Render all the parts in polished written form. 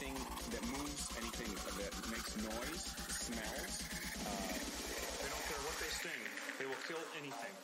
anything that moves, anything that makes noise, smells. They don't care what they sting. They will kill anything.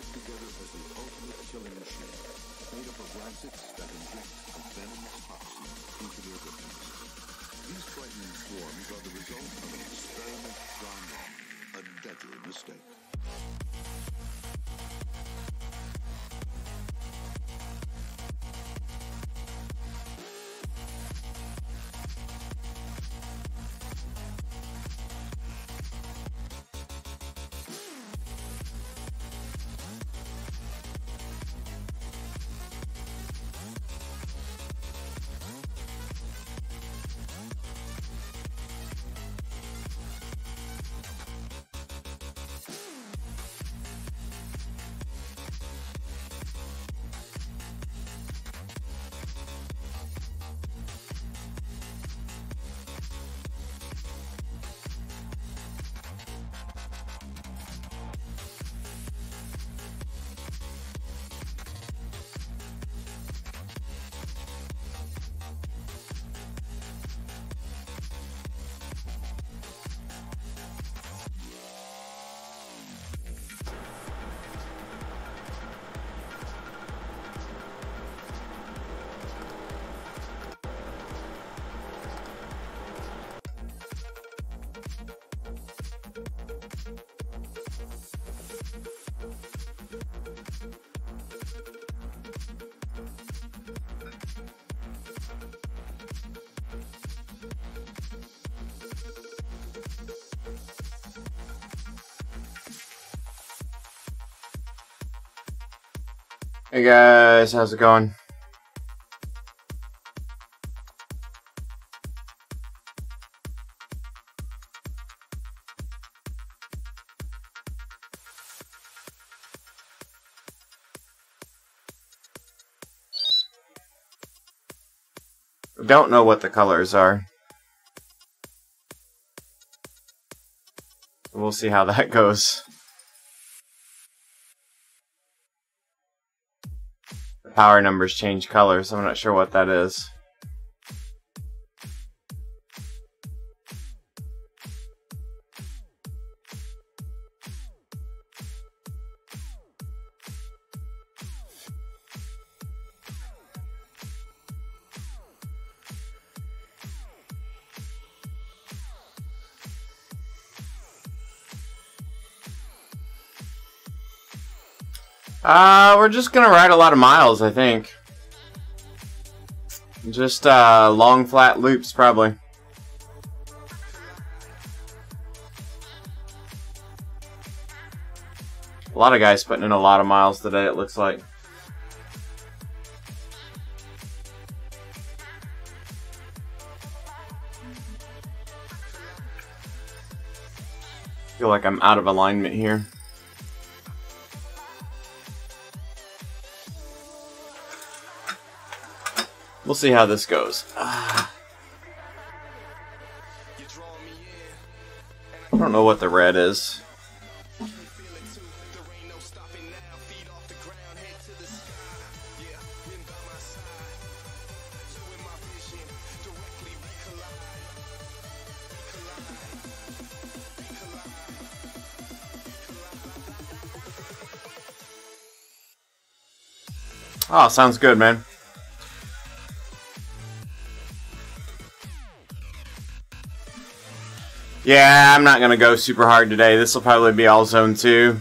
Together as the ultimate killing machine, made up of rabbits that inject a venomous toxin into their victims. These frightening swarms are the result of an experiment gone wrong, a deadly mistake. Hey guys, how's it going? Don't know what the colors are. We'll see how that goes. The power numbers change colors. I'm not sure what that is. We're just gonna ride a lot of miles, I think. Just long flat loops, probably. A lot of guys putting in a lot of miles today, it looks like. feel like I'm out of alignment here. We'll see how this goes. I don't know what the red is. Oh, sounds good, man. Yeah, I'm not going to go super hard today. This will probably be all zone 2.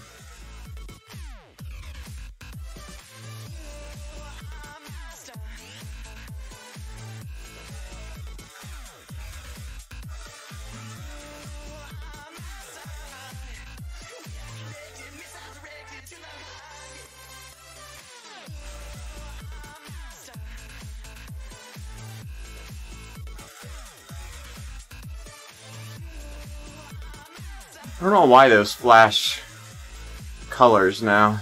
I don't know why those flash colors now.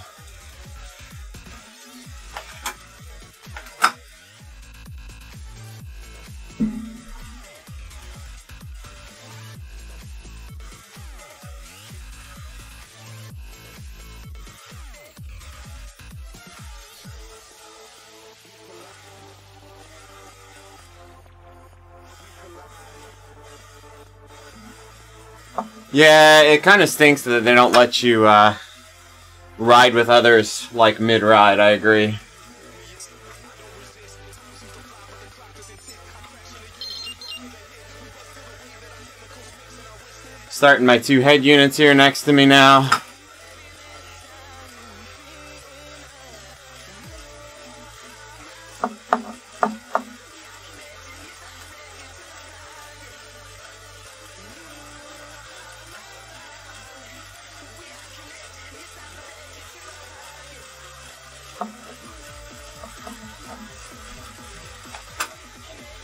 Yeah, it kind of stinks that they don't let you ride with others like mid-ride, I agree. Starting my 2 head units here next to me now.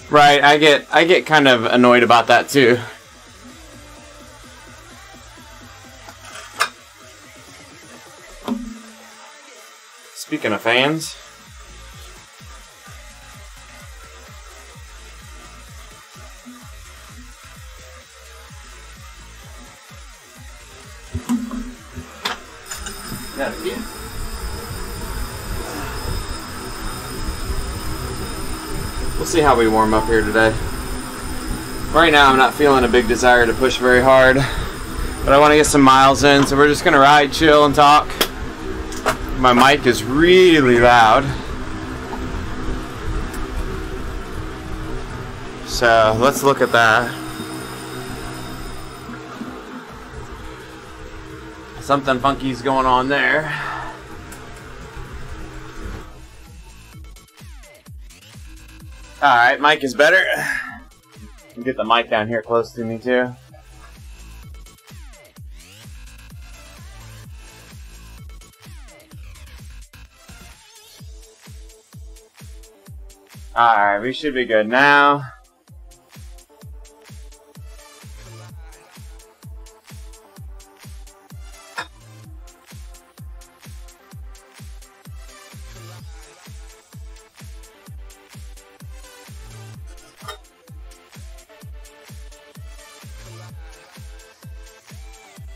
Right, I get kind of annoyed about that too. Speaking of fans, we'll see how we warm up here today. Right now I'm not feeling a big desire to push very hard, but I want to get some miles in, so we're just going to ride, chill, and talk. My mic is really loud, so let's look at that. Something funky's going on there. Alright, mic is better. Get the mic down here close to me too. Alright, we should be good now.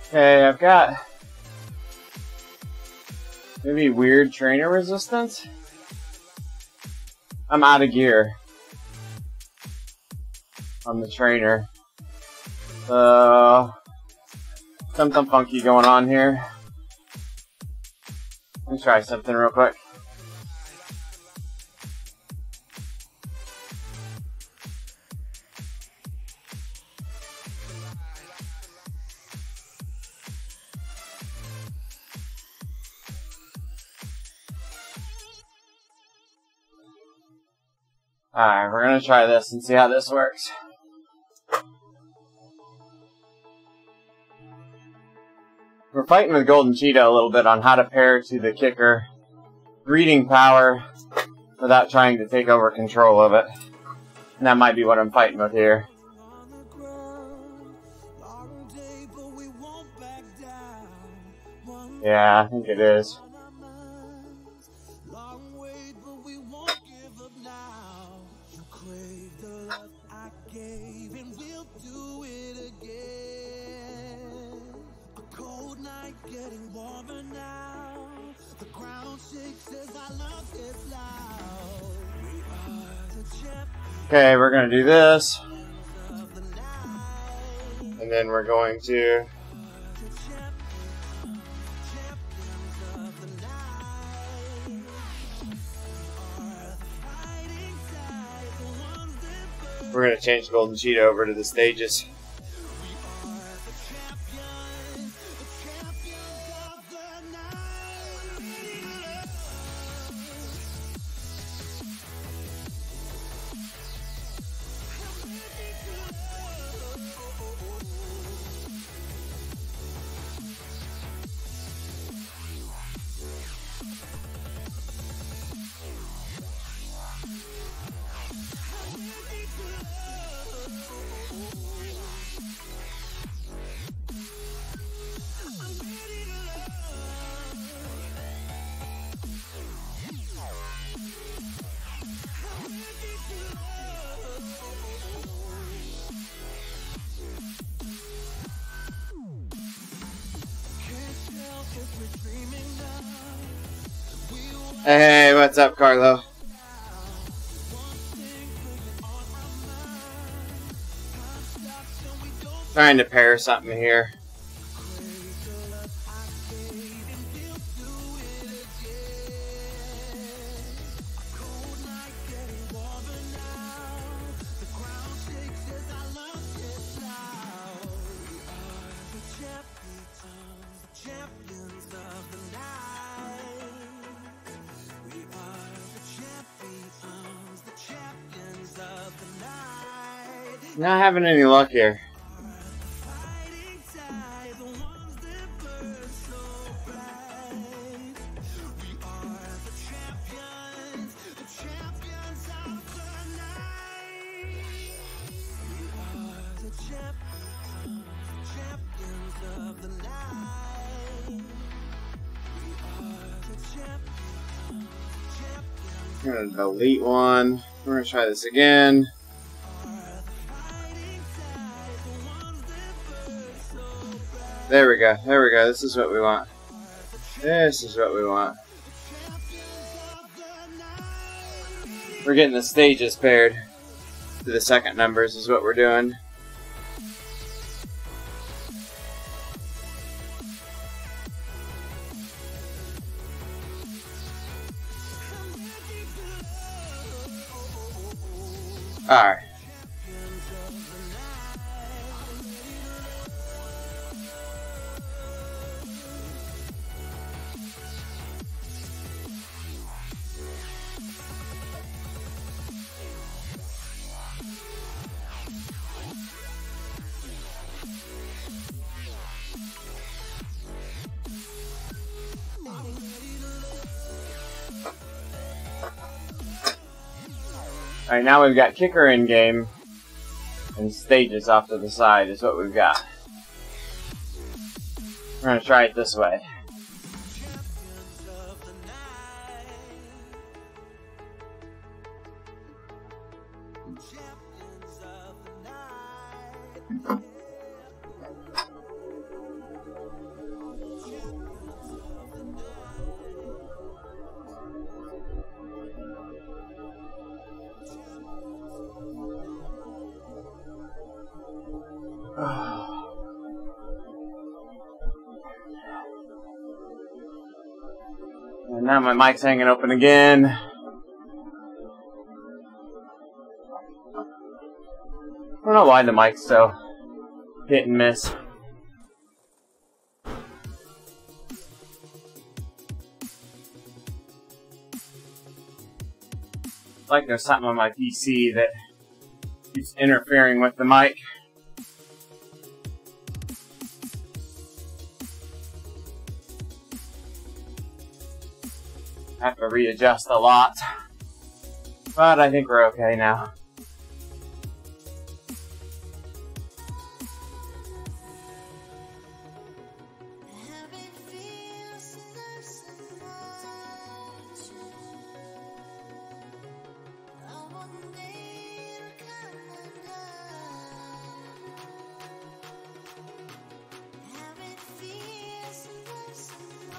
Okay, I've got maybe weird trainer resistance. I'm out of gear on the trainer. Something funky going on here. Let me try something real quick. Alright, we're gonna try this and see how this works. We're fighting with Golden Cheetah a little bit on how to pair to the kicker reading power without trying to take over control of it. And that might be what I'm fighting with here. Yeah, I think it is. Okay, we're gonna do this. And then we're going to change Golden Cheetah over to the stages. Hey, what's up, Carlo? Trying to pair something here. Not having any luck here. I'm gonna delete one. We're gonna try this again. There we go. There we go. This is what we want. This is what we want. We're getting the stages paired to the second numbers is what we're doing. Alright. Alright, now we've got kicker in game and stages off to the side is what we've got. We're going to try it this way. And now my mic's hanging open again. I don't know why the mic's so hit and miss. Like there's something on my PC that keeps interfering with the mic. I have to readjust a lot, but I think we're okay now.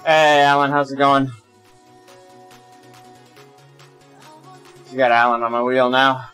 Hey, Alan, how's it going? You got Alan on my wheel now.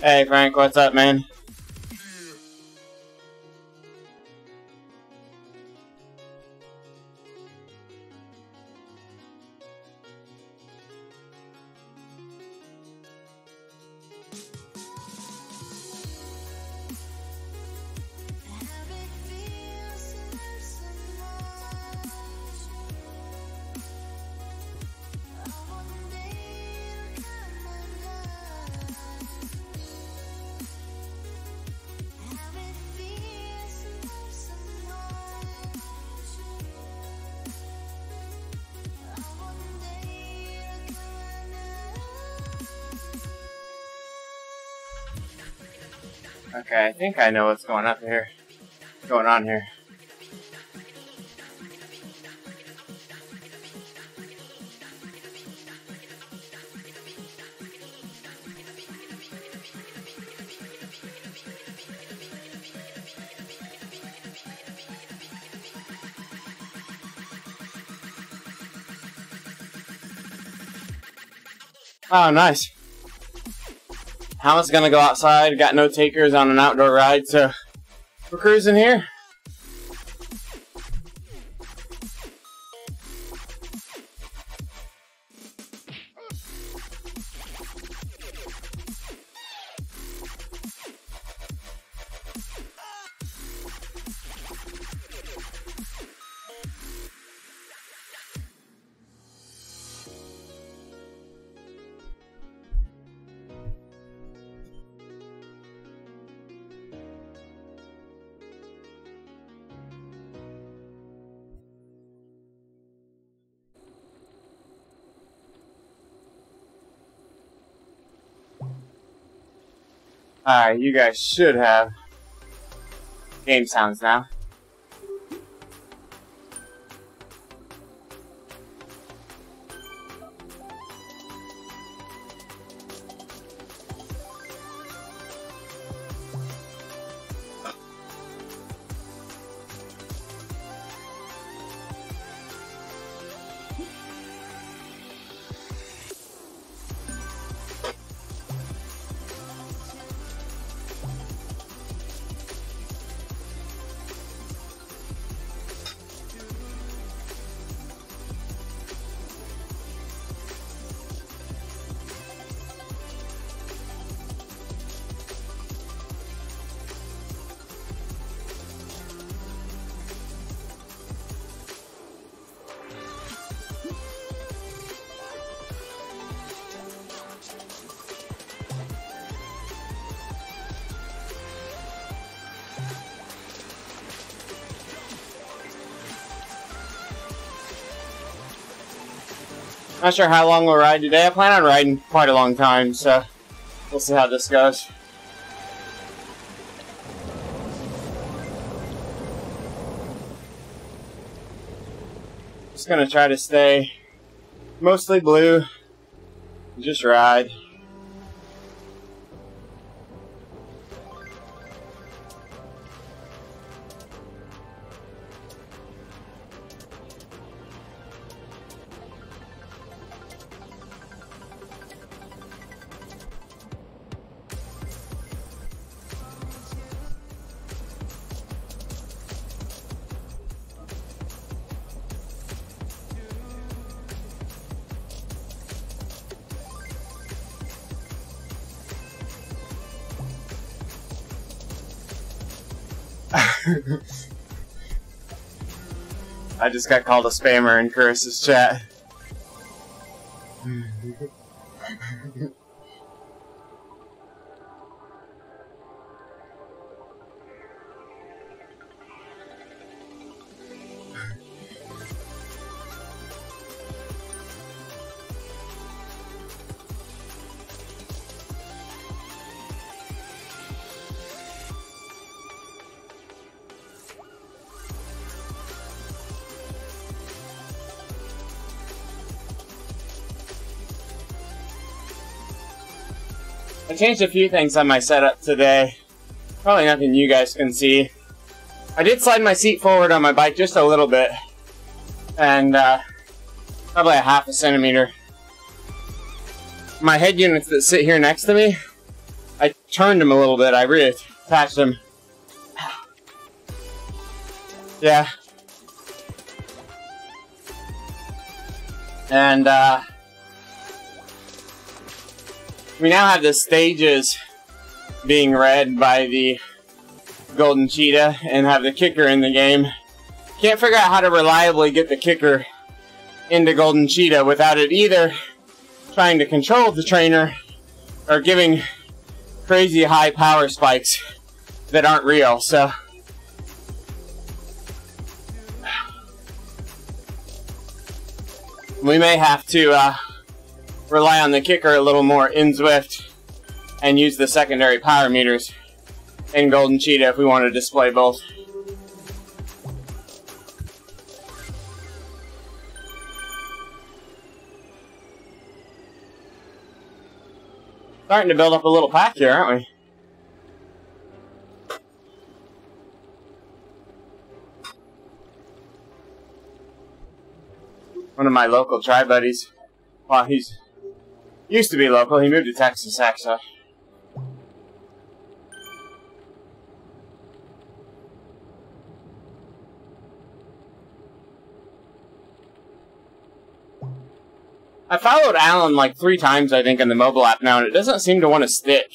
Hey Frank, what's up, man? Okay, I think I know what's going on here. Oh, nice. Hamlet's gonna go outside, got no takers on an outdoor ride, so we're cruising here. Alright, you guys should have game sounds now. Not sure how long we'll ride today. I plan on riding quite a long time, so we'll see how this goes. Just gonna try to stay mostly blue, just ride. I just got called a spammer in Chris's chat. I changed a few things on my setup today. Probably nothing you guys can see. I did slide my seat forward on my bike just a little bit. And probably a half a centimeter. My head units that sit here next to me, I turned them a little bit. I reattached them. Yeah. And we now have the stages being read by the Golden Cheetah and have the kicker in the game. Can't figure out how to reliably get the kicker into Golden Cheetah without it either trying to control the trainer or giving crazy high power spikes that aren't real. So we may have to rely on the kicker a little more in Zwift and use the secondary power meters in Golden Cheetah if we want to display both. Starting to build up a little pack here, aren't we? One of my local tri buddies, well, he's used to be local. He moved to Texas, actually. I followed Alan like 3 times, I think, in the mobile app now, and it doesn't seem to want to stick.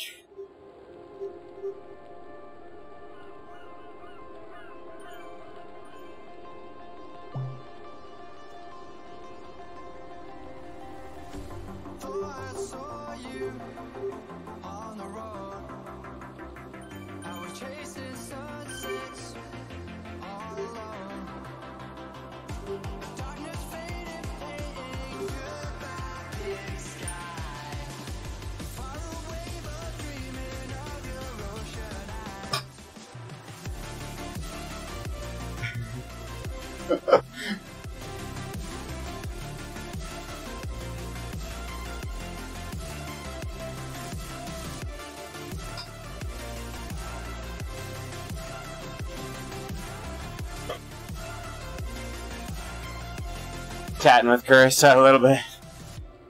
Chatting with Chris a little bit.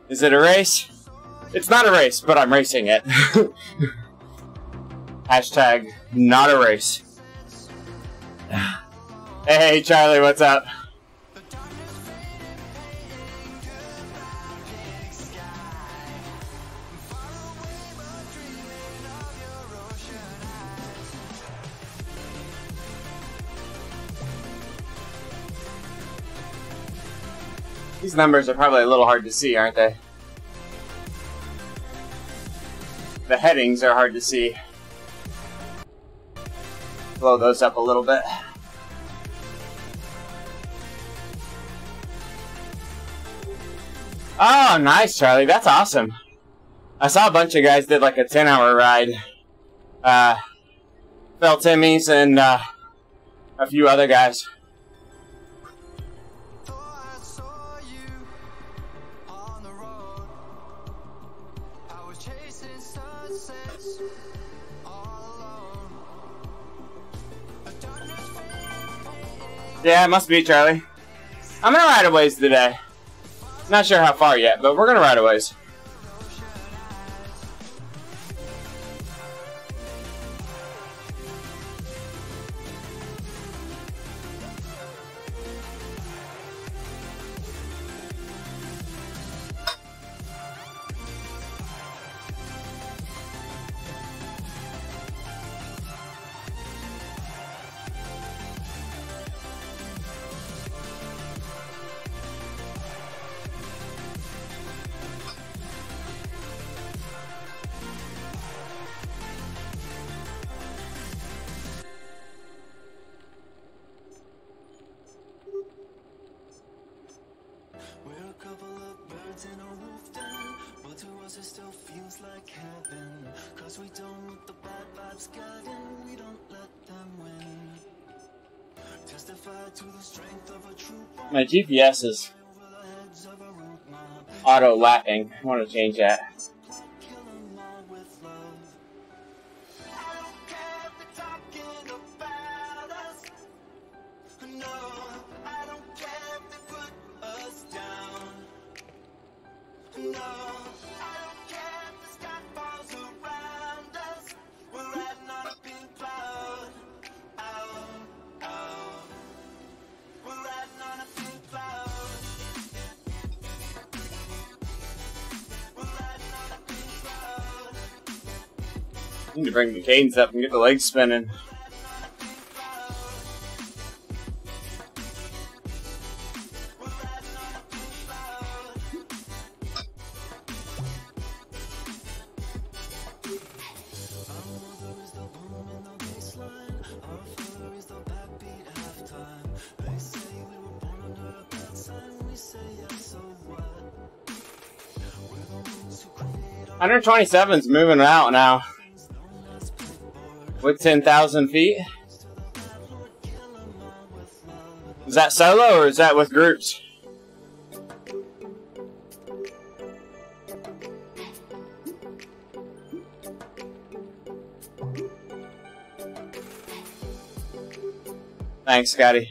Is it a race? It's not a race, but I'm racing it. Hashtag not a race. Hey Charlie, what's up? These numbers are probably a little hard to see, aren't they? The headings are hard to see. Blow those up a little bit. Oh, nice, Charlie. That's awesome. I saw a bunch of guys did like a 10-hour ride. Phil Timmys and a few other guys. Yeah, it must be, Charlie. I'm gonna ride a ways today. Not sure how far yet, but we're gonna ride a ways. close, it still feels like heaven. Cause we don't let the bad vibes get in, we don't let them win. Testify to the strength of a true bond. My GPS is auto lapping. I want to change that. Kill 'em all with love. I don't care if they're talking about us. No, I don't care if they put us down. No, I don't care if the sky falls around us. We're riding on a pink cloud. Ow, ow. We're riding on a pink cloud. We're riding on a pink cloud. I need to bring the cadence up and get the legs spinning. They say we were born under a bad sign. We say yes, so what? We're the ones who create our 127's moving out now. With 10,000 feet. Is that solo or is that with groups? Thanks, Scotty.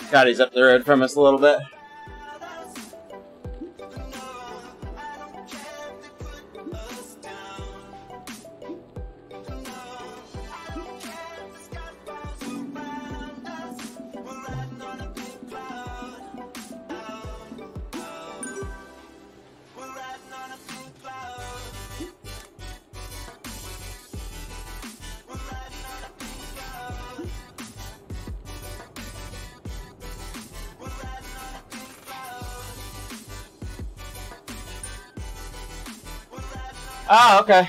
Scotty's up the road from us a little bit. Oh, okay.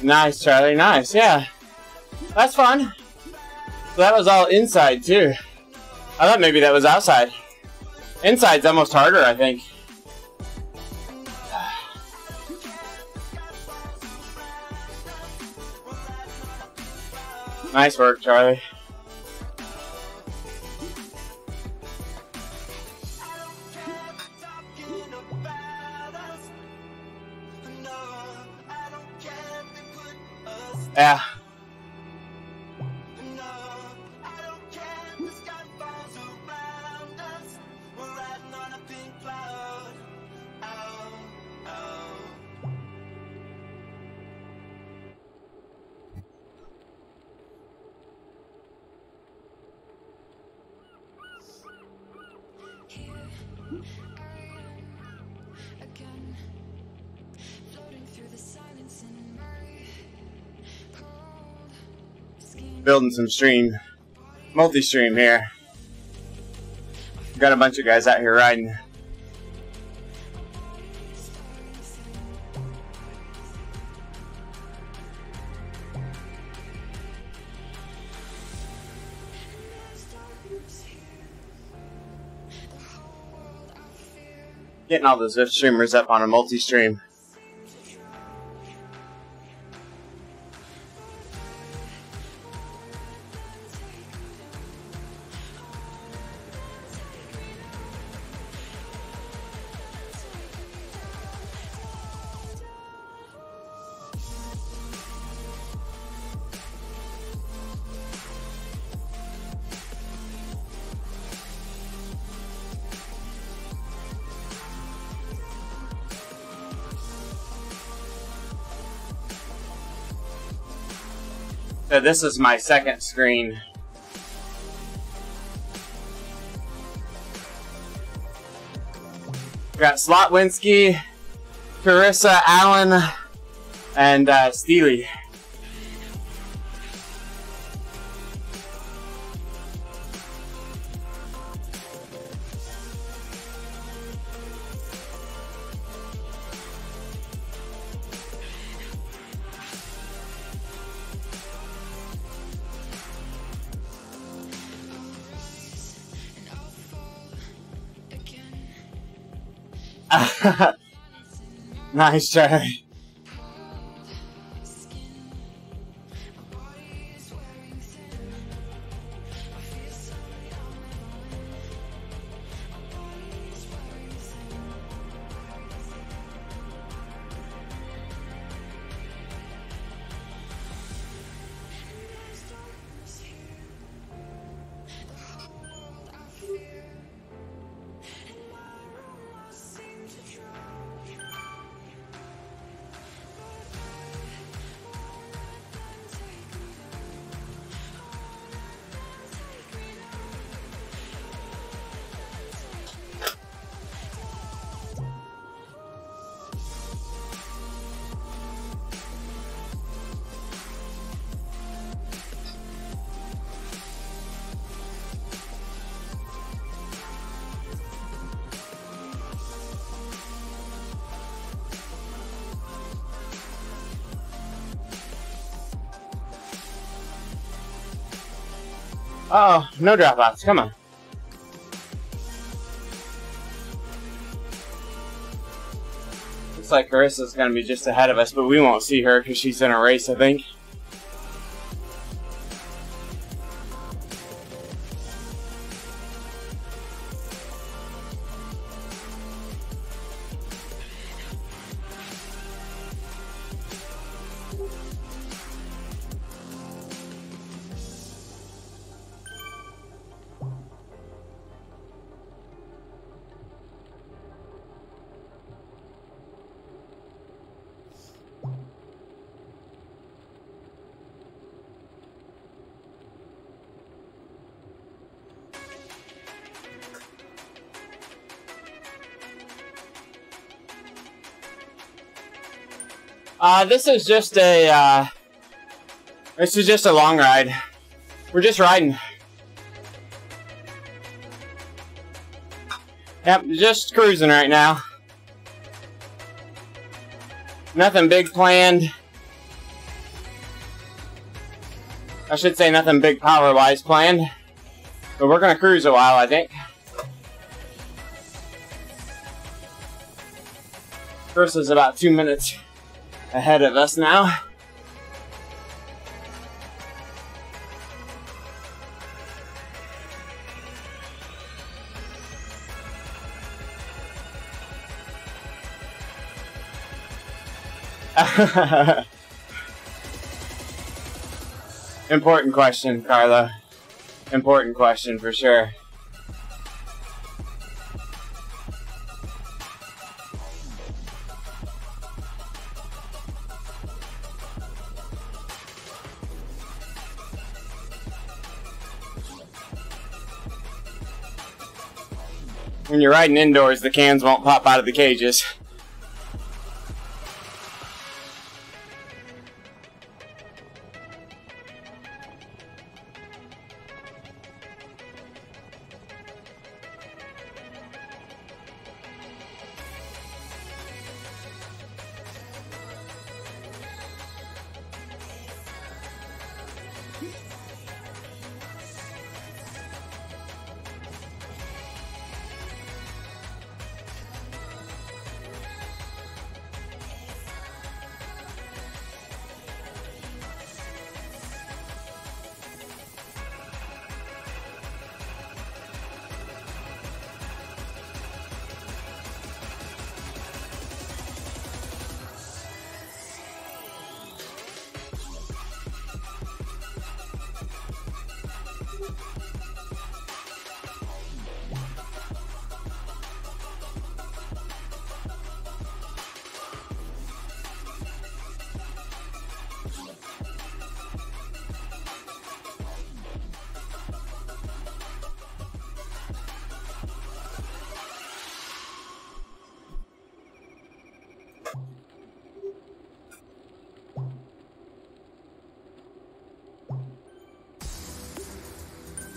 Nice, Charlie. Nice, yeah. That's fun. So that was all inside, too. I thought maybe that was outside. Inside's almost harder, I think. Nice work, Charlie. Yeah. Building some stream, multi-stream here. Got a bunch of guys out here riding. Getting all the Zwift streamers up on a multi-stream. So this is my second screen. We got Slotwinski, Carissa, Allen, and Steely. Nice try. Oh, no dropouts. Come on. Looks like Carissa's gonna be just ahead of us, but we won't see her because she's in a race, I think. This is just a long ride. We're just riding. Yep, just cruising right now. Nothing big planned. I should say nothing big power-wise planned. But we're gonna cruise a while, I think. First is about 2 minutes ahead of us now. Important question, Carla. Important question for sure. When you're riding indoors, the cans won't pop out of the cages.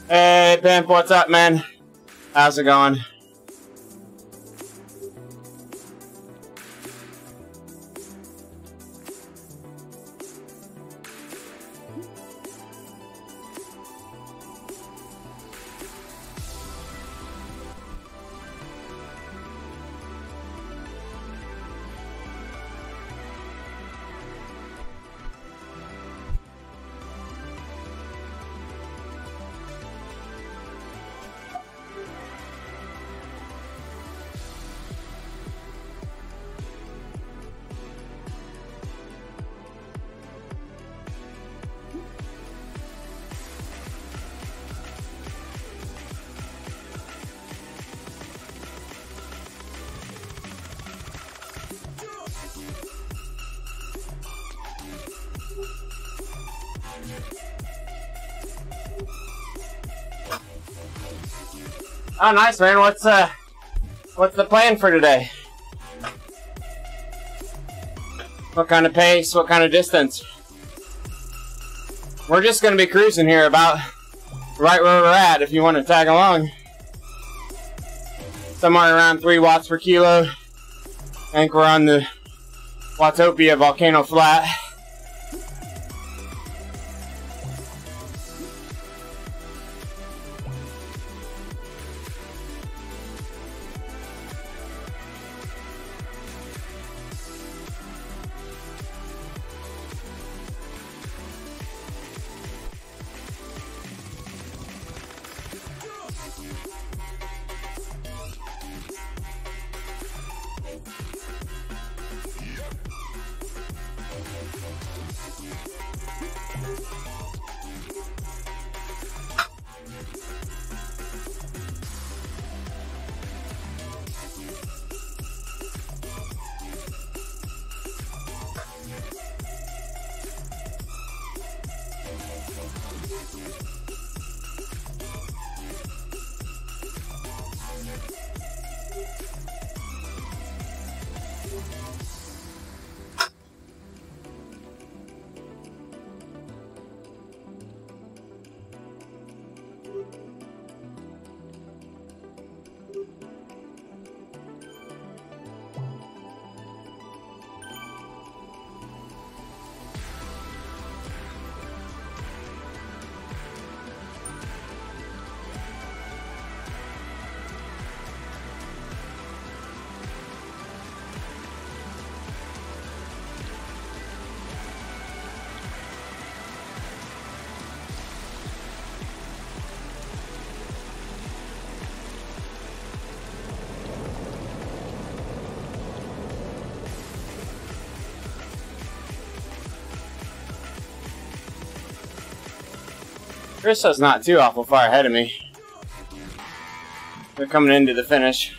Hey, Pimp, what's up, man? How's it going? Oh, nice, man. What's the plan for today? What kind of pace? What kind of distance? We're just going to be cruising here about right where we're at if you want to tag along. Somewhere around 3 watts per kilo. I think we're on the Watopia Volcano Flat. Christo's not too awful far ahead of me. We're coming into the finish.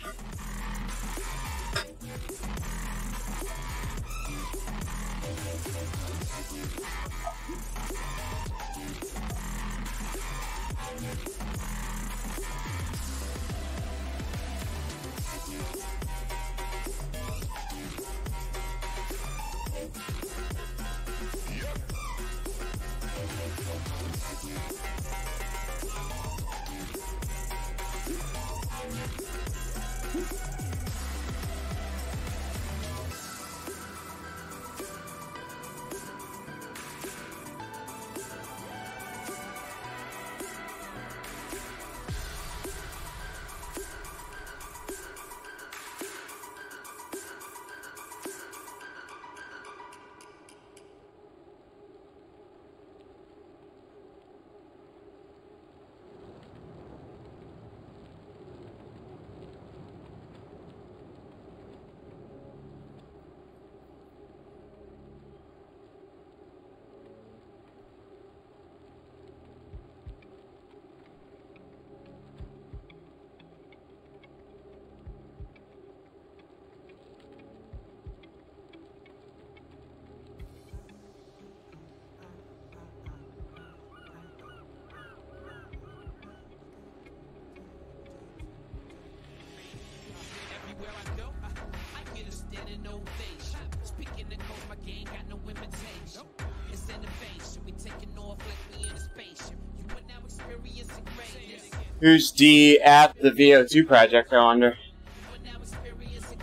Who's D at the VO2 project, I wonder?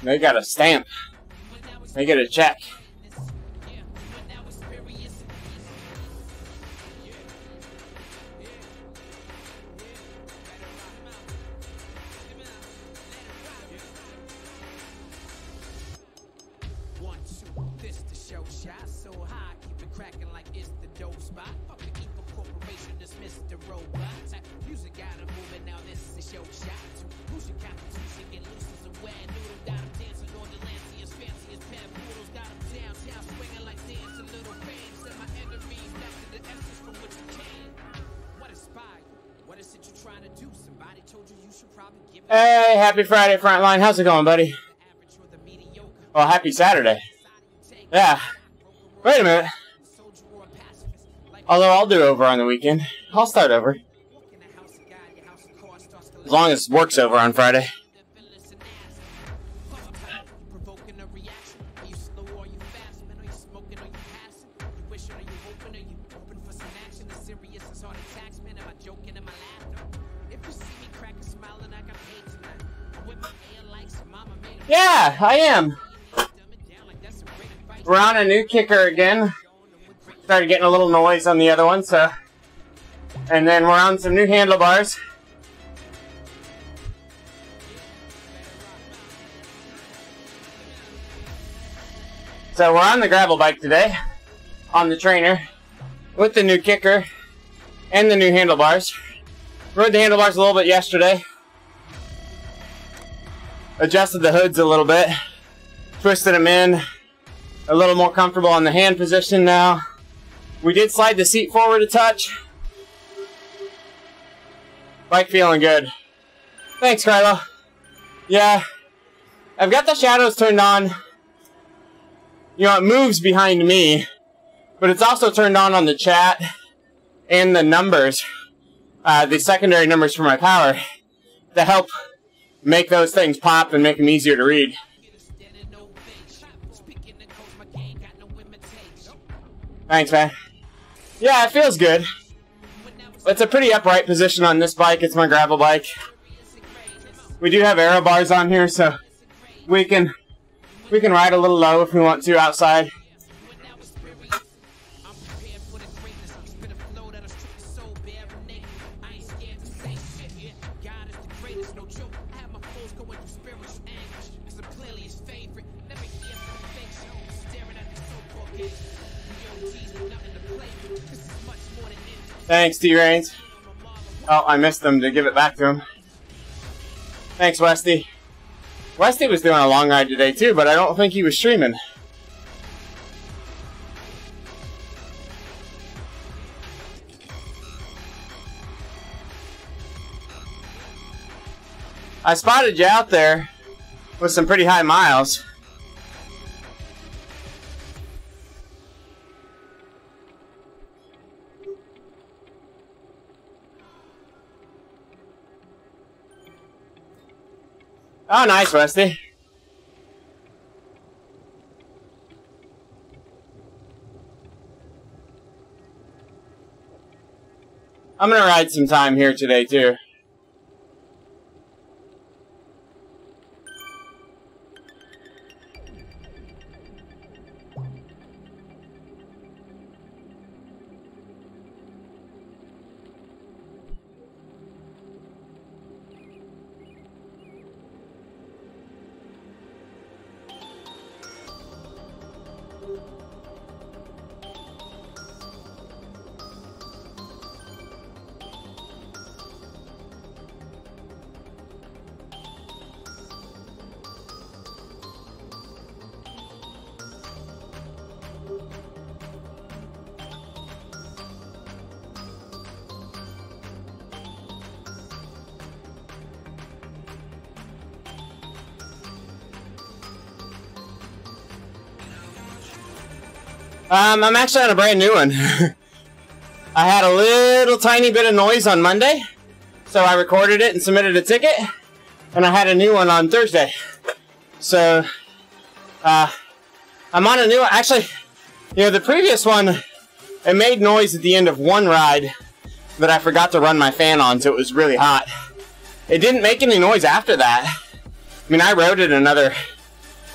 They got a stamp. They get a check. Hey, happy Friday, Frontline. How's it going, buddy? Well, happy Saturday. Yeah. Wait a minute. Although I'll do over on the weekend. I'll start over. As long as work's over on Friday. Yeah, I am. We're on a new kicker again. Started getting a little noise on the other one, so. And then we're on some new handlebars. So we're on the gravel bike today, on the trainer, with the new kicker and the new handlebars. Rode the handlebars a little bit yesterday. Adjusted the hoods a little bit, twisted them in, a little more comfortable on the hand position now. We did slide the seat forward a touch. Bike feeling good. Thanks, Kylo. Yeah, I've got the shadows turned on. You know, it moves behind me, but it's also turned on the chat and the numbers, the secondary numbers for my power, to help make those things pop and make them easier to read. Thanks, man. Yeah, it feels good. It's a pretty upright position on this bike. It's my gravel bike. We do have aero bars on here, so we can ride a little low if we want to outside. Thanks, T-Rains. Oh, I missed them to give it back to him. Thanks, Westy. Westy was doing a long ride today too, but I don't think he was streaming. I spotted you out there with some pretty high miles. Oh, nice, Westy. I'm gonna ride some time here today, too. I'm actually on a brand new one. I had a little tiny bit of noise on Monday, so I recorded it and submitted a ticket, and I had a new one on Thursday. So, I'm on a new one. Actually, you know, the previous one, it made noise at the end of one ride that I forgot to run my fan on, so it was really hot. It didn't make any noise after that. I mean, I rode it another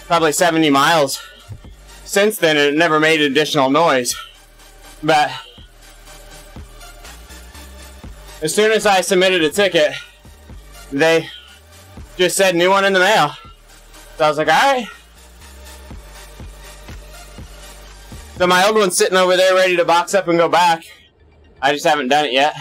probably 70 miles since then, and it never made additional noise. But as soon as I submitted a ticket, they just said new one in the mail. So I was like, alright. So my old one's sitting over there ready to box up and go back. I just haven't done it yet.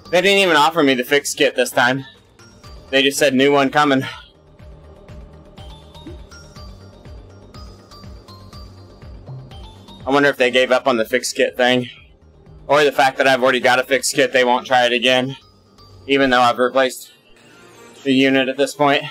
They didn't even offer me the fix kit this time. They just said new one coming. I wonder if they gave up on the fix kit thing. or the fact that I've already got a fixed kit, they won't try it again, even though I've replaced the unit at this point.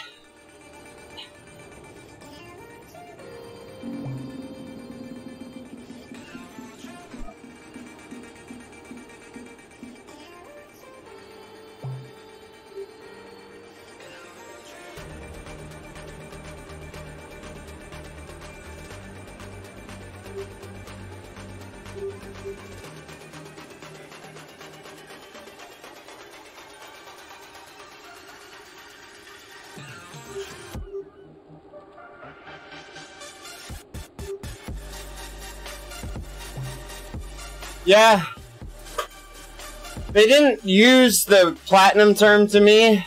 Yeah, they didn't use the platinum term to me,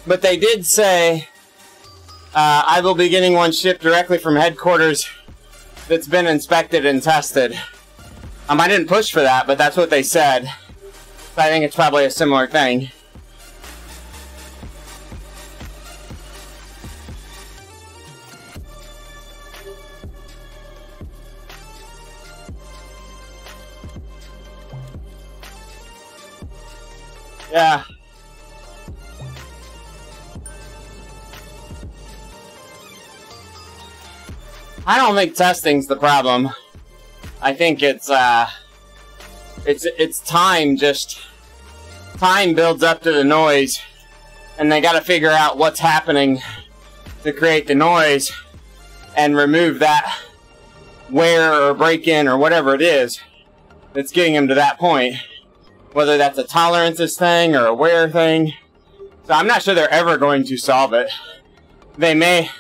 but they did say, I will be getting one shipped directly from headquarters that's been inspected and tested. I didn't push for that, but that's what they said. So I think it's probably a similar thing. Yeah. I don't think testing's the problem. I think it's time. Just time builds up to the noise, and they got to figure out what's happening to create the noise and remove that wear or break-in or whatever it is that's getting them to that point. Whether that's a tolerances thing or a wear thing. So I'm not sure they're ever going to solve it. They may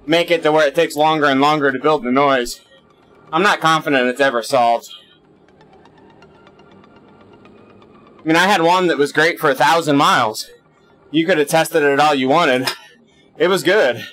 make it to where it takes longer and longer to build the noise. I'm not confident it's ever solved. I mean, I had one that was great for 1,000 miles. You could have tested it all you wanted. It was good.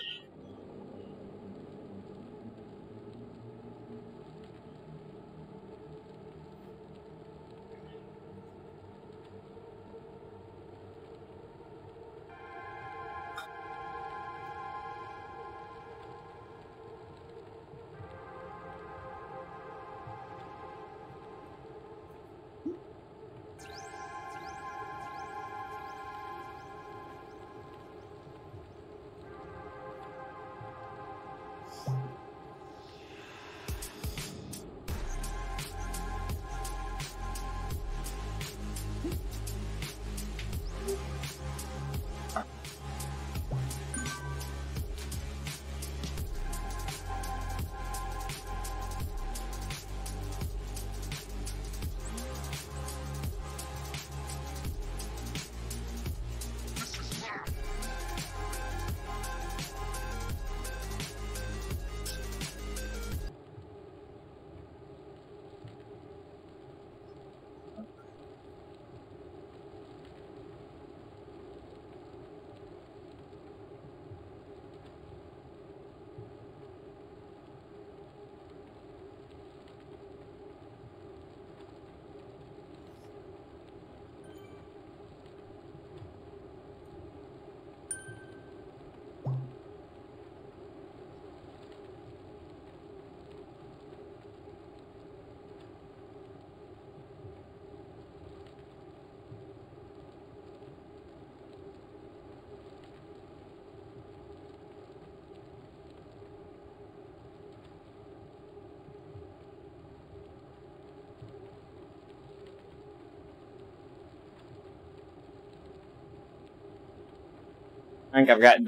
I think I've got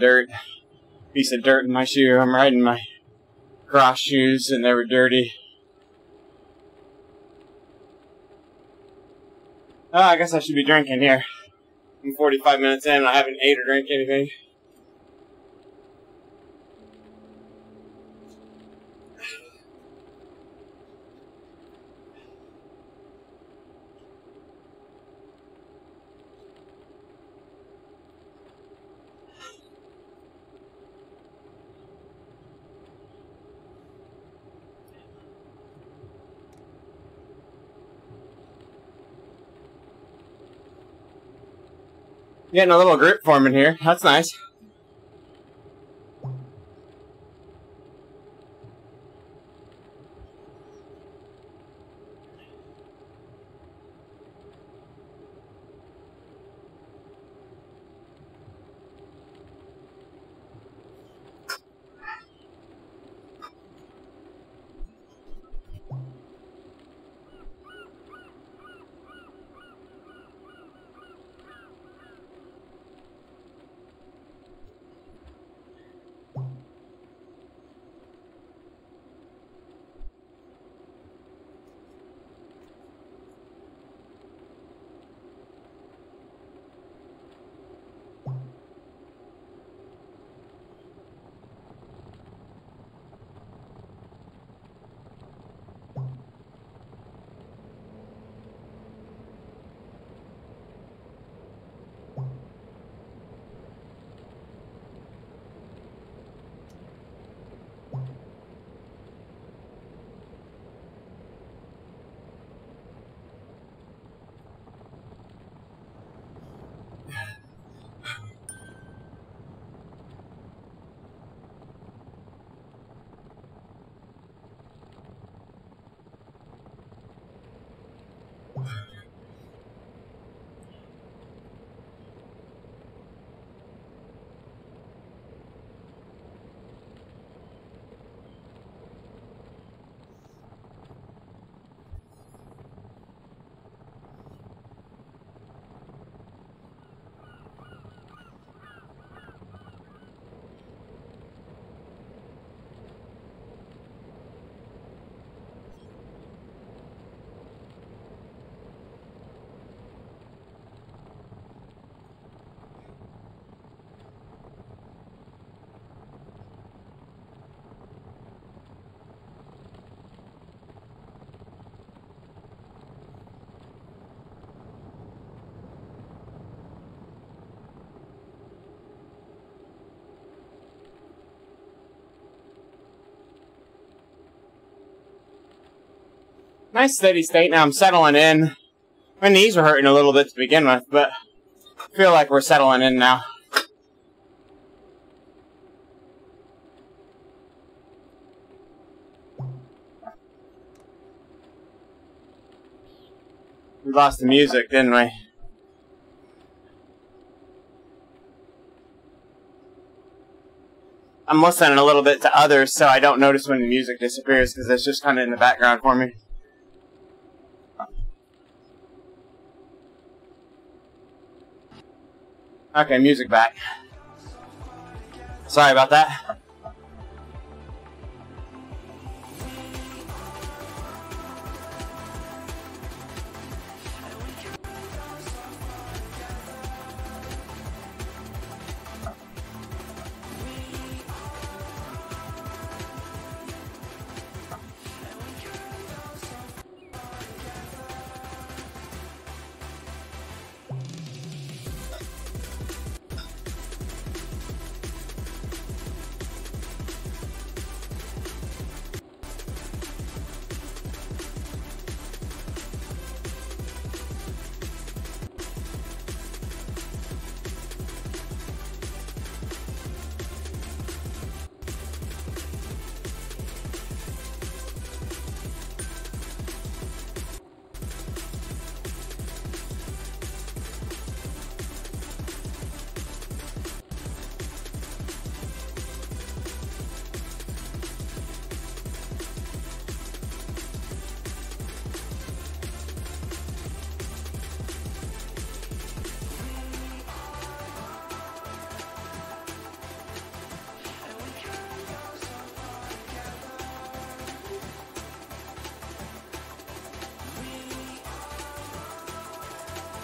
piece of dirt in my shoe. I'm riding my cross shoes and they were dirty. Oh, I guess I should be drinking here. I'm 45 minutes in and I haven't ate or drank anything. Getting a little grip forming here. That's nice. Nice steady state. Now I'm settling in. My knees were hurting a little bit to begin with, but I feel like we're settling in now. We lost the music, didn't we? I'm listening a little bit to others, so I don't notice when the music disappears, because it's just kind of in the background for me. Okay, music back. Sorry about that.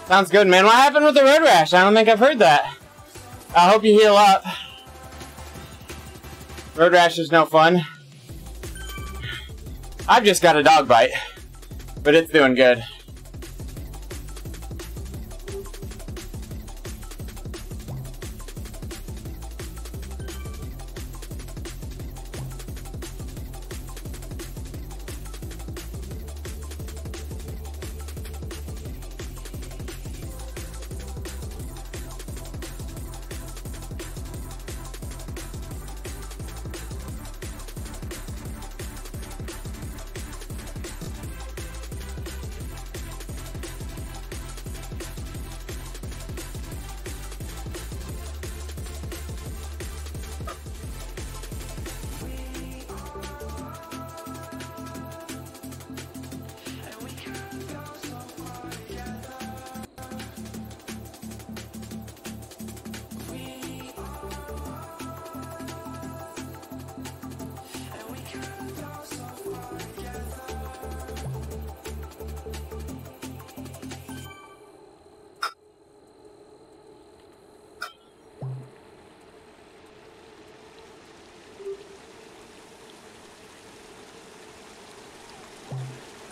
Sounds good, man. What happened with the road rash? I don't think I've heard that. I hope you heal up. Road rash is no fun. I've just got a dog bite, but it's doing good.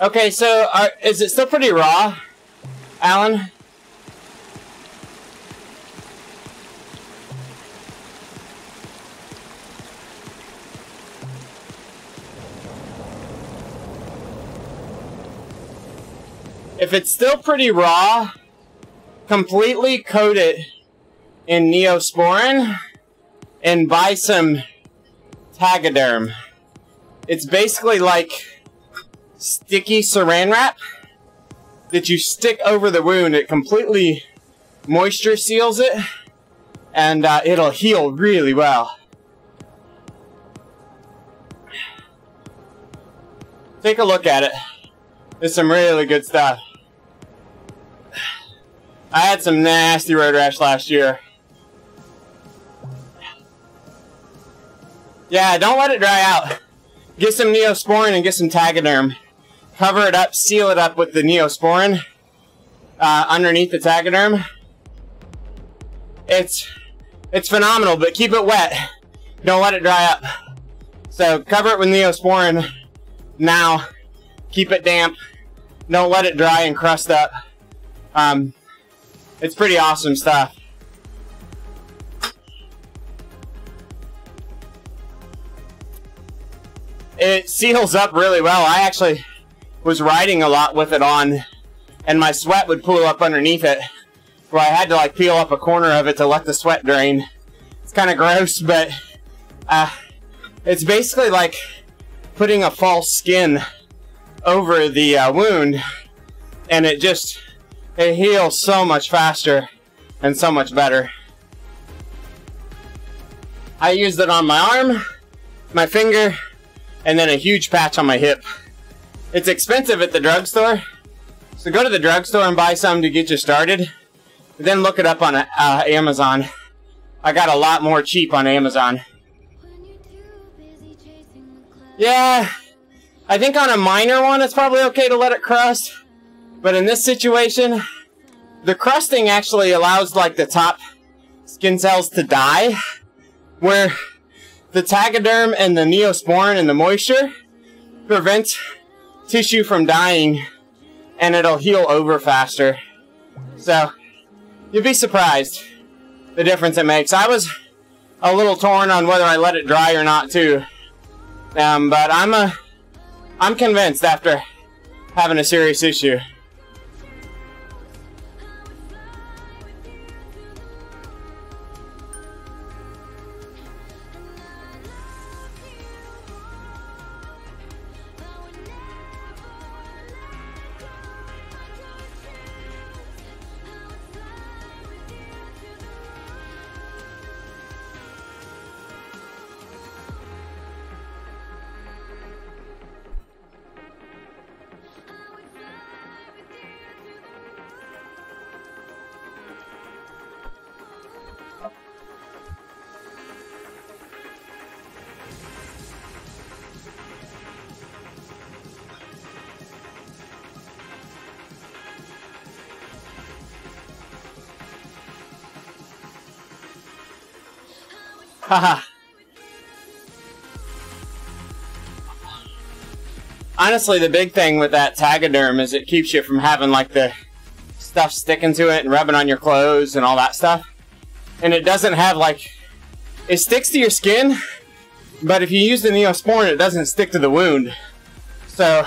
Okay, so is it still pretty raw, Alan? If it's still pretty raw, completely coat it in Neosporin and buy some Tagaderm. It's basically like sticky saran wrap, that you stick over the wound. It completely moisture seals it, and it'll heal really well. Take a look at it. There's some really good stuff. I had some nasty road rash last year. Yeah, don't let it dry out. Get some Neosporin and get some Tegaderm. Cover it up, seal it up with the Neosporin underneath the Tegaderm. It's phenomenal, but keep it wet. Don't let it dry up. So cover it with Neosporin now. Keep it damp. Don't let it dry and crust up. It's pretty awesome stuff. It seals up really well. I actually was riding a lot with it on, and my sweat would pool up underneath it, where I had to like peel up a corner of it to let the sweat drain. It's kind of gross, but it's basically like putting a false skin over the wound, and it heals so much faster and so much better. I used it on my arm, my finger, and then a huge patch on my hip. It's expensive at the drugstore, so go to the drugstore and buy some to get you started. Then look it up on Amazon. I got a lot more cheap on Amazon. Yeah, I think on a minor one it's probably okay to let it crust. But in this situation, the crusting actually allows like the top skin cells to die, where the Tegaderm and the Neosporin and the moisture prevent tissue from dying, and it'll heal over faster. So you'd be surprised the difference it makes. I was a little torn on whether I let it dry or not too, but I'm convinced after having a serious issue. Haha. Honestly, the big thing with that Tegaderm is it keeps you from having like the stuff sticking to it and rubbing on your clothes and all that stuff. And it doesn't have like, it sticks to your skin, but if you use the Neosporin, it doesn't stick to the wound. So,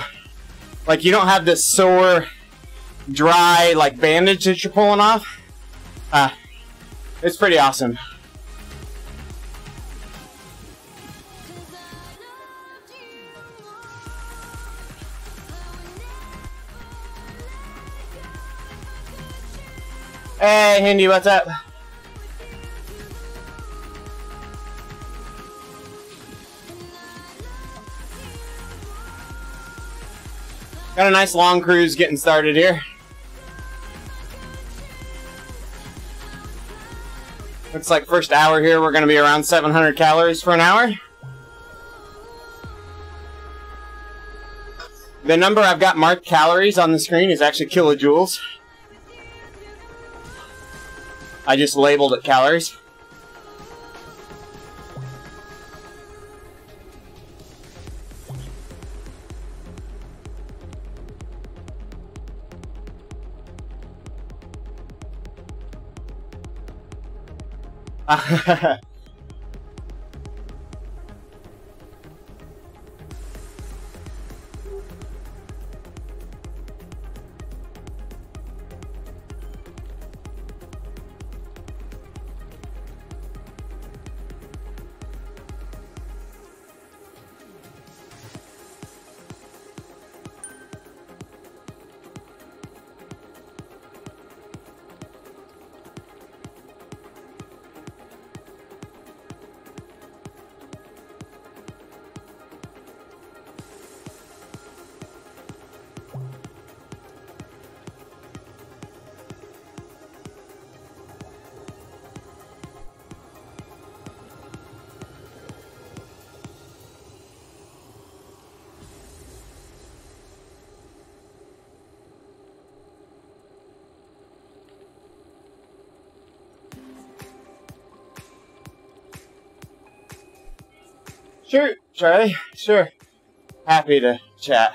like, you don't have this sore, dry, like, bandage that you're pulling off. It's pretty awesome. Hey, Hindi, what's up? Got a nice long cruise getting started here. Looks like first hour here we're going to be around 700 calories for an hour. The number I've got marked calories on the screen is actually kilojoules. I just labeled it calories. Sure, Charlie. Sure. Happy to chat.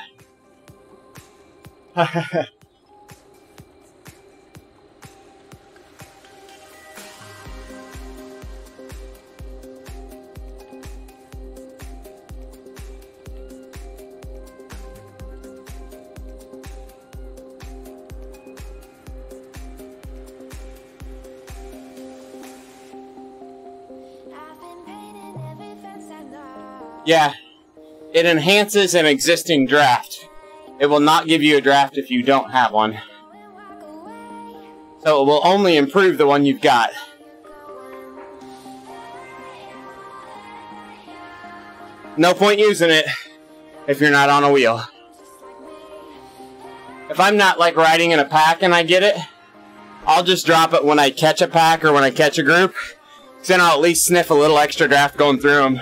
Yeah, it enhances an existing draft. It will not give you a draft if you don't have one. So it will only improve the one you've got. No point using it if you're not on a wheel. If I'm not like riding in a pack and I get it, I'll just drop it when I catch a pack or when I catch a group. Because then I'll at least sniff a little extra draft going through them.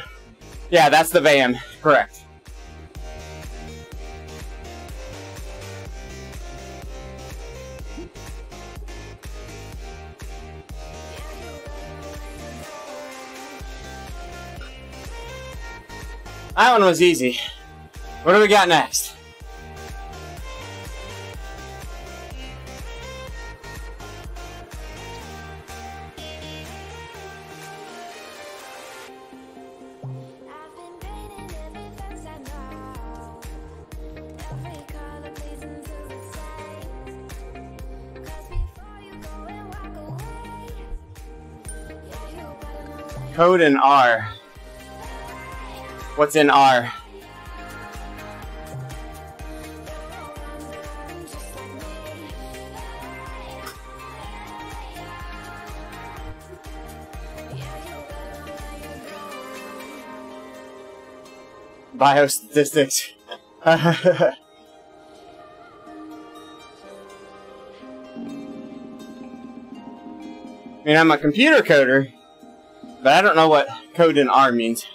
Yeah, that's the van. Correct. That one was easy. What do we got next? Code in R. What's in R? Biostatistics. I mean, I'm a computer coder, but I don't know what code in R means.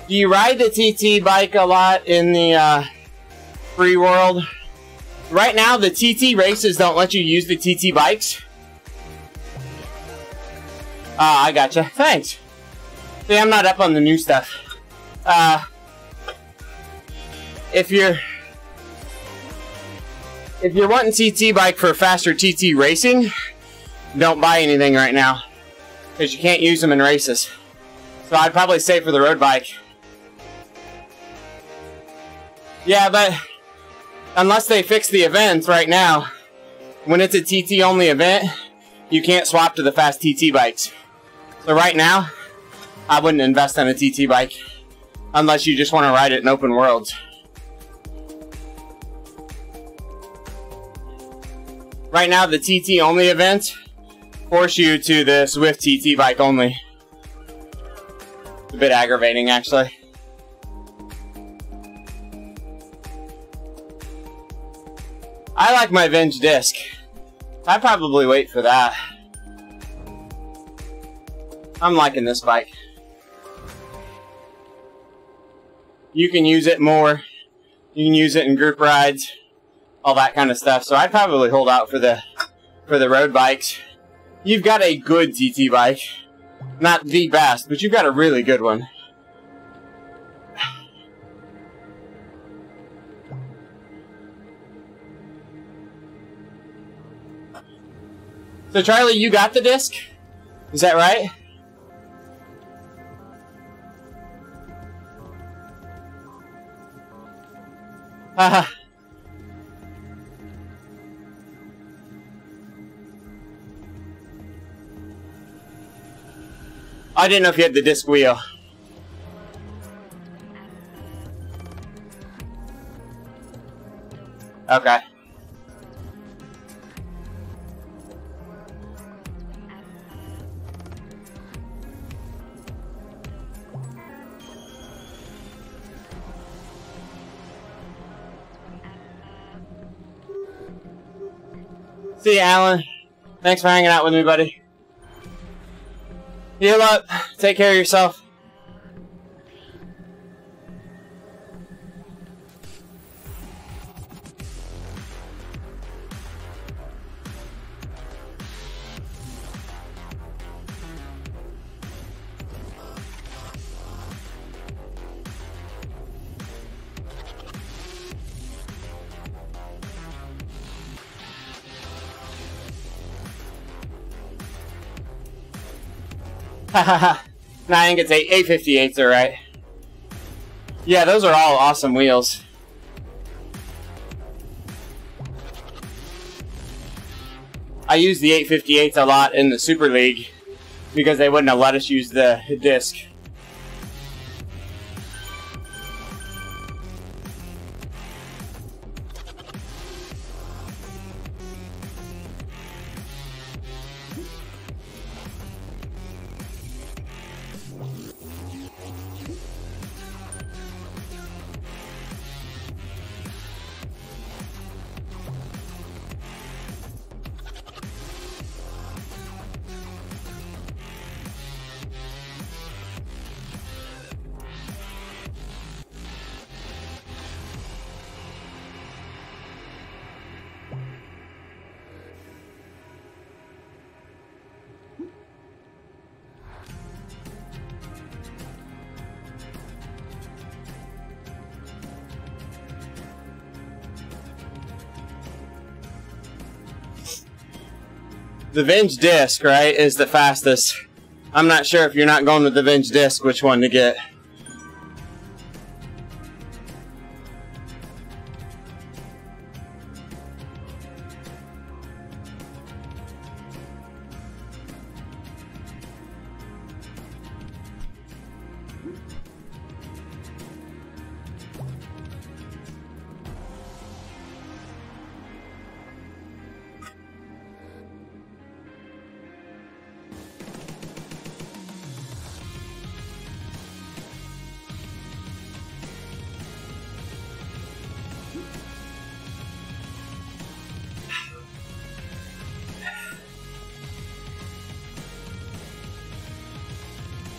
Do you ride the TT bike a lot in the free world? Right now, the TT races don't let you use the TT bikes. I gotcha. Thanks. See, I'm not up on the new stuff. If you're wanting TT bike for faster TT racing, don't buy anything right now, because you can't use them in races. So I'd probably say for the road bike. Yeah, but unless they fix the events right now, when it's a TT only event, you can't swap to the fast TT bikes. So right now, I wouldn't invest in a TT bike unless you just want to ride it in open worlds. Right now, the TT only events force you to the Swift TT bike only. It's a bit aggravating, actually. I like my Venge disc. I'd probably wait for that. I'm liking this bike. You can use it more. You can use it in group rides, all that kind of stuff. So I'd probably hold out for the road bikes. You've got a good TT bike. Not the best, but you've got a really good one. So Charlie, you got the disc? Is that right? Haha. I didn't know if you had the disc wheel. Okay. See you, Alan. Thanks for hanging out with me, buddy. Heal up. Take care of yourself. Hahaha. Nah, I think it's 858s are right. Yeah, those are all awesome wheels. I use the 858s a lot in the Super League because they wouldn't have let us use the disc. The Venge disc, right, is the fastest. I'm not sure if you're not going with the Venge disc, which one to get.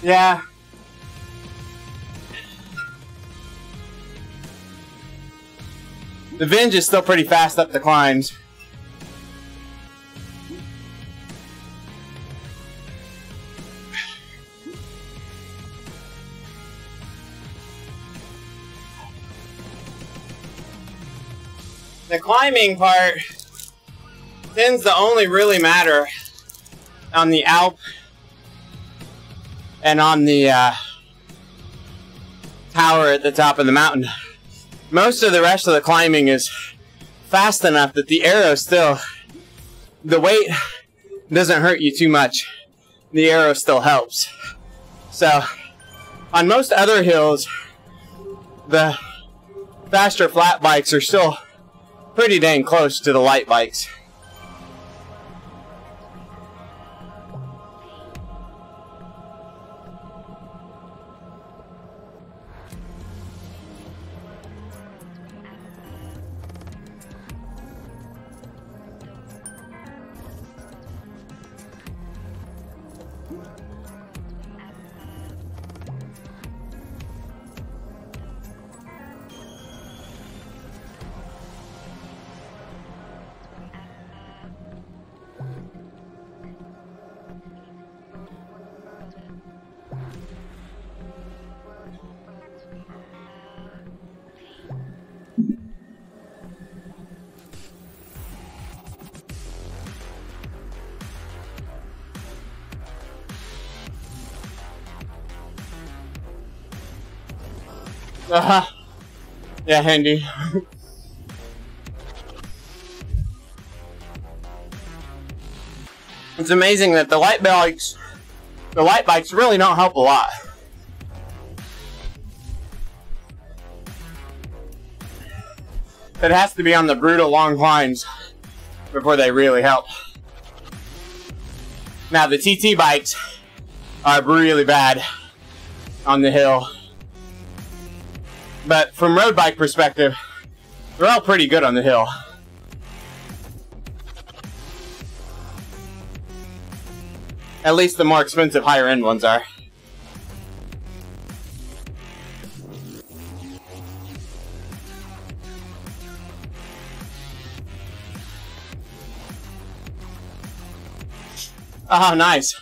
Yeah. The Venge is still pretty fast up the climbs. The climbing part tends to only really matter on the Alp and on the tower at the top of the mountain. Most of the rest of the climbing is fast enough that the arrow still, the weight doesn't hurt you too much. The arrow still helps. So, on most other hills, the faster flat bikes are still pretty dang close to the light bikes. Yeah, handy. It's amazing that the light bikes really don't help a lot. It has to be on the brutal long climbs before they really help. Now the TT bikes are really bad on the hill. But from road bike perspective, they're all pretty good on the hill. At least the more expensive, higher end ones are. Oh, nice.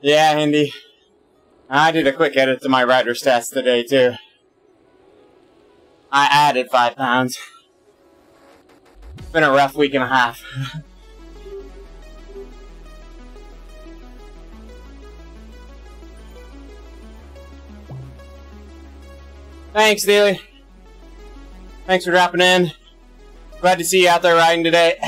Yeah, Indy. I did a quick edit to my rider stats today, too. I added 5 pounds. It's been a rough week and a half. Thanks, Steely. Thanks for dropping in. Glad to see you out there riding today.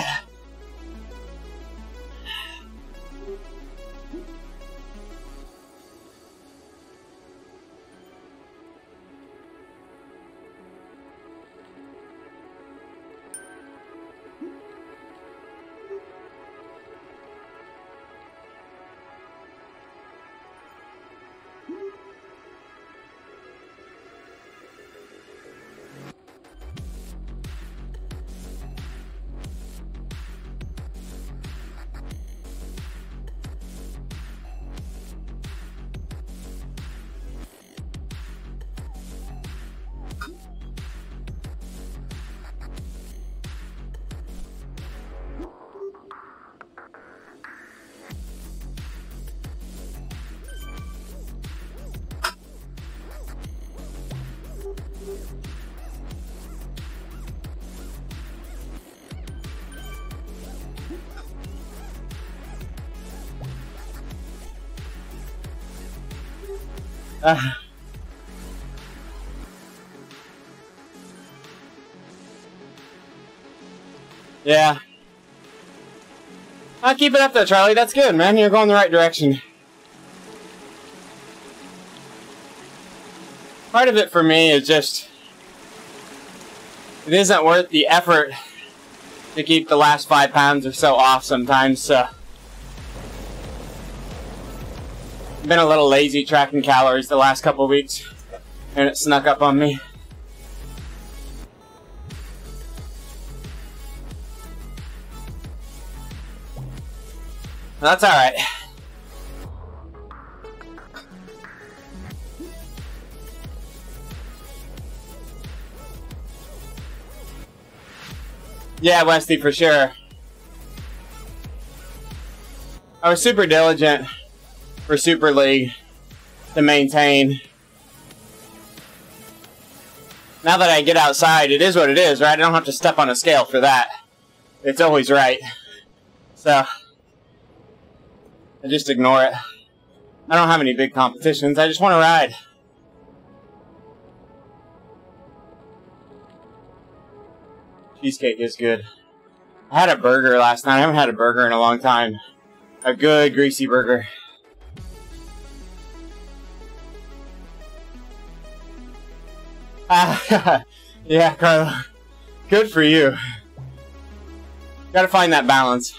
Yeah. I'll keep it up though, Charlie. That's good, man. You're going the right direction. Part of it for me is just... it isn't worth the effort to keep the last 5 pounds or so off sometimes, so... I've been a little lazy tracking calories the last couple weeks, and it snuck up on me. That's alright. Yeah, Westy, for sure. I was super diligent for Super League to maintain. Now that I get outside, it is what it is, right? I don't have to step on a scale for that. It's always right. So, I just ignore it. I don't have any big competitions. I just want to ride. Cheesecake is good. I had a burger last night. I haven't had a burger in a long time. A good, greasy burger. Yeah, Carla. Good for you. Gotta find that balance.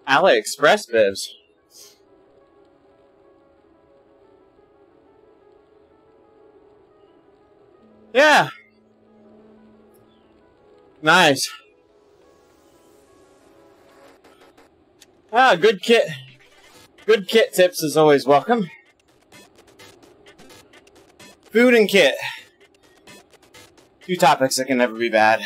AliExpress bibs. Yeah. Nice. Ah, good kit. Good kit tips is always welcome. Food and kit. Two topics that can never be bad.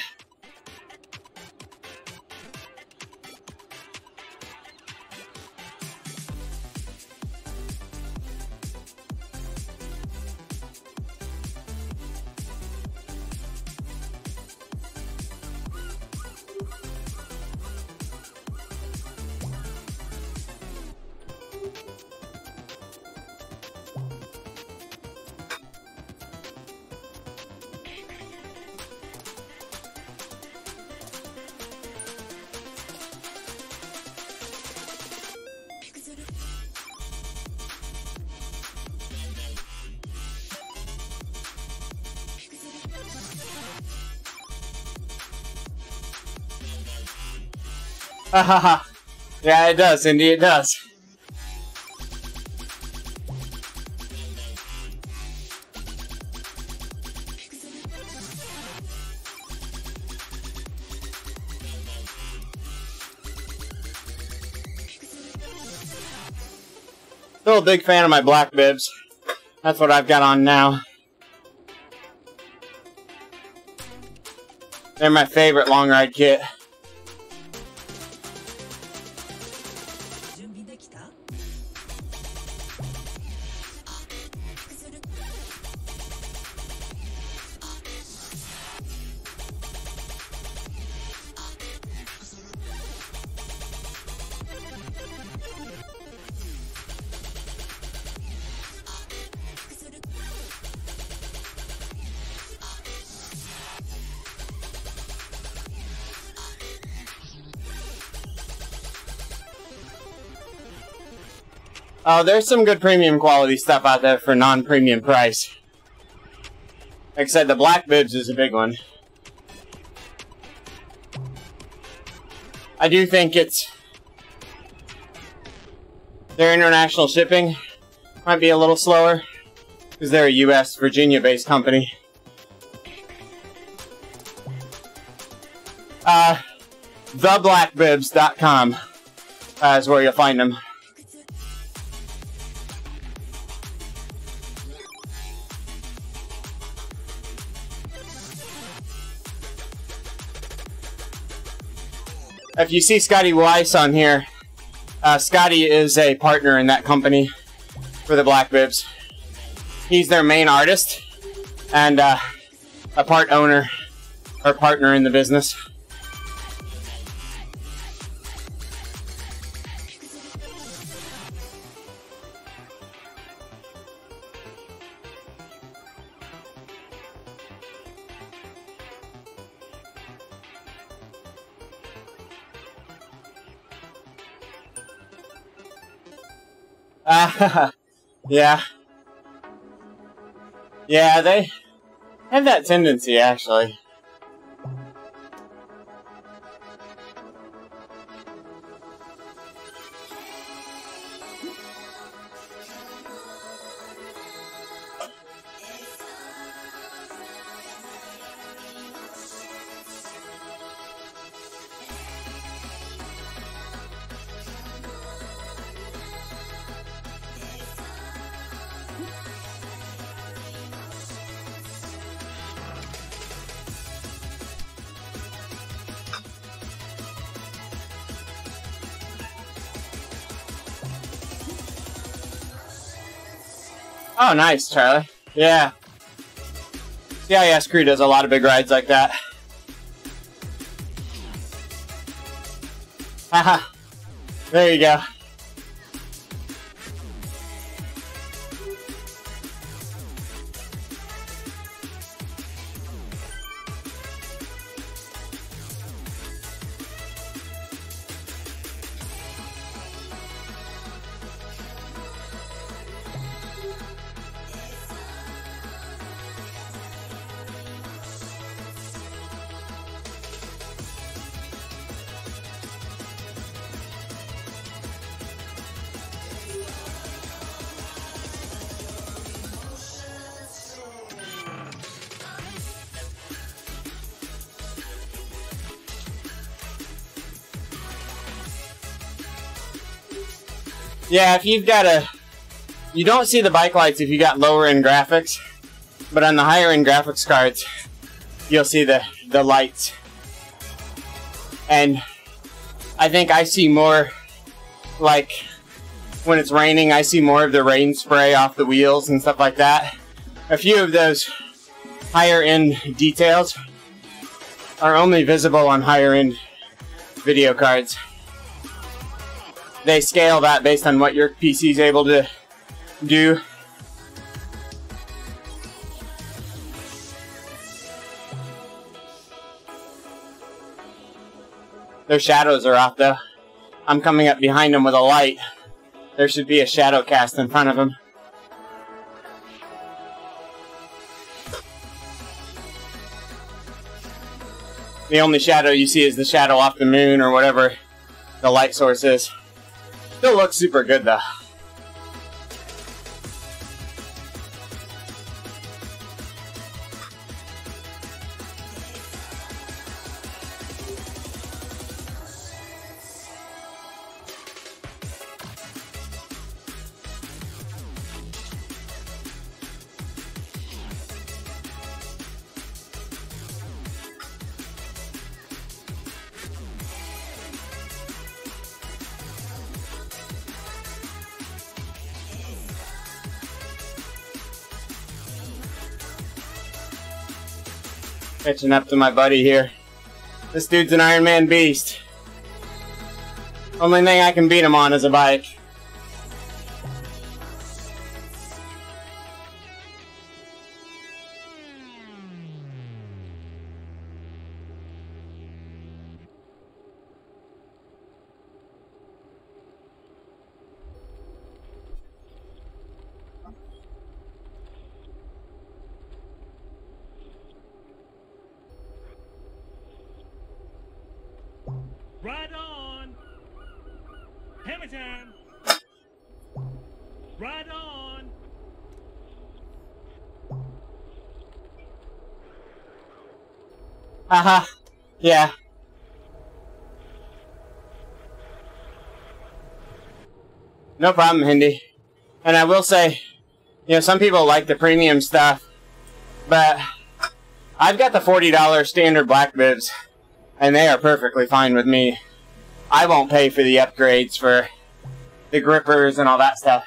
Hahaha. Yeah, it does, Indy, it does. Still a big fan of my black bibs. That's what I've got on now. They're my favorite long ride kit. Oh, there's some good premium quality stuff out there for non-premium price. Like I said, the black bibs is a big one. I do think it's... their international shipping might be a little slower, because they're a US, Virginia-based company. Theblackbibs.com is where you'll find them. If you see Scotty Weiss on here, Scotty is a partner in that company for the Black Bibs. He's their main artist and a part owner or partner in the business. Yeah. Yeah, they have that tendency, actually. Oh, nice, Charlie. Yeah. CIS Crew does a lot of big rides like that. Haha. There you go. Yeah, if you've got a... You don't see the bike lights if you got lower end graphics, but on the higher end graphics cards, you'll see the lights. And I think I see more, like, when it's raining, I see more of the rain spray off the wheels and stuff like that. A few of those higher end details are only visible on higher end video cards. They scale that based on what your PC is able to do. Their shadows are off though. I'm coming up behind them with a light. There should be a shadow cast in front of them. The only shadow you see is the shadow off the moon or whatever the light source is. Still looks super good though. Catching up to my buddy here. This dude's an Iron Man beast. Only thing I can beat him on is a bike. Right on! Hammer time! Right on! Haha. Yeah. No problem, Hindi. And I will say, you know, some people like the premium stuff, but I've got the $40 standard black bibs, and they are perfectly fine with me. I won't pay for the upgrades for the grippers and all that stuff.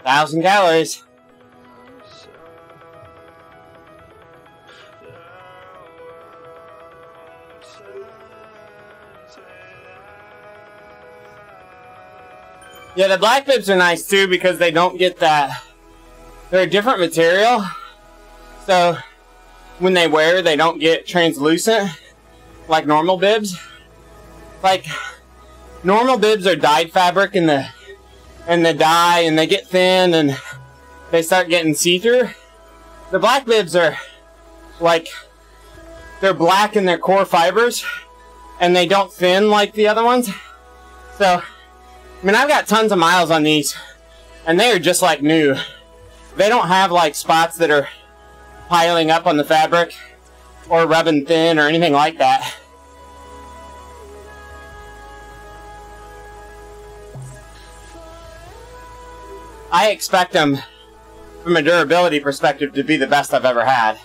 $1,000 calories. Yeah, the black bibs are nice too because they don't get that. They're a different material, so when they wear, they don't get translucent like normal bibs. Like normal bibs are dyed fabric in the dye, and they get thin and they start getting see-through. The black bibs are like, they're black in their core fibers and they don't thin like the other ones. So, I mean, I've got tons of miles on these and they are just like new. They don't have like spots that are piling up on the fabric or rubbing thin or anything like that. I expect them from a durability perspective, to be the best I've ever had.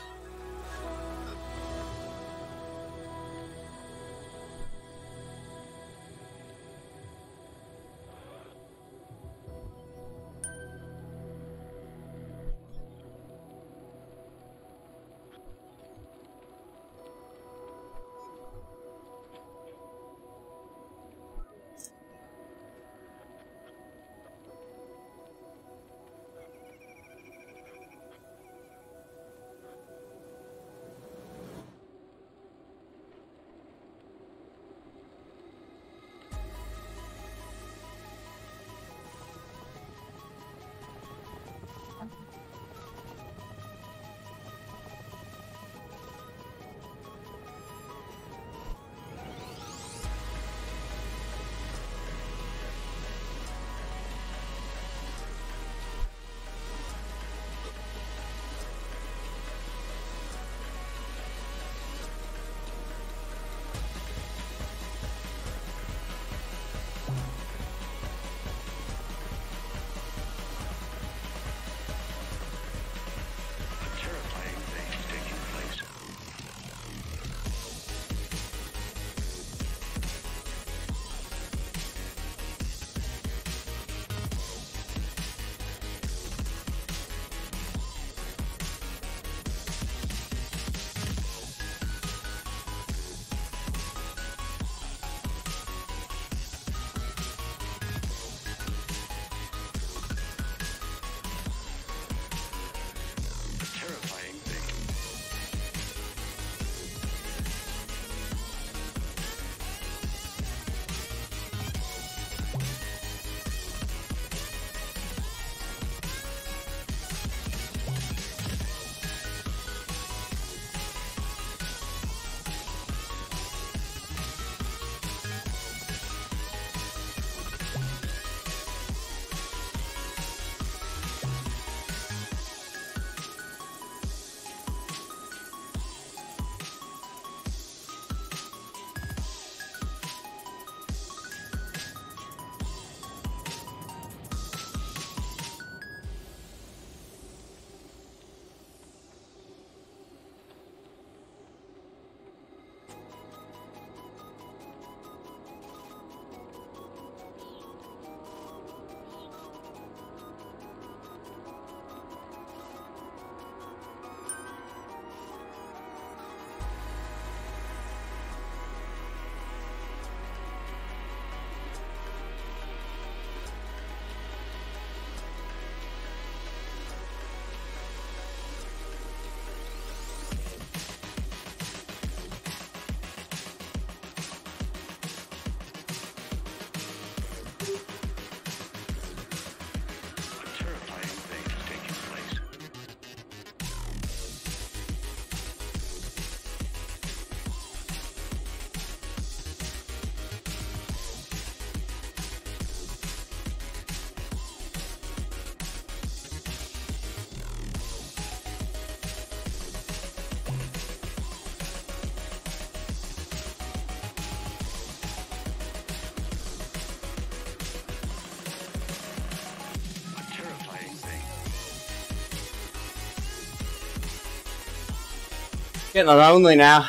Getting lonely now.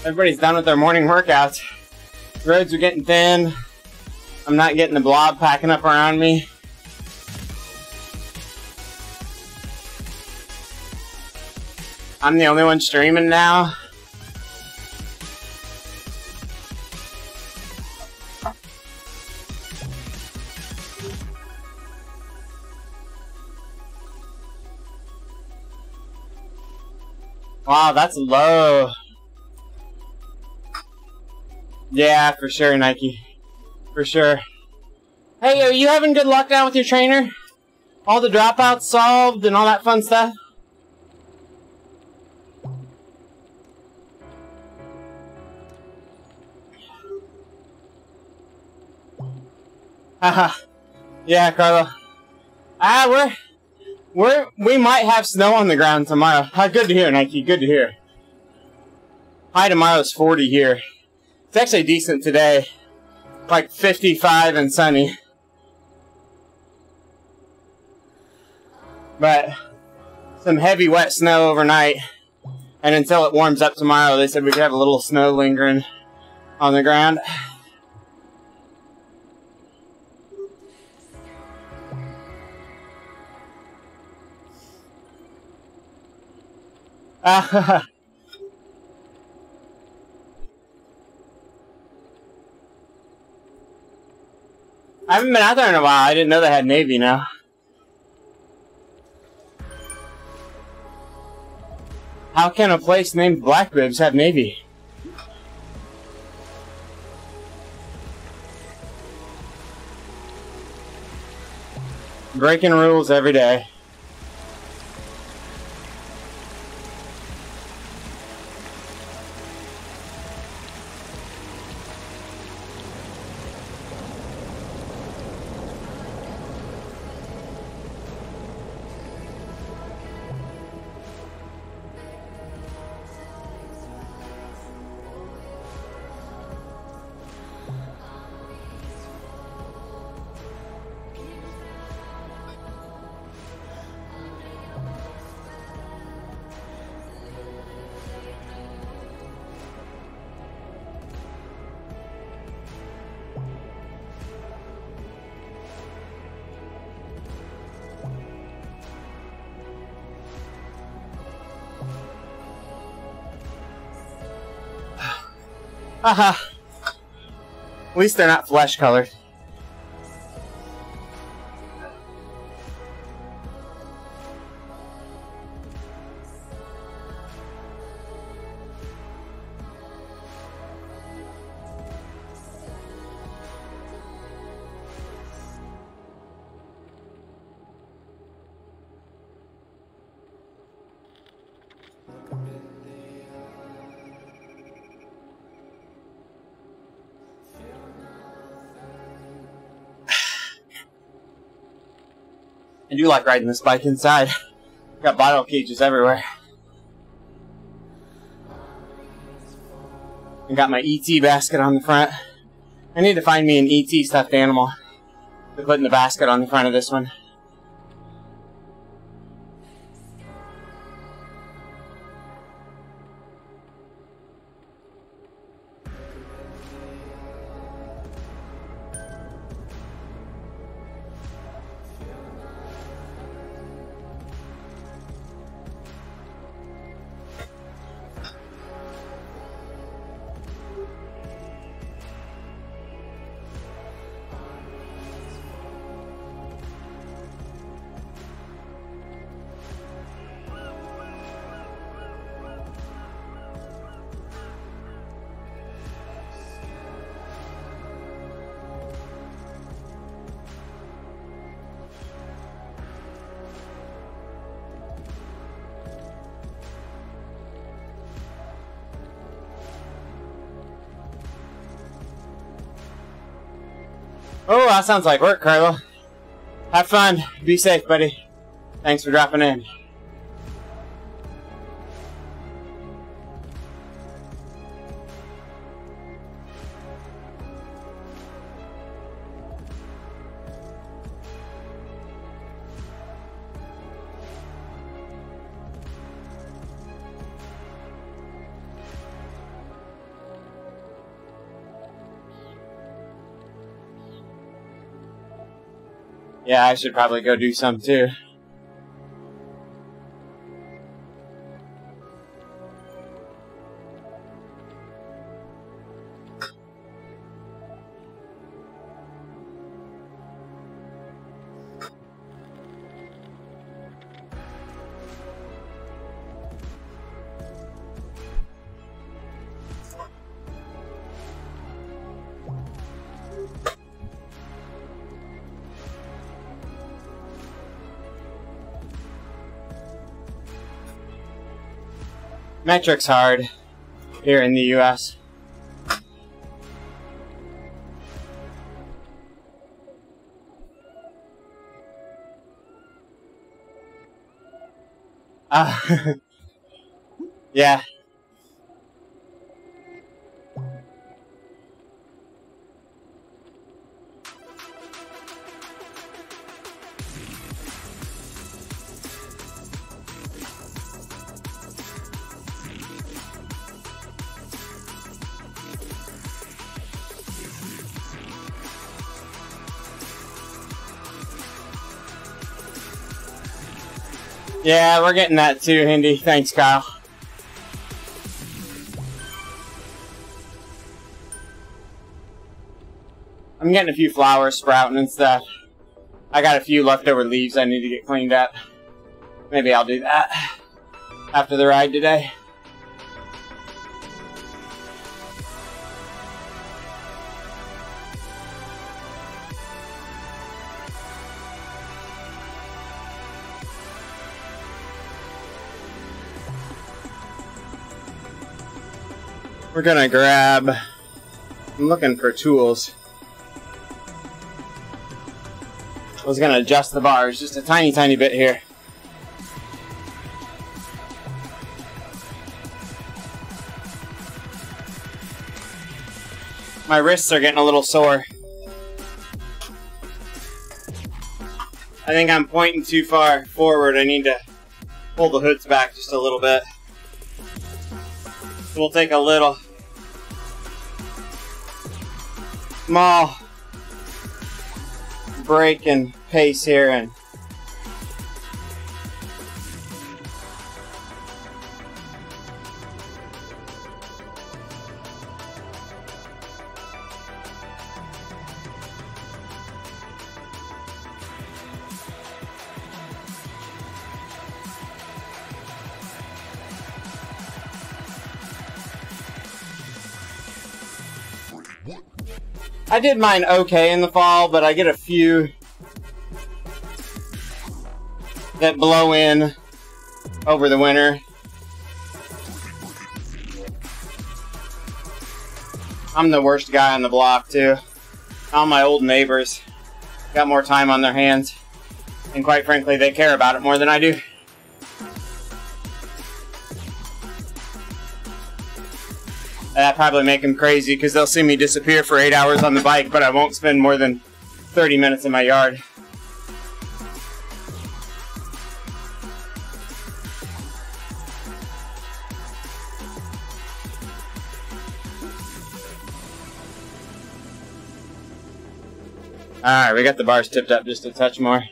Everybody's done with their morning workouts. Roads are getting thin. I'm not getting the blob packing up around me. I'm the only one streaming now. Wow, that's low. Yeah, for sure, Nike. For sure. Hey, are you having good luck now with your trainer? All the dropouts solved and all that fun stuff? Haha. Yeah, Carlo. We might have snow on the ground tomorrow. Good to hear, Nike. Good to hear. High tomorrow's 40 here. It's actually decent today. Like 55 and sunny. But some heavy wet snow overnight, and until it warms up tomorrow, they said we could have a little snow lingering on the ground. I haven't been out there in a while. I didn't know they had Navy now. How can a place named Black Bibs have Navy? Breaking rules every day. Haha. At least they're not flesh colored. I do like riding this bike inside. Got bottle cages everywhere. And got my ET basket on the front. I need to find me an ET stuffed animal to put in the basket on the front of this one. Oh, that sounds like work, Carlo. Have fun. Be safe, buddy. Thanks for dropping in. Yeah, I should probably go do some too. Metric's hard here in the US. Yeah. Yeah, we're getting that too, Hindi. Thanks, Kyle. I'm getting a few flowers sprouting and stuff. I got a few leftover leaves I need to get cleaned up. Maybe I'll do that after the ride today. We're gonna grab... I'm looking for tools. I was gonna adjust the bars just a tiny, tiny bit here. My wrists are getting a little sore. I think I'm pointing too far forward. I need to pull the hoods back just a little bit. We'll take a little small break and pace here and I did mine okay in the fall, but I get a few that blow in over the winter. I'm the worst guy on the block, too. All my old neighbors got more time on their hands, and quite frankly, they care about it more than I do. That probably make them crazy because they'll see me disappear for 8 hours on the bike, but I won't spend more than 30 minutes in my yard. Alright, we got the bars tipped up just a touch more.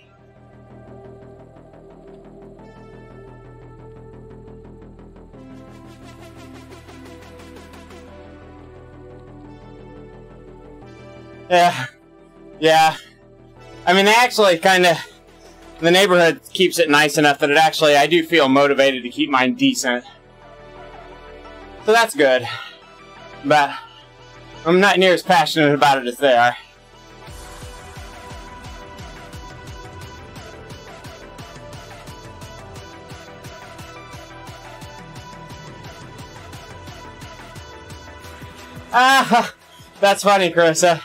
Yeah. I mean, they actually kind of... The neighborhood keeps it nice enough that I do feel motivated to keep mine decent. So that's good. But I'm not near as passionate about it as they are. Ah, that's funny, Carissa.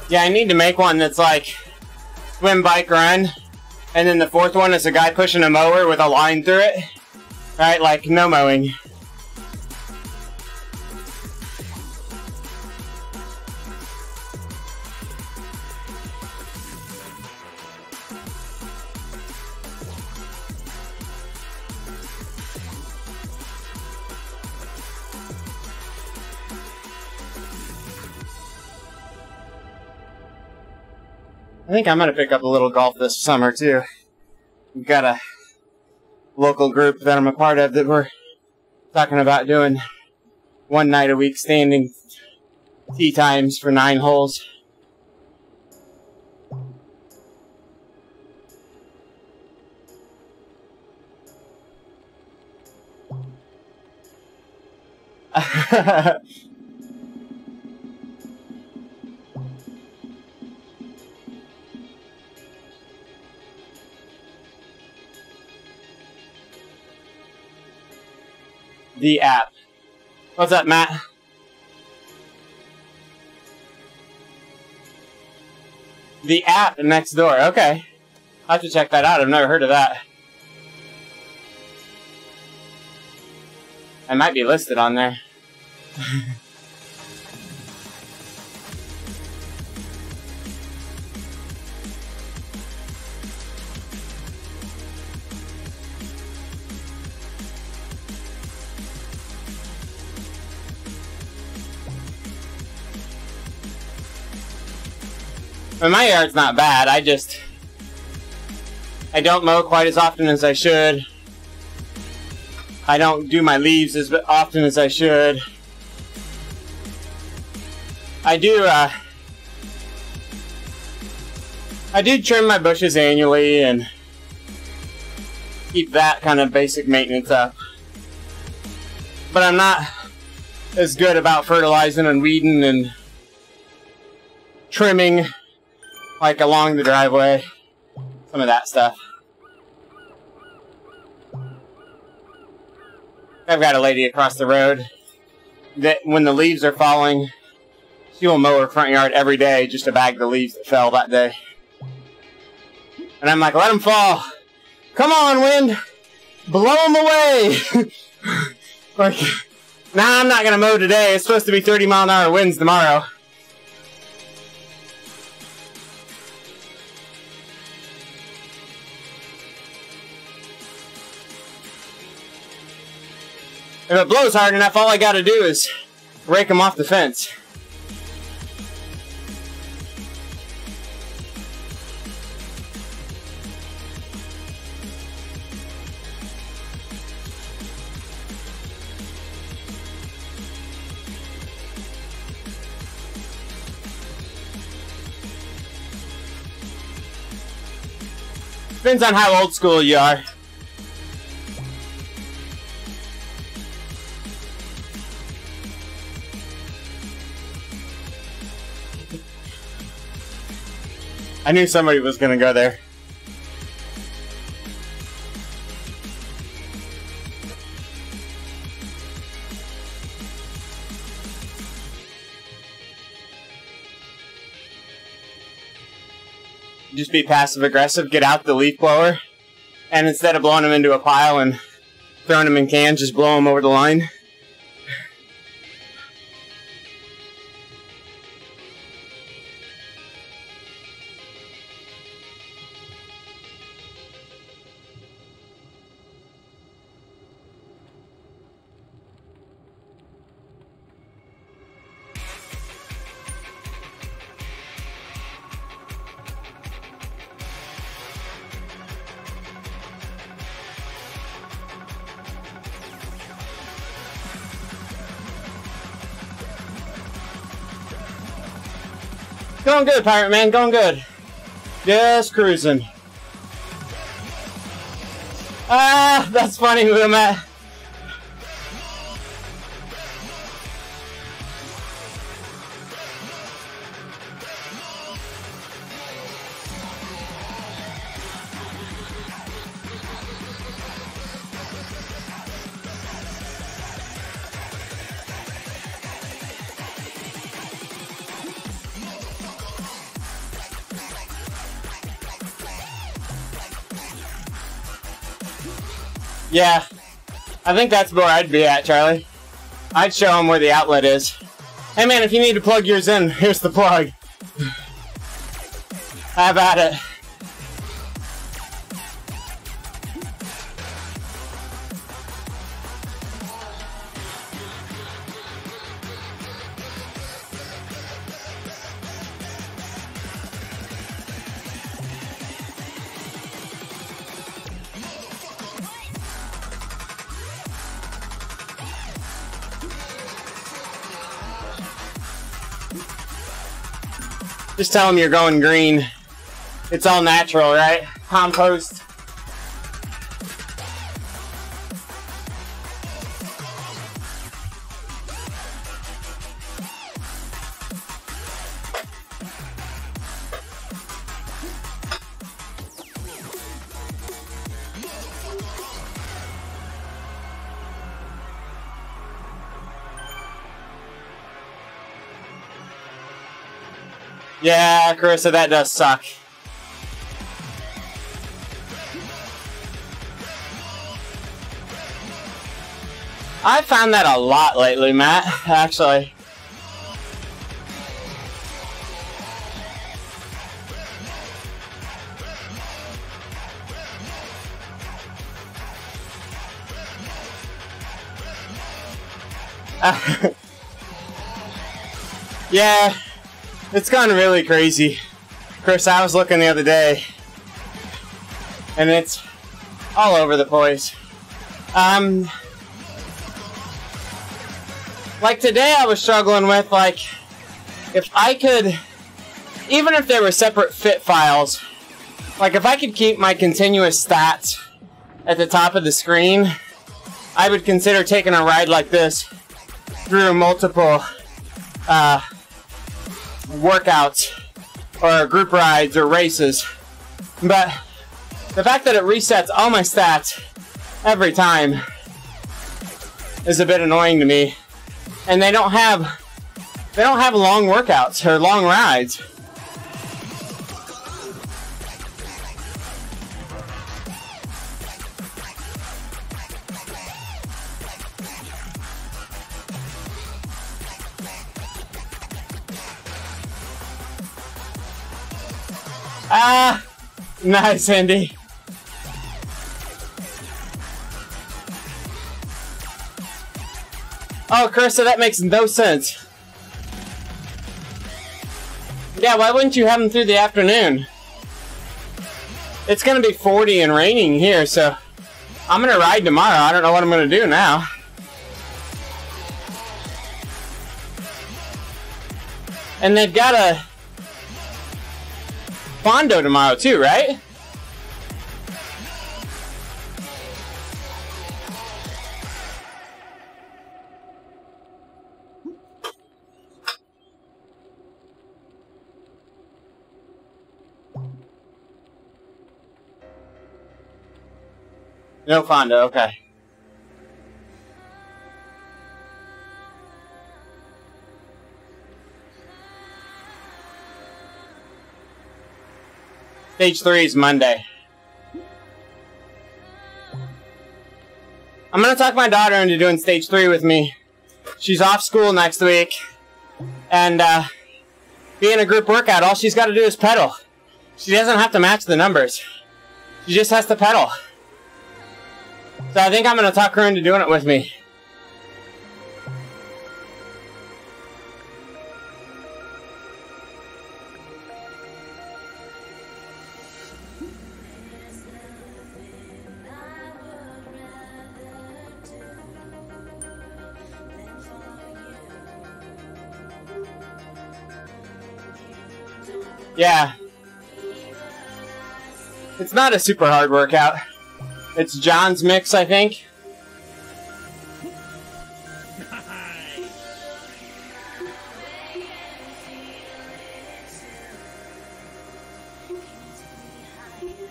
Yeah, I need to make one that's like swim, bike, run. And then the fourth one is a guy pushing a mower with a line through it. Right, like no mowing. I think I'm going to pick up a little golf this summer, too. We've got a local group that I'm a part of that we're talking about doing one night a week standing tee times for 9 holes. The app. What's up, Matt? The app next door. Okay. I'll have to check that out. I've never heard of that. I might be listed on there. And my yard's not bad, I don't mow quite as often as I should. I don't do my leaves as often as I should. I do trim my bushes annually and keep that kind of basic maintenance up. But I'm not as good about fertilizing and weeding and trimming, like along the driveway. Some of that stuff. I've got a lady across the road that when the leaves are falling, she will mow her front yard every day just to bag the leaves that fell that day. And I'm like, let them fall. Come on, wind. Blow them away. Like, nah, I'm not going to mow today. It's supposed to be 30-mile-an-hour winds tomorrow. If it blows hard enough, all I got to do is rake them off the fence. Depends on how old school you are. I knew somebody was going to go there. Just be passive aggressive, get out the leaf blower, and instead of blowing them into a pile and throwing them in cans, just blow them over the line. Going good, Pirate Man, going good. Just cruising. Ah, that's funny who I'm at. Yeah, I think that's where I'd be at, Charlie. I'd show them where the outlet is. Hey man, if you need to plug yours in, here's the plug. Have at it. Just tell them you're going green. It's all natural, right? Compost. Yeah, Carissa, that does suck. I found that a lot lately, Matt, actually. Yeah. It's gone really crazy. Chris, I was looking the other day, and it's all over the place. Like today I was struggling with, like, if I could, even if there were separate fit files, like if I could keep my continuous stats at the top of the screen, I would consider taking a ride like this through multiple workouts or group rides or races. But the fact that it resets all my stats every time is a bit annoying to me. And they don't have long workouts or long rides. Ah, nice, Andy. Oh, Carissa, that makes no sense. Yeah, why wouldn't you have them through the afternoon? It's gonna be 40 and raining here, so I'm gonna ride tomorrow. I don't know what I'm gonna do now. And they've got a Fondo tomorrow too, right? No Fondo, okay. Stage 3 is Monday. I'm gonna talk my daughter into doing stage 3 with me. She's off school next week. And being a group workout, all she's gotta do is pedal. She doesn't have to match the numbers. She just has to pedal. So I think I'm gonna talk her into doing it with me. Yeah. It's not a super hard workout. It's John's mix, I think.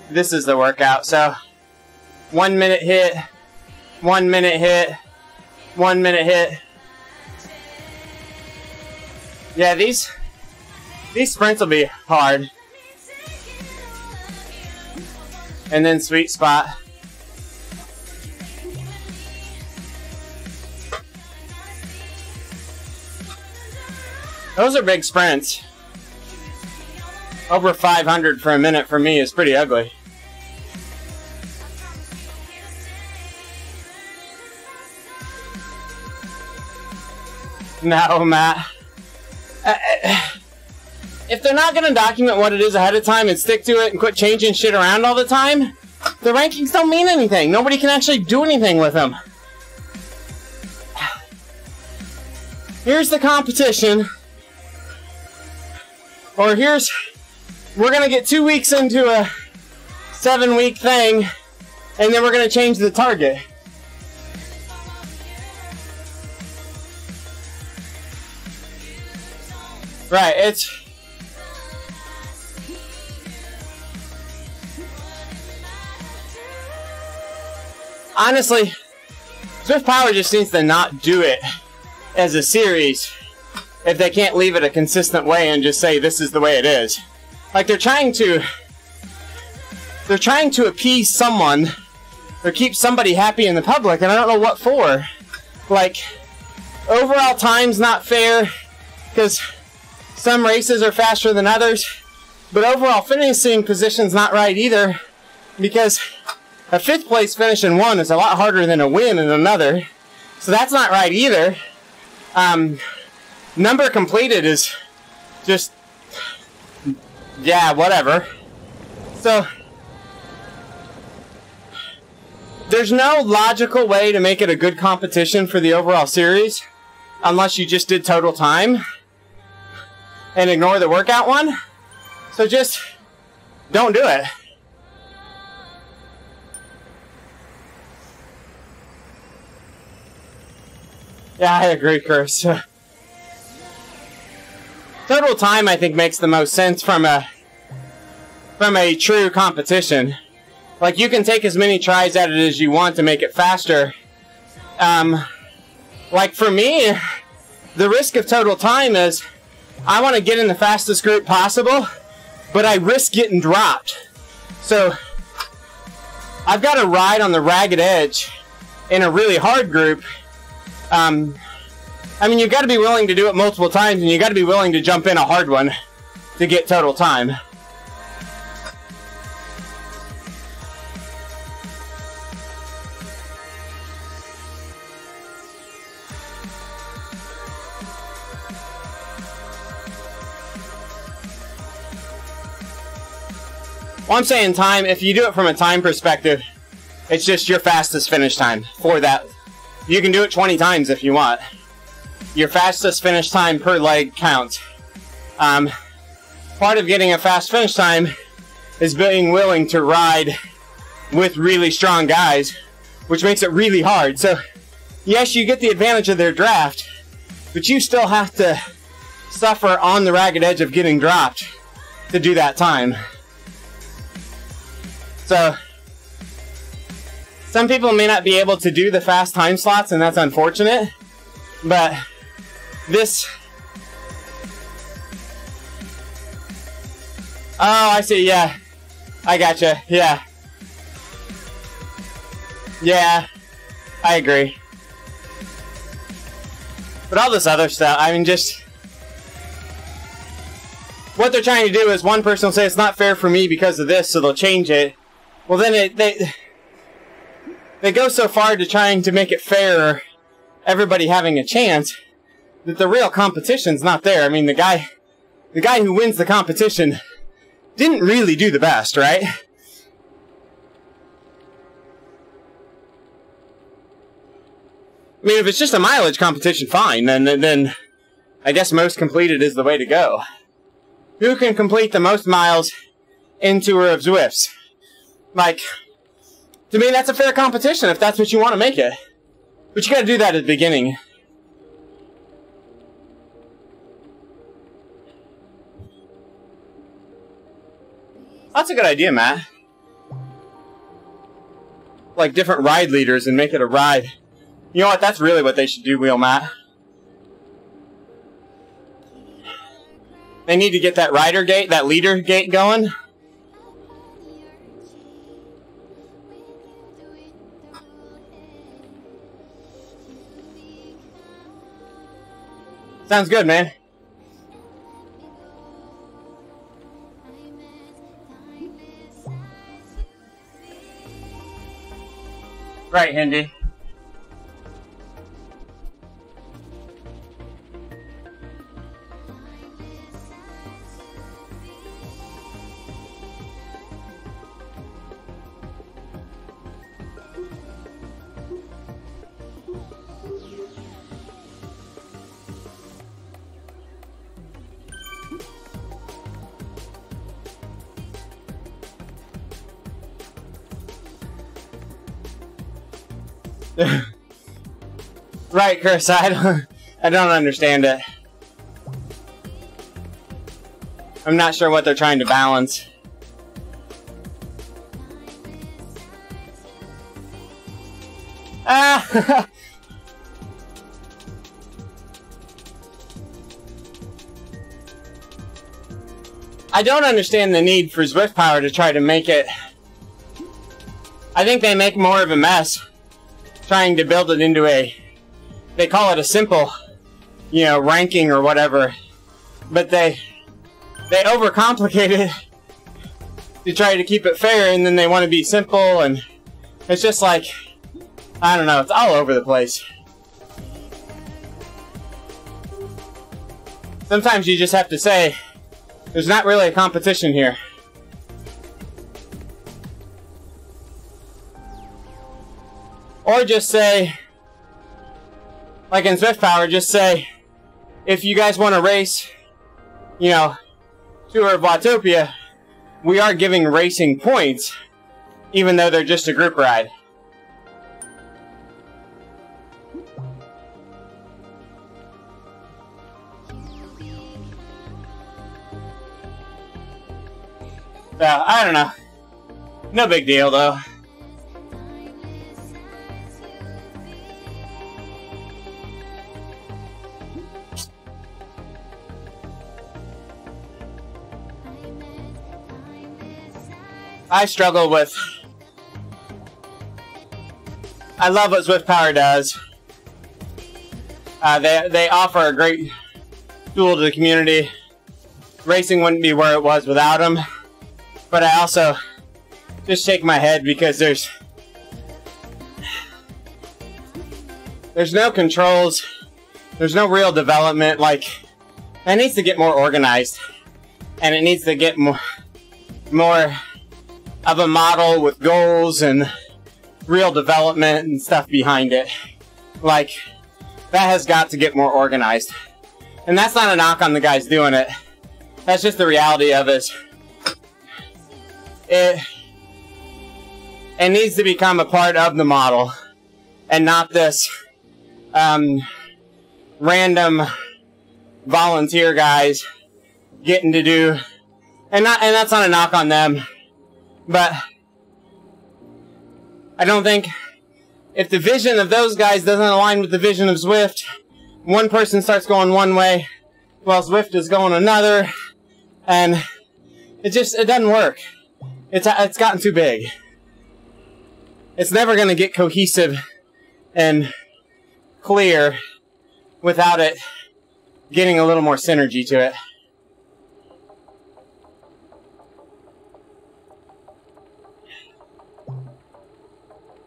This is the workout, so 1 minute hit, 1 minute hit, 1 minute hit. Yeah, these sprints will be hard. And then sweet spot. Those are big sprints. Over 500 for a minute for me is pretty ugly. No, Matt. If they're not going to document what it is ahead of time and stick to it and quit changing shit around all the time, the rankings don't mean anything. Nobody can actually do anything with them. Here's the competition. Or we're going to get 2 weeks into a 7-week thing, and then we're going to change the target. Right, it's... Honestly, Swift Power just needs to not do it as a series if they can't leave it a consistent way and just say this is the way it is. Like they're trying to appease someone or keep somebody happy in the public, and I don't know what for. Like, overall time's not fair because some races are faster than others, but overall finishing position's not right either because a 5th place finish in one is a lot harder than a win in another. So that's not right either. Number completed is just yeah, whatever. So, there's no logical way to make it a good competition for the overall series unless you just did total time and ignore the workout one. So just don't do it. Yeah, I agree, Chris. Total time, I think, makes the most sense from a true competition. Like, you can take as many tries at it as you want to make it faster. Like, for me, the risk of total time is I want to get in the fastest group possible, but I risk getting dropped. So, I've got to ride on the ragged edge in a really hard group. I mean, you've got to be willing to do it multiple times, and you've got to be willing to jump in a hard one to get total time. Well, I'm saying time, if you do it from a time perspective, it's just your fastest finish time for that. You can do it 20 times if you want. Your fastest finish time per leg counts. Part of getting a fast finish time is being willing to ride with really strong guys, which makes it really hard. So, yes, you get the advantage of their draft, but you still have to suffer on the ragged edge of getting dropped to do that time. So, some people may not be able to do the fast time slots, and that's unfortunate, but this... Oh, I see, yeah. I gotcha, yeah. Yeah, I agree. But all this other stuff, I mean, just... What they're trying to do is one person will say it's not fair for me because of this, so they'll change it. Well, then they go so far to trying to make it fair, everybody having a chance, that the real competition's not there. I mean, the guy who wins the competition didn't really do the best, right? I mean, if it's just a mileage competition, fine. Then I guess most completed is the way to go. Who can complete the most miles in Tour of Zwifts? Like, to me, that's a fair competition if that's what you want to make it. But you gotta do that at the beginning. That's a good idea, Matt. Like different ride leaders and make it a ride. You know what? That's really what they should do, Wheel Matt. They need to get that rider gate, that leader gate going. Sounds good, man. Right, Hindi. Right, Chris, I don't understand it. I'm not sure what they're trying to balance. Ah! I don't understand the need for Zwift Power to try to make it... I think they make more of a mess trying to build it into a... They call it a simple, you know, ranking or whatever. But they overcomplicate it to try to keep it fair, and then they want to be simple, and it's just like, I don't know, it's all over the place. Sometimes you just have to say, There's not really a competition here. Or just say, like in Swift Power, just say, if you guys want to race, you know, Tour of Watopia, we are giving racing points, even though they're just a group ride. So, I don't know. No big deal, though. I struggle with... I love what Swift Power does. They offer a great tool to the community. Racing wouldn't be where it was without them. But I also just shake my head because there's no controls. There's no real development. Like, it needs to get more organized. And it needs to get more of a model with goals and real development and stuff behind it. Like, that has got to get more organized. And that's not a knock on the guys doing it. That's just the reality of it. It needs to become a part of the model and not this random volunteer guys getting to do, and that's not a knock on them, but I don't think if the vision of those guys doesn't align with the vision of Zwift, one person starts going one way while Zwift is going another, and it doesn't work. It's gotten too big. It's never going to get cohesive and clear without it getting a little more synergy to it.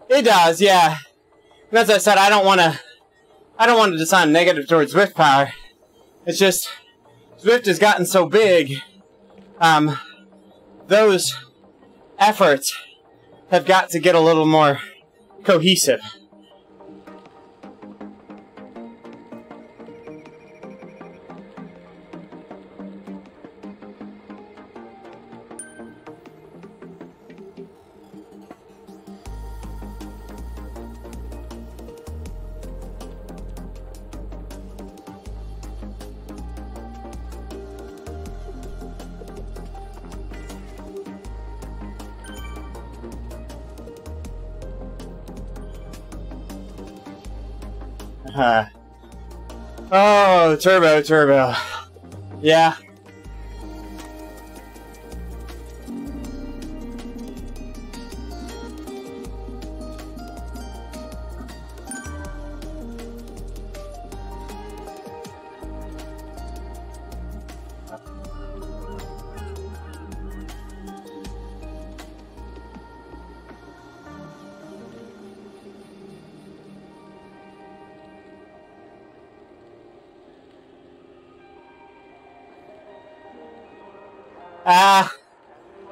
It does, yeah. And as I said, I don't want to decide negative towards Zwift Power. It's just Zwift has gotten so big. Those efforts have got to get a little more cohesive. Oh, turbo. Yeah.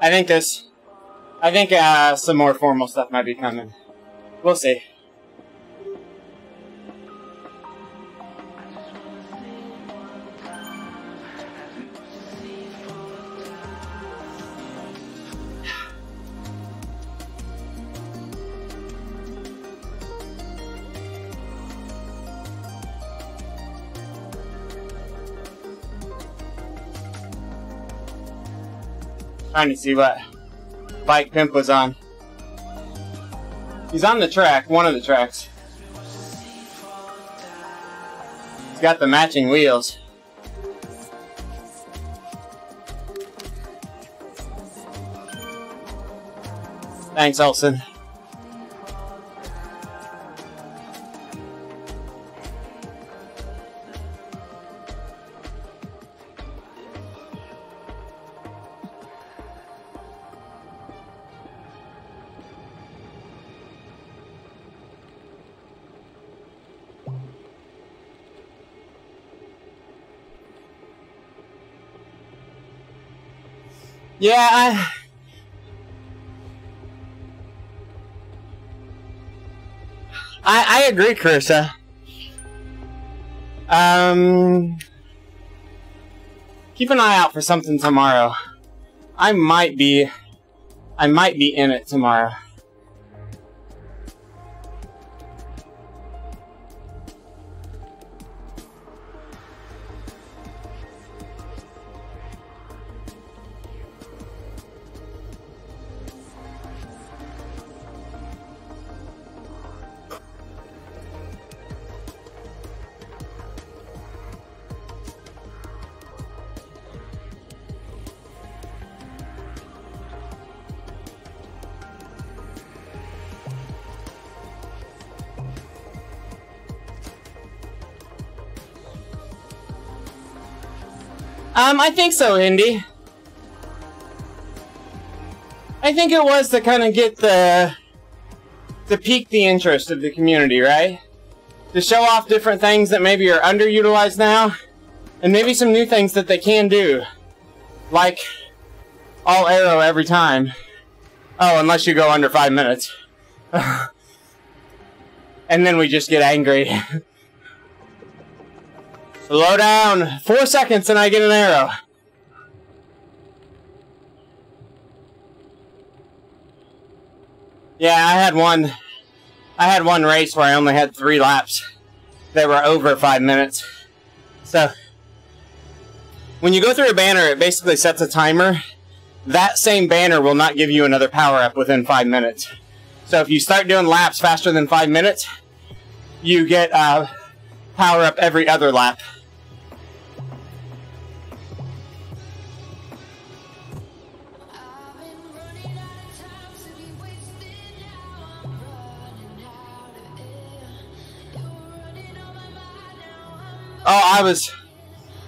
I think some more formal stuff might be coming. We'll see. Trying to see what bike Pimp was on. He's on the track, one of the tracks. He's got the matching wheels. Thanks, Olsen. Yeah, I agree, Carissa. Keep an eye out for something tomorrow. I might be in it tomorrow. I think so, Indy. I think it was to kind of get to pique the interest of the community, right? To show off different things that maybe are underutilized now, and maybe some new things that they can do. Like, all arrow every time. Oh, unless you go under 5 minutes. And then we just get angry. Slow down. 4 seconds and I get an arrow. Yeah, I had one race where I only had 3 laps that were over 5 minutes. So, when you go through a banner, it basically sets a timer. That same banner will not give you another power-up within 5 minutes. So if you start doing laps faster than 5 minutes, you get power-up every other lap. Oh,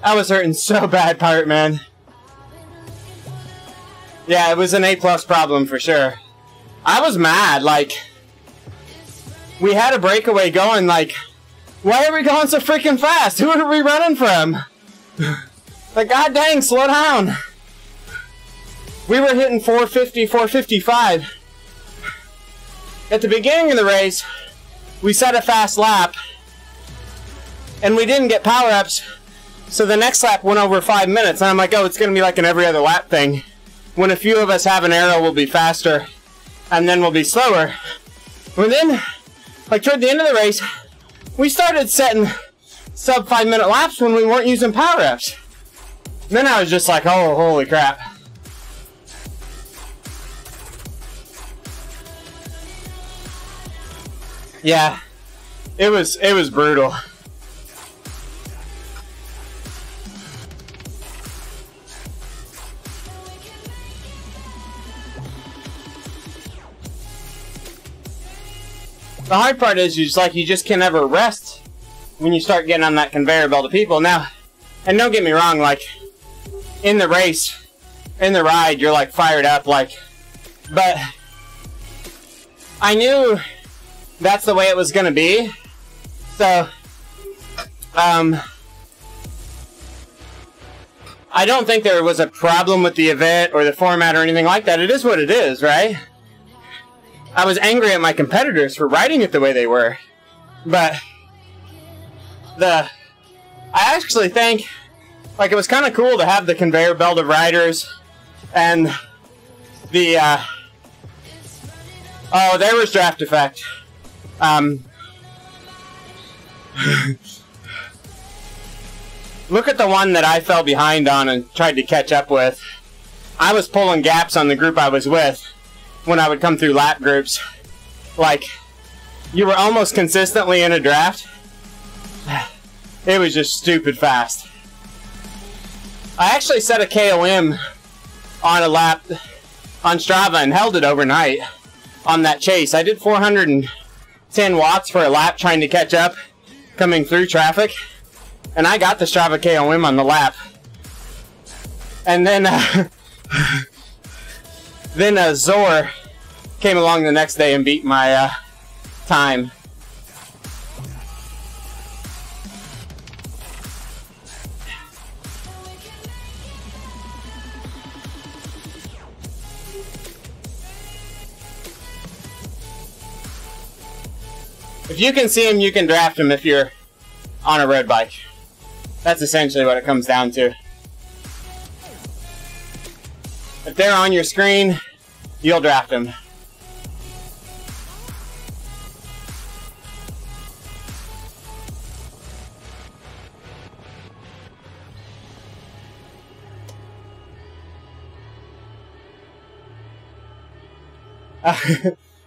I was hurting so bad, Pirate Man. Yeah, it was an A+ problem for sure. I was mad, like, we had a breakaway going, like, why are we going so freaking fast? Who are we running from? Like, god dang, slow down. We were hitting 450, 455. At the beginning of the race, we set a fast lap, and we didn't get power-ups, so the next lap went over 5 minutes, and I'm like, oh, it's going to be like an every other lap thing. When a few of us have an arrow, we'll be faster, and then we'll be slower. And then, like toward the end of the race, we started setting sub 5 minute laps when we weren't using power-ups. Then I was just like, oh, holy crap. Yeah, it was brutal. The hard part is you just can never rest when you start getting on that conveyor belt of people. Now, and don't get me wrong, like, in the race, in the ride, you're like fired up, like, but I knew that's the way it was gonna be. So, I don't think there was a problem with the event or the format or anything like that. It is what it is, right? I was angry at my competitors for riding it the way they were, but I actually think, like, it was kind of cool to have the conveyor belt of riders and the, oh, there was draft effect. Look at the one that I fell behind on and tried to catch up with. I was pulling gaps on the group I was with when I would come through lap groups. Like, you were almost consistently in a draft. It was just stupid fast. I actually set a KOM on a lap on Strava and held it overnight on that chase. I did 410 watts for a lap trying to catch up coming through traffic, and I got the Strava KOM on the lap. And then Zor came along the next day and beat my time. If you can see them, you can draft them if you're on a road bike. That's essentially what it comes down to. If they're on your screen, you'll draft them.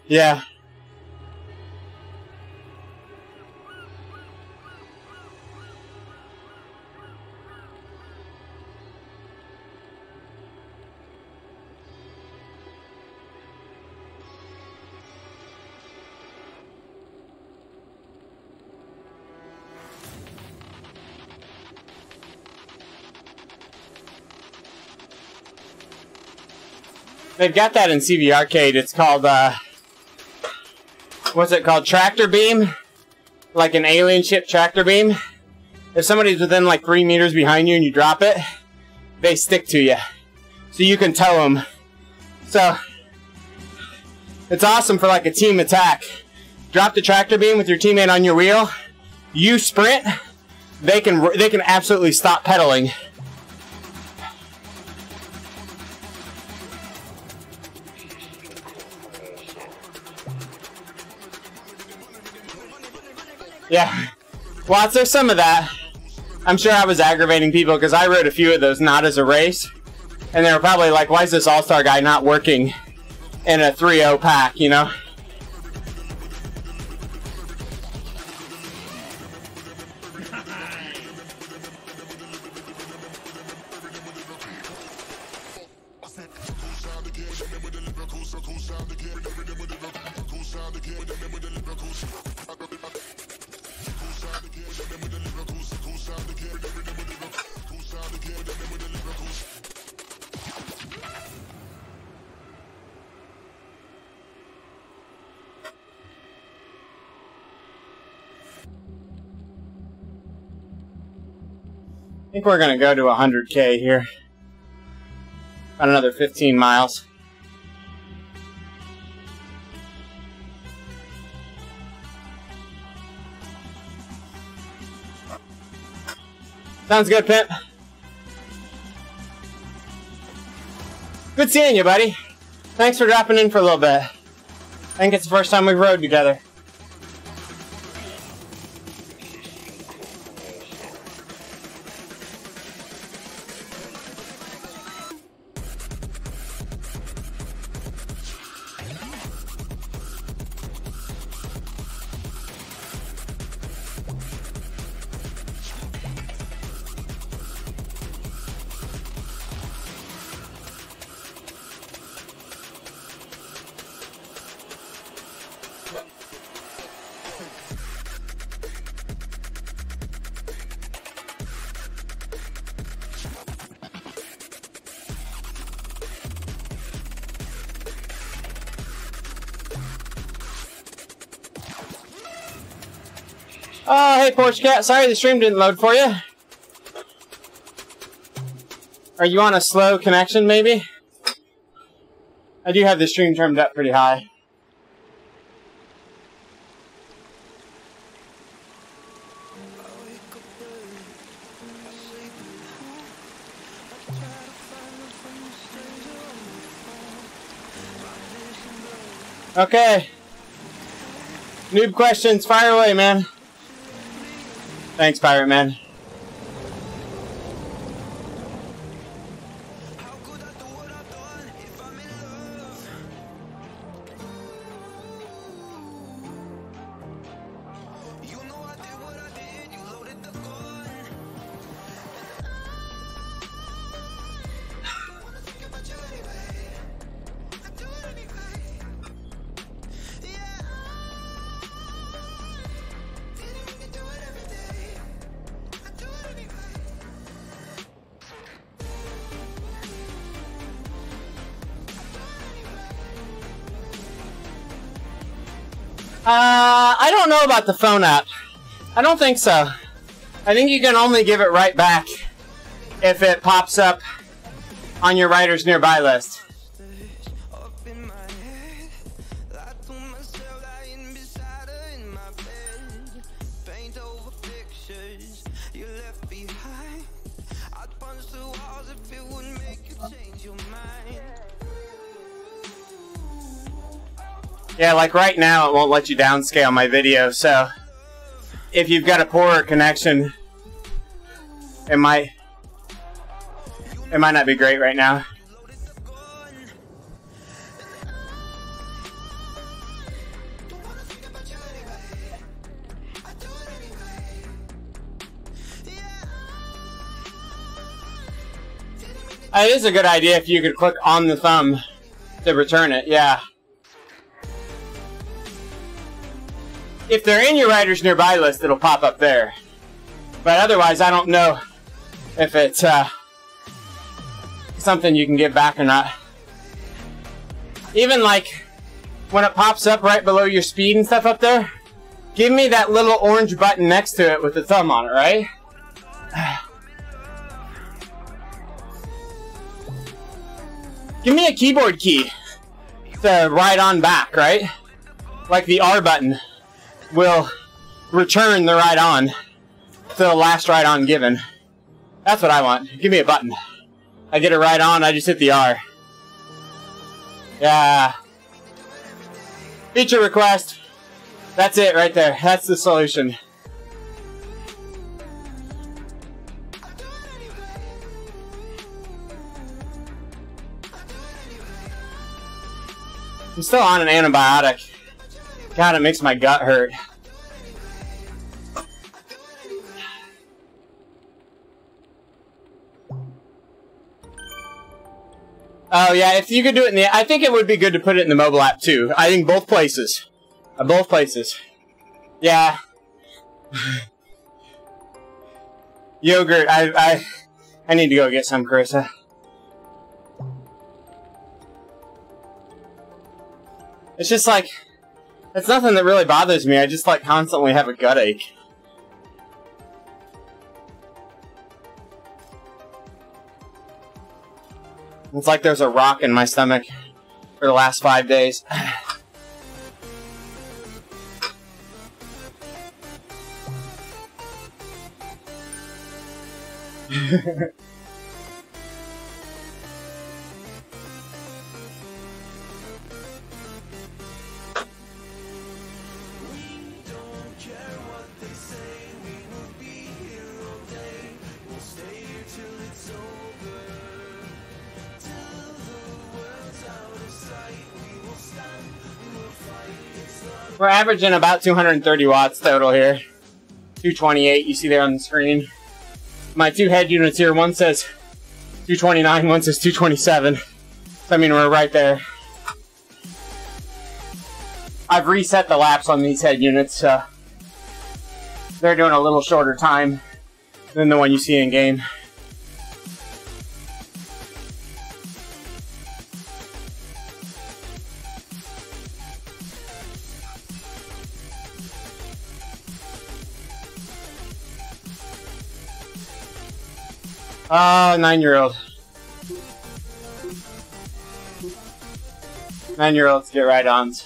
Yeah. They've got that in CV Arcade. It's called, what's it called? Tractor beam? Like an alien ship tractor beam. If somebody's within like 3 meters behind you and you drop it, they stick to you. So you can tow them. So, it's awesome for like a team attack. Drop the tractor beam with your teammate on your wheel. You sprint, they can absolutely stop pedaling. Yeah, well, there's some of that. I'm sure I was aggravating people because I rode a few of those not as a race. And they were probably like, why is this all-star guy not working in a 3-0 pack, you know? I think we're going to go to 100K here. About another 15 miles. Sounds good, Pimp. Good seeing you, buddy. Thanks for dropping in for a little bit. I think it's the first time we've rode together. Oh, hey, Porch Cat. Sorry the stream didn't load for you. Are you on a slow connection, maybe? I do have the stream turned up pretty high. Okay. Noob questions, fire away, man. Thanks, Pirate Man. I don't know about the phone app. I don't think so. I think you can only give it right back if it pops up on your Riders Nearby list. punch the walls if it would make you change your mind. Yeah, like right now it won't let you downscale my video, so if you've got a poorer connection, it might not be great right now. It is a good idea if you could click on the thumb to return it, yeah. If they're in your writers nearby list, it'll pop up there. But otherwise, I don't know if it's something you can give back or not. Even like when it pops up right below your speed and stuff up there, give me that little orange button next to it with the thumb on it, right? Give me a keyboard key to write on back, right? Like the R button will return the write on to the last write on given. That's what I want. Give me a button. I get a write on, I just hit the R. Yeah. Feature request. That's it right there. That's the solution. I'm still on an antibiotic. God, it makes my gut hurt. Oh yeah, if you could do it in the... I think it would be good to put it in the mobile app too. I think both places. Both places. Yeah. Yogurt, I need to go get some, Carissa. It's just like, it's nothing that really bothers me. I just like constantly have a gut ache. It's like there's a rock in my stomach for the last 5 days. We're averaging about 230 watts total here. 228, you see there on the screen. My two head units here, one says 229, one says 227. So, I mean, we're right there. I've reset the laps on these head units, so they're doing a little shorter time than the one you see in game. Oh, 9-year-old. 9-year-olds get ride-ons.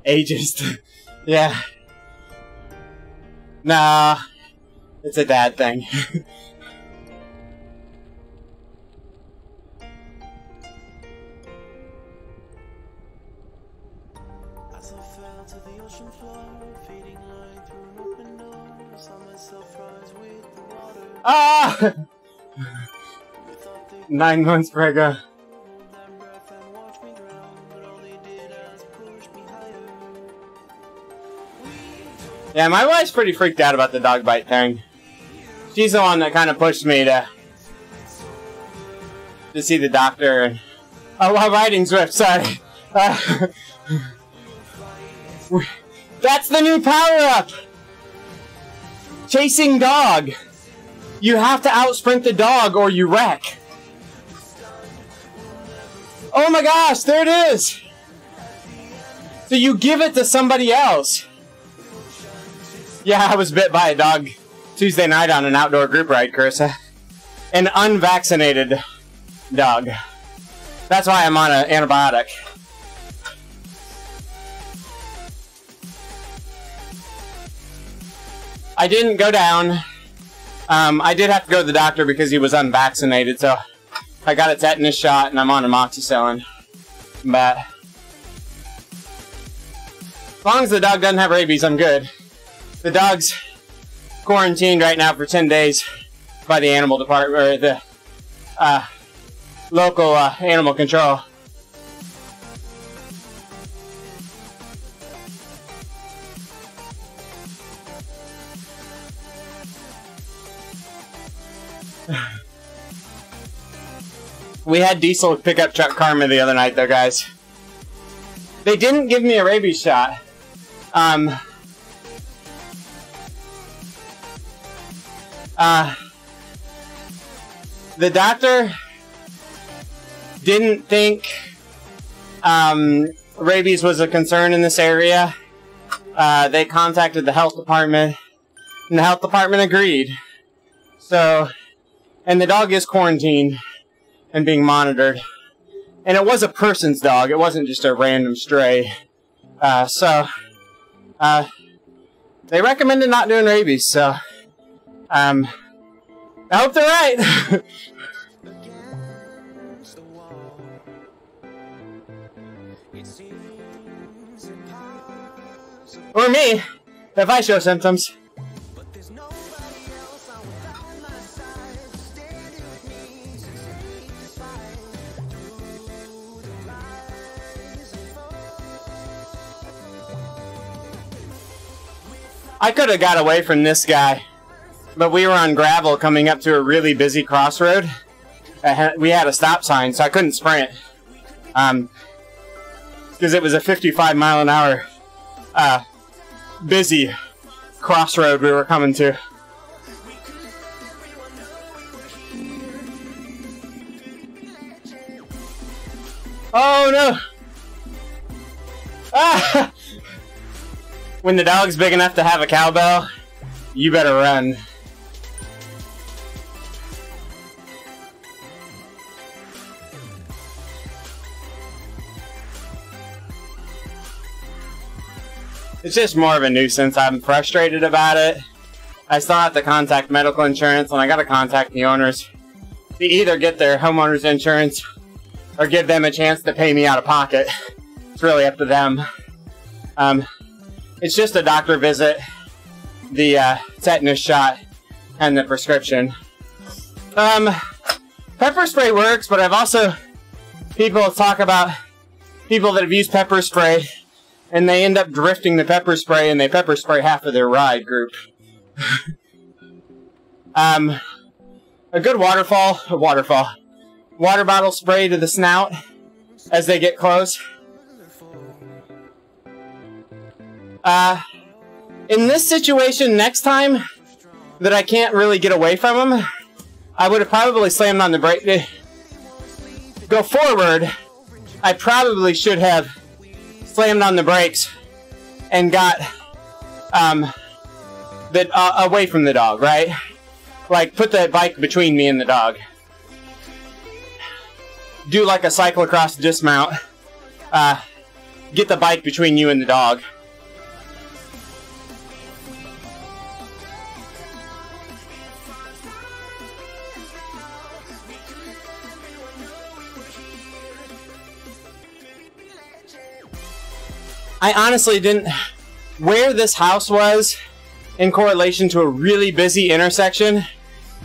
Ageist. Yeah. Nah. It's a dad thing. Ah! 9 months prego. Yeah, my wife's pretty freaked out about the dog bite thing. She's the one that kind of pushed me to see the doctor. Oh, while riding Zwift, sorry. That's the new power-up! Chasing dog. You have to outsprint the dog or you wreck. Oh my gosh, there it is! So you give it to somebody else. Yeah, I was bit by a dog Tuesday night on an outdoor group ride, Carissa. an unvaccinated dog. That's why I'm on an antibiotic. I didn't go down. I did have to go to the doctor because he was unvaccinated, so I got a tetanus shot and I'm on amoxicillin. But as long as the dog doesn't have rabies, I'm good. The dog's quarantined right now for 10 days by the animal department, or the local animal control. We had diesel pickup truck karma the other night, though, guys. They didn't give me a rabies shot. The doctor didn't think rabies was a concern in this area. They contacted the health department, and the health department agreed. So, and the dog is quarantined and being monitored. And it was a person's dog. It wasn't just a random stray. They recommended not doing rabies, so I hope they're right. Or me, if I show symptoms. I could have got away from this guy, but we were on gravel coming up to a really busy crossroad. We had a stop sign, so I couldn't sprint. Because it was a 55-mile-an-hour busy crossroad we were coming to. Oh no! Ah! When the dog's big enough to have a cowbell, you better run. It's just more of a nuisance. I'm frustrated about it. I still have to contact medical insurance, and I gotta contact the owners to either get their homeowner's insurance or give them a chance to pay me out of pocket. It's really up to them. It's just a doctor visit, the tetanus shot, and the prescription. Pepper spray works, but I've also... People talk about people that have used pepper spray, and they end up drifting the pepper spray, and they pepper spray half of their ride group. A good water bottle spray to the snout as they get close. In this situation, next time that I can't really get away from him, I would have probably slammed on the brake. Go forward, I probably should have slammed on the brakes and got away from the dog, right? Like, put the bike between me and the dog. Do like a cyclocross dismount. Get the bike between you and the dog. I honestly didn't... Where this house was in correlation to a really busy intersection,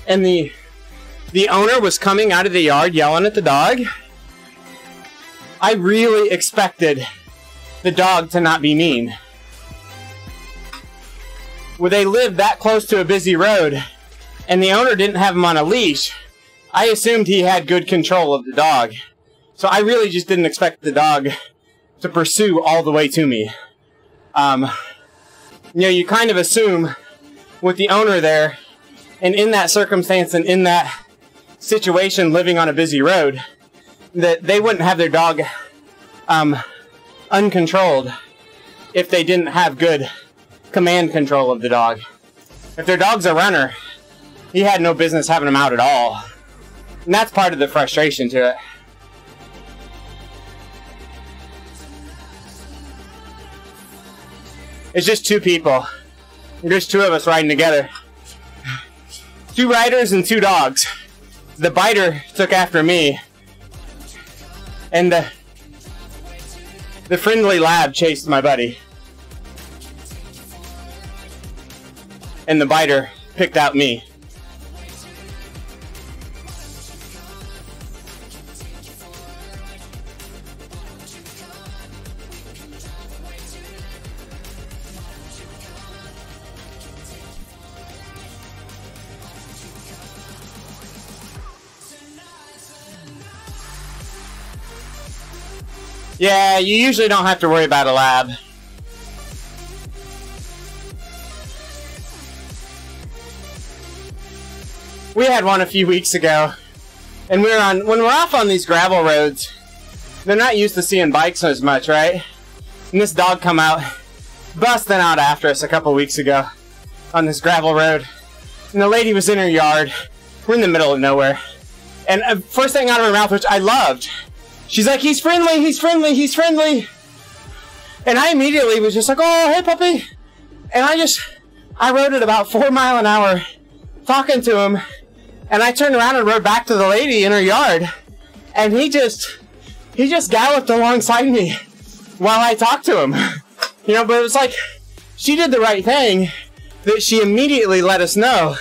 and the owner was coming out of the yard yelling at the dog, I really expected the dog to not be mean. Where they lived that close to a busy road, and the owner didn't have him on a leash, I assumed he had good control of the dog. So I really just didn't expect the dog to pursue all the way to me. You know, you kind of assume with the owner there, and in that circumstance and in that situation living on a busy road, that they wouldn't have their dog uncontrolled if they didn't have good command control of the dog. If their dog's a runner, he had no business having him out at all. And that's part of the frustration to it. It's just two people. There's two of us riding together. 2 riders and 2 dogs. The biter took after me. And the friendly lab chased my buddy. And the biter picked out me. Yeah, you usually don't have to worry about a lab. We had one a few weeks ago, and when we're off on these gravel roads, they're not used to seeing bikes as much, right? And this dog come out, busting out after us a couple weeks ago on this gravel road. And the lady was in her yard. We're in the middle of nowhere. And first thing out of her mouth, which I loved, she's like, he's friendly, he's friendly, he's friendly. And I immediately was just like, oh, hey, puppy. And I rode at about 4 miles an hour talking to him. And I turned around and rode back to the lady in her yard. And he just galloped alongside me while I talked to him. You know, but it was like, she did the right thing, that she immediately let us know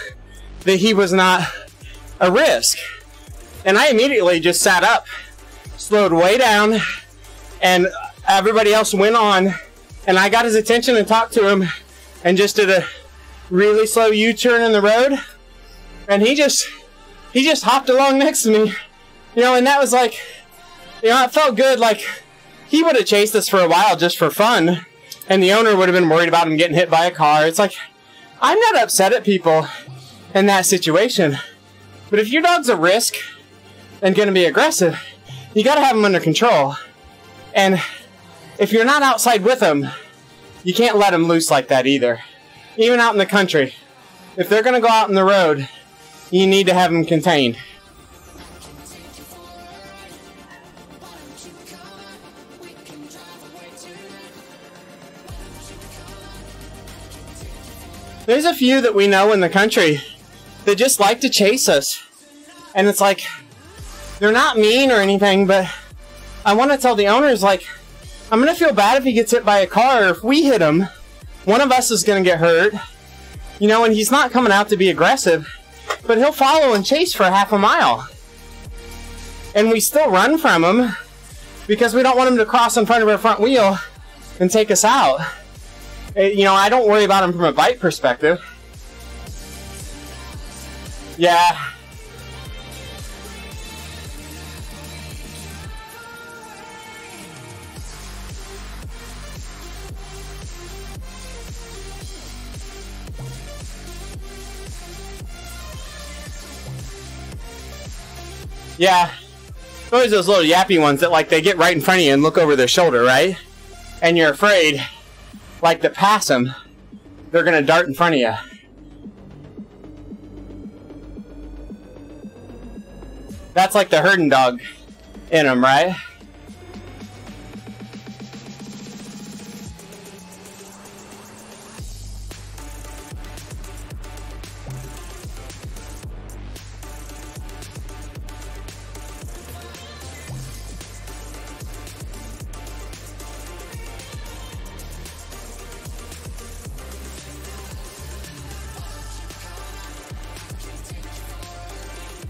that he was not a risk. And I immediately just sat up, slowed way down, and everybody else went on, and I got his attention and talked to him, and just did a really slow U-turn in the road, and he just hopped along next to me, you know, and that was like, you know, it felt good. Like, he would have chased us for a while just for fun, and the owner would have been worried about him getting hit by a car. It's like, I'm not upset at people in that situation, but if your dog's a risk and going to be aggressive, you got to have them under control. And if you're not outside with them, you can't let them loose like that either. Even out in the country, if they're going to go out on the road, you need to have them contained. There's a few that we know in the country that just like to chase us. And it's like, they're not mean or anything, but I want to tell the owners, like, I'm going to feel bad if he gets hit by a car, or if we hit him, one of us is going to get hurt. You know, and he's not coming out to be aggressive, but he'll follow and chase for half a mile. And we still run from him because we don't want him to cross in front of our front wheel and take us out. You know, I don't worry about him from a bite perspective. Yeah. Yeah, always those little yappy ones that, like, they get right in front of you and look over their shoulder, right? And you're afraid, like, to pass them, they're gonna dart in front of you. That's like the herding dog in them, right?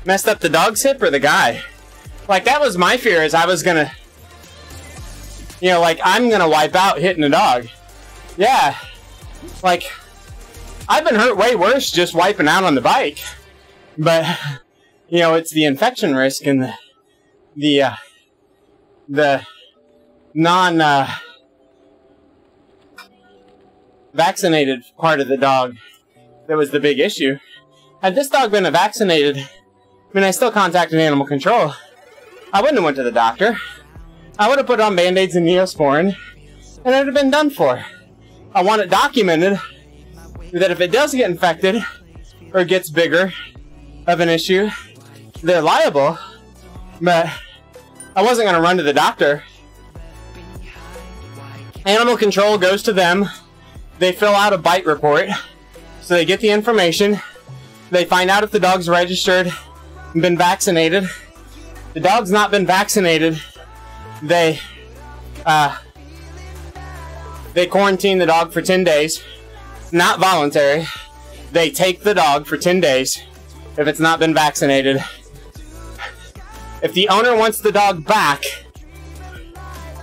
Messed up the dog's hip or the guy? Like, that was my fear, is I was gonna, you know, like, I'm gonna wipe out hitting a dog. Yeah. Like, I've been hurt way worse just wiping out on the bike. But, you know, it's the infection risk and the non-vaccinated part of the dog that was the big issue. Had this dog been vaccinated, I mean, I still contacted animal control, I wouldn't have went to the doctor. I would have put on Band-Aids and Neosporin, and it would have been done for. I want it documented that if it does get infected, or gets bigger of an issue, they're liable, but I wasn't going to run to the doctor. Animal control goes to them. They fill out a bite report. So they get the information. They find out if the dog's registered and been vaccinated. The dog's not been vaccinated. They quarantine the dog for 10 days. Not voluntary. They take the dog for 10 days if it's not been vaccinated. If the owner wants the dog back,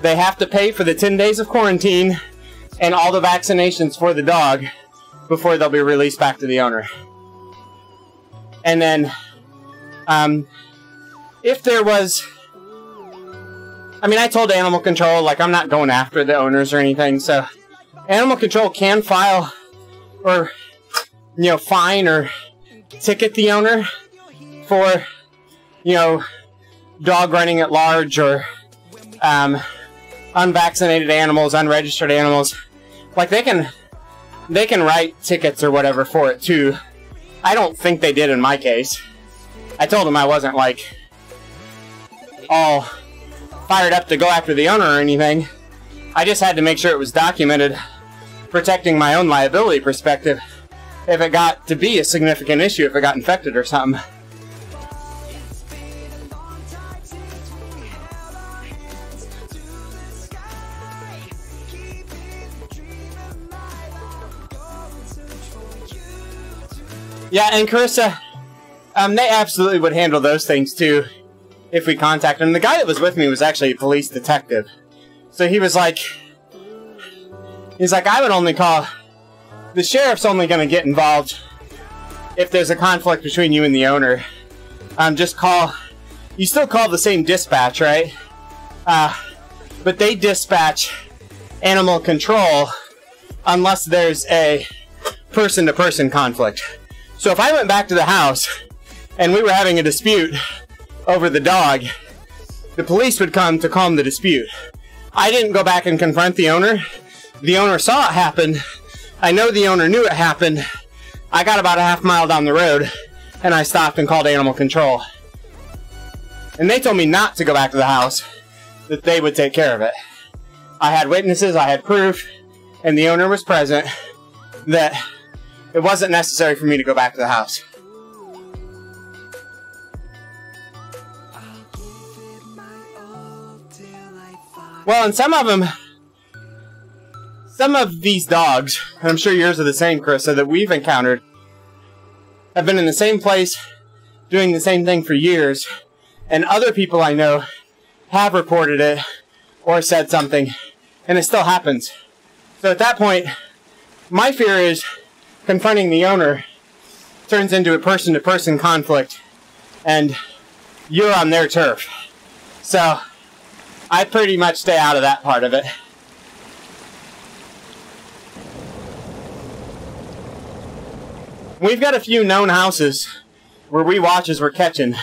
they have to pay for the 10 days of quarantine and all the vaccinations for the dog before they'll be released back to the owner. And then, if there was... I mean, I told Animal Control, like, I'm not going after the owners or anything, so Animal Control can file or, you know, fine or ticket the owner for, you know, dog running at large or unvaccinated animals, unregistered animals. Like, they can write tickets or whatever for it too. I don't think they did in my case. I told them I wasn't, like, all fired up to go after the owner or anything. I just had to make sure it was documented, protecting my own liability perspective if it got to be a significant issue, if it got infected or something. Yeah, and Carissa, they absolutely would handle those things too if we contacted them. The guy that was with me was actually a police detective. So he was like, I would only call, the sheriff's only going to get involved if there's a conflict between you and the owner. Just call, you still call the same dispatch, right? But they dispatch Animal Control unless there's a person-to-person conflict. So if I went back to the house and we were having a dispute over the dog, the police would come to calm the dispute. I didn't go back and confront the owner. The owner saw it happen. I know the owner knew it happened. I got about a half mile down the road and I stopped and called Animal Control. And they told me not to go back to the house, that they would take care of it. I had witnesses, I had proof, and the owner was present, that it wasn't necessary for me to go back to the house. Well, and some of these dogs, and I'm sure yours are the same, Carissa, that we've encountered, have been in the same place, doing the same thing for years, and other people I know have reported it, or said something, and it still happens. So at that point, my fear is confronting the owner turns into a person-to-person conflict, and you're on their turf. So I pretty much stay out of that part of it. We've got a few known houses where we watch as we're catching,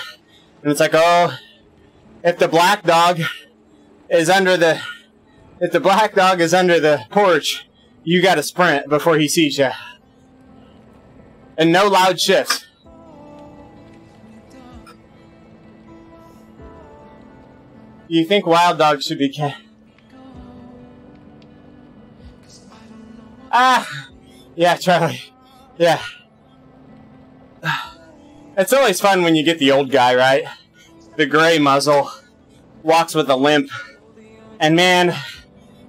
and it's like, oh, if the black dog is under the porch, you gotta sprint before he sees you. And no loud shifts. You think wild dogs should be yeah, Charlie. Yeah. It's always fun when you get the old guy, right? The gray muzzle, walks with a limp, and man,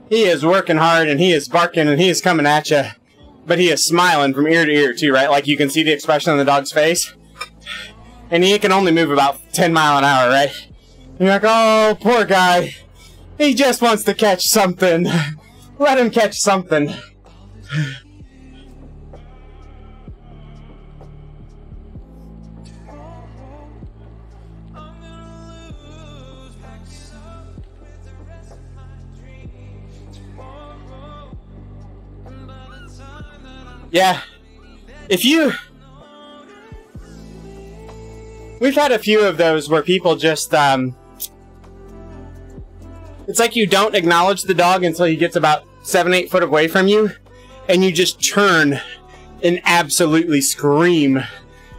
he is working hard and he is barking and he is coming at you. But he is smiling from ear to ear too, right? Like you can see the expression on the dog's face. And he can only move about 10 miles an hour, right? And you're like, oh, poor guy. He just wants to catch something. Let him catch something. Yeah, we've had a few of those where people just, it's like you don't acknowledge the dog until he gets about 7-8 foot away from you, and you just turn and absolutely scream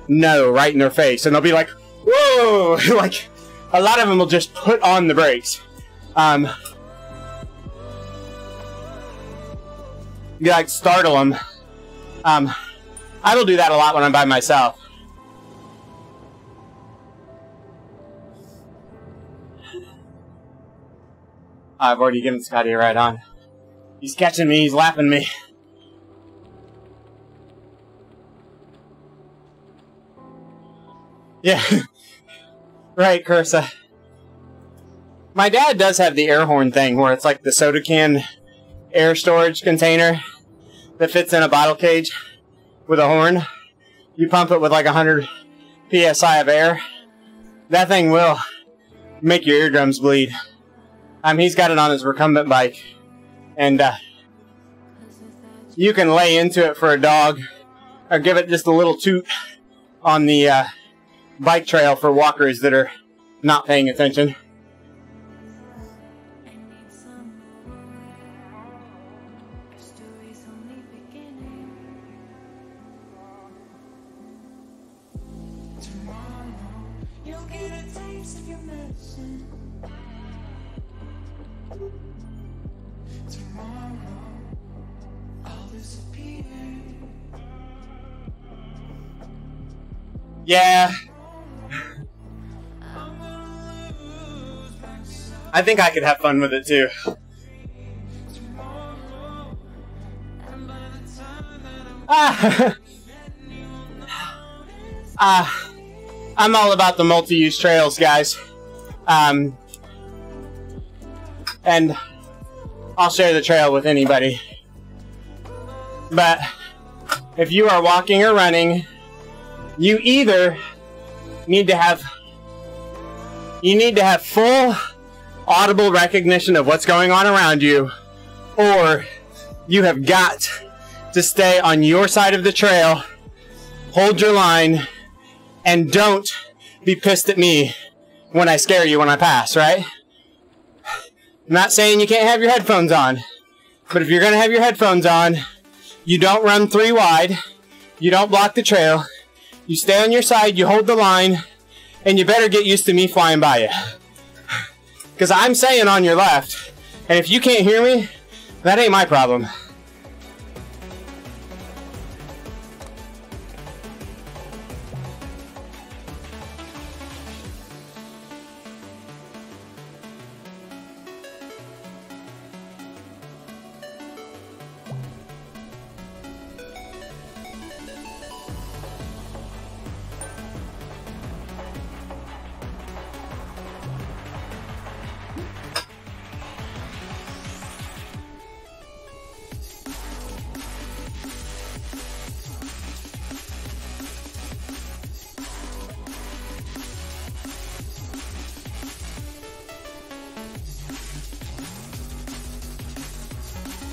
no right in their face, and they'll be like, whoa, like a lot of them will just put on the brakes. You like startle them. I will do that a lot when I'm by myself. I've already given Scotty a ride on. He's catching me, he's lapping me. Yeah. Right, Cursa. My dad does have the air horn thing where it's like the soda can air storage container that fits in a bottle cage with a horn. You pump it with like 100 psi of air. That thing will make your eardrums bleed. He's got it on his recumbent bike. And you can lay into it for a dog or give it just a little toot on the bike trail for walkers that are not paying attention. Yeah. I think I could have fun with it too. I'm all about the multi-use trails, guys. And I'll share the trail with anybody. But if you are walking or running, you either need to have full audible recognition of what's going on around you, or you have got to stay on your side of the trail, hold your line, and don't be pissed at me when I scare you when I pass, right? I'm not saying you can't have your headphones on, but if you're going to have your headphones on, you don't run 3 wide, you don't block the trail, you stay on your side, you hold the line, and you better get used to me flying by you. Because I'm saying on your left, and if you can't hear me, that ain't my problem.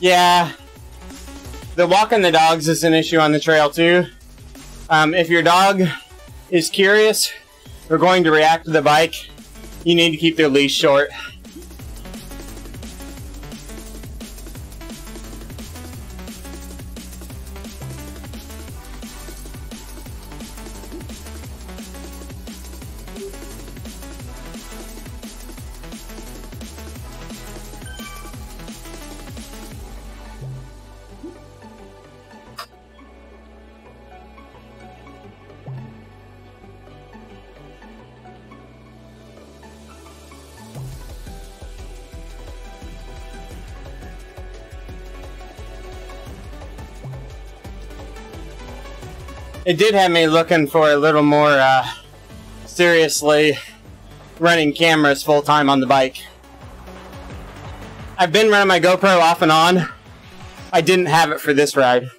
Yeah, the walking the dogs is an issue on the trail too. If your dog is curious or going to react to the bike, you need to keep their leash short. It did have me looking for a little more seriously running cameras full time on the bike. I've been running my GoPro off and on. I didn't have it for this ride.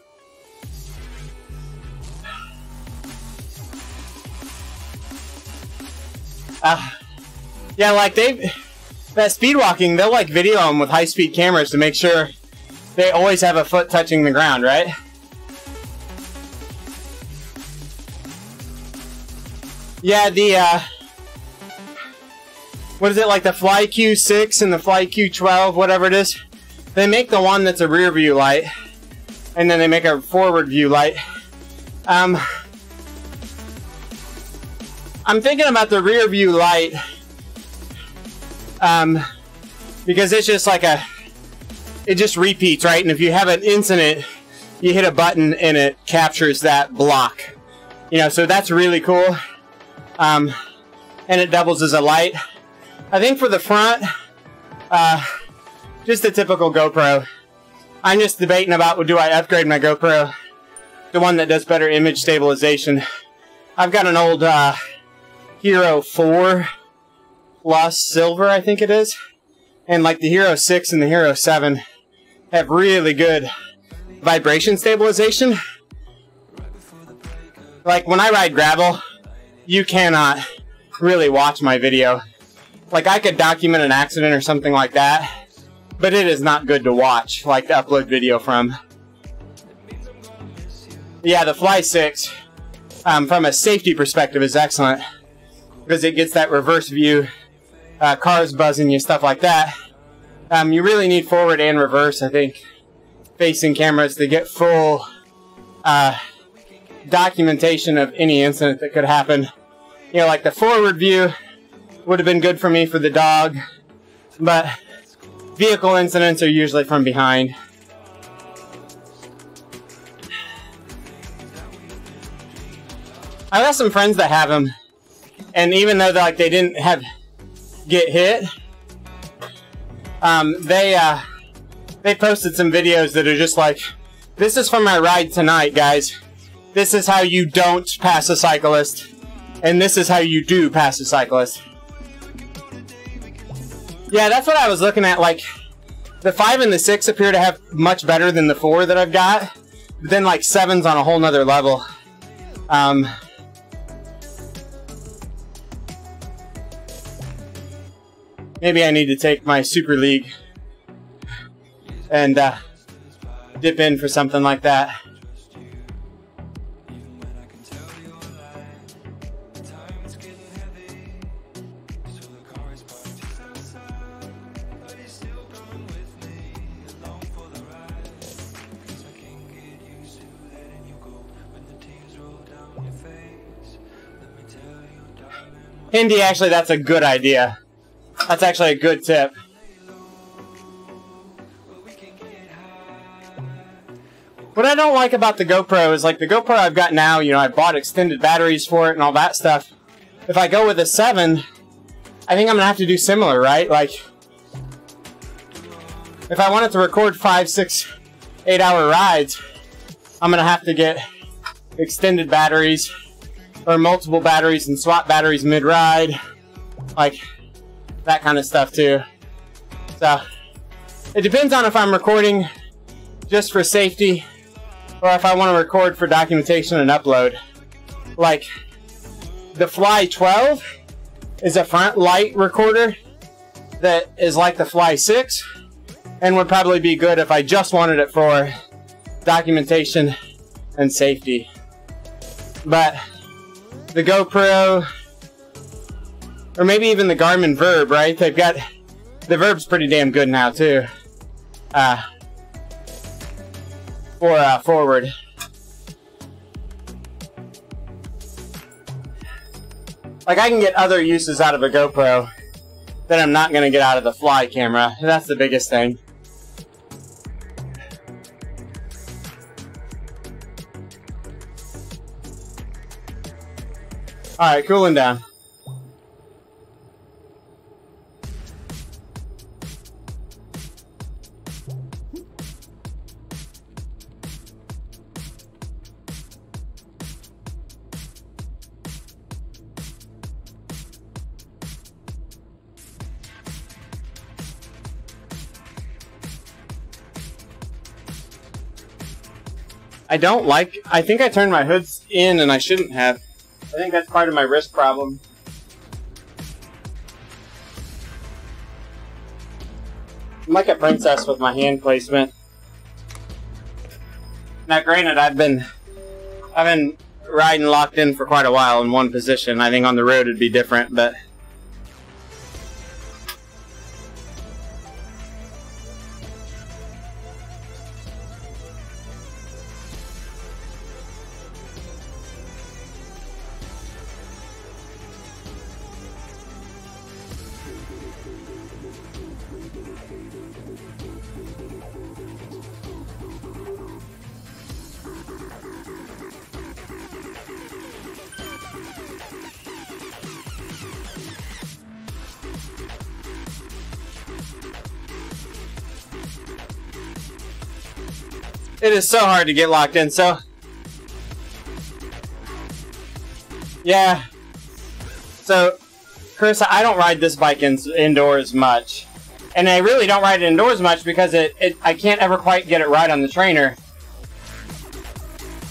Yeah, like that speed walking, they'll like video them with high-speed cameras to make sure they always have a foot touching the ground, right? Yeah, the, what is it, like the Fly Q6 and the Fly Q12, whatever it is? They make the one that's a rear view light, and then they make a forward view light. I'm thinking about the rear view light, because it's just like it just repeats, right? And if you have an incident, you hit a button and it captures that block. You know, so that's really cool. And it doubles as a light. I think for the front, just a typical GoPro. I'm just debating about, do I upgrade my GoPro to one that does better image stabilization. I've got an old Hero 4 Plus Silver, I think it is. And like the Hero 6 and the Hero 7 have really good vibration stabilization. Like when I ride gravel, you cannot really watch my video. Like I could document an accident or something like that, but it is not good to watch, like to upload video from. Yeah, the Fly 6, from a safety perspective, is excellent because it gets that reverse view, cars buzzing you, stuff like that. You really need forward and reverse, I think, facing cameras to get full documentation of any incident that could happen. You know, like the forward view would have been good for me for the dog, but vehicle incidents are usually from behind. I got some friends that have them, and even though they didn't get hit, they posted some videos that are just like, this is from my ride tonight, guys. This is how you don't pass a cyclist, and this is how you do pass a cyclist. Yeah, that's what I was looking at. Like, the 5 and the 6 appear to have much better than the 4 that I've got. But then, like, 7's on a whole nother level. Maybe I need to take my Super League and dip in for something like that. Indy, actually, that's a good idea. That's actually a good tip. What I don't like about the GoPro is, like, the GoPro I've got now, you know, I bought extended batteries for it and all that stuff. If I go with a 7, I think I'm gonna have to do similar, right? Like, if I wanted to record 5, 6, 8-hour rides, I'm gonna have to get extended batteries or multiple batteries and swap batteries mid-ride, like that kind of stuff too. So it depends on if I'm recording just for safety or if I want to record for documentation and upload. Like the Fly 12 is a front light recorder that is like the Fly 6 and would probably be good if I just wanted it for documentation and safety. But the GoPro, or maybe even the Garmin Verb, right? They've got, the Verb's pretty damn good now too. For forward. Like I can get other uses out of a GoPro that I'm not gonna get out of the Fly camera. That's the biggest thing. Alright, cooling down. I think I turned my hoods in and I shouldn't have. I think that's part of my wrist problem. I'm like a princess with my hand placement. Now granted, I've been riding locked in for quite a while in one position. I think on the road it'd be different, but It is so hard to get locked in, so... Yeah. So, Chris, I don't ride this bike indoors much. And I really don't ride it indoors much because I can't ever quite get it right on the trainer.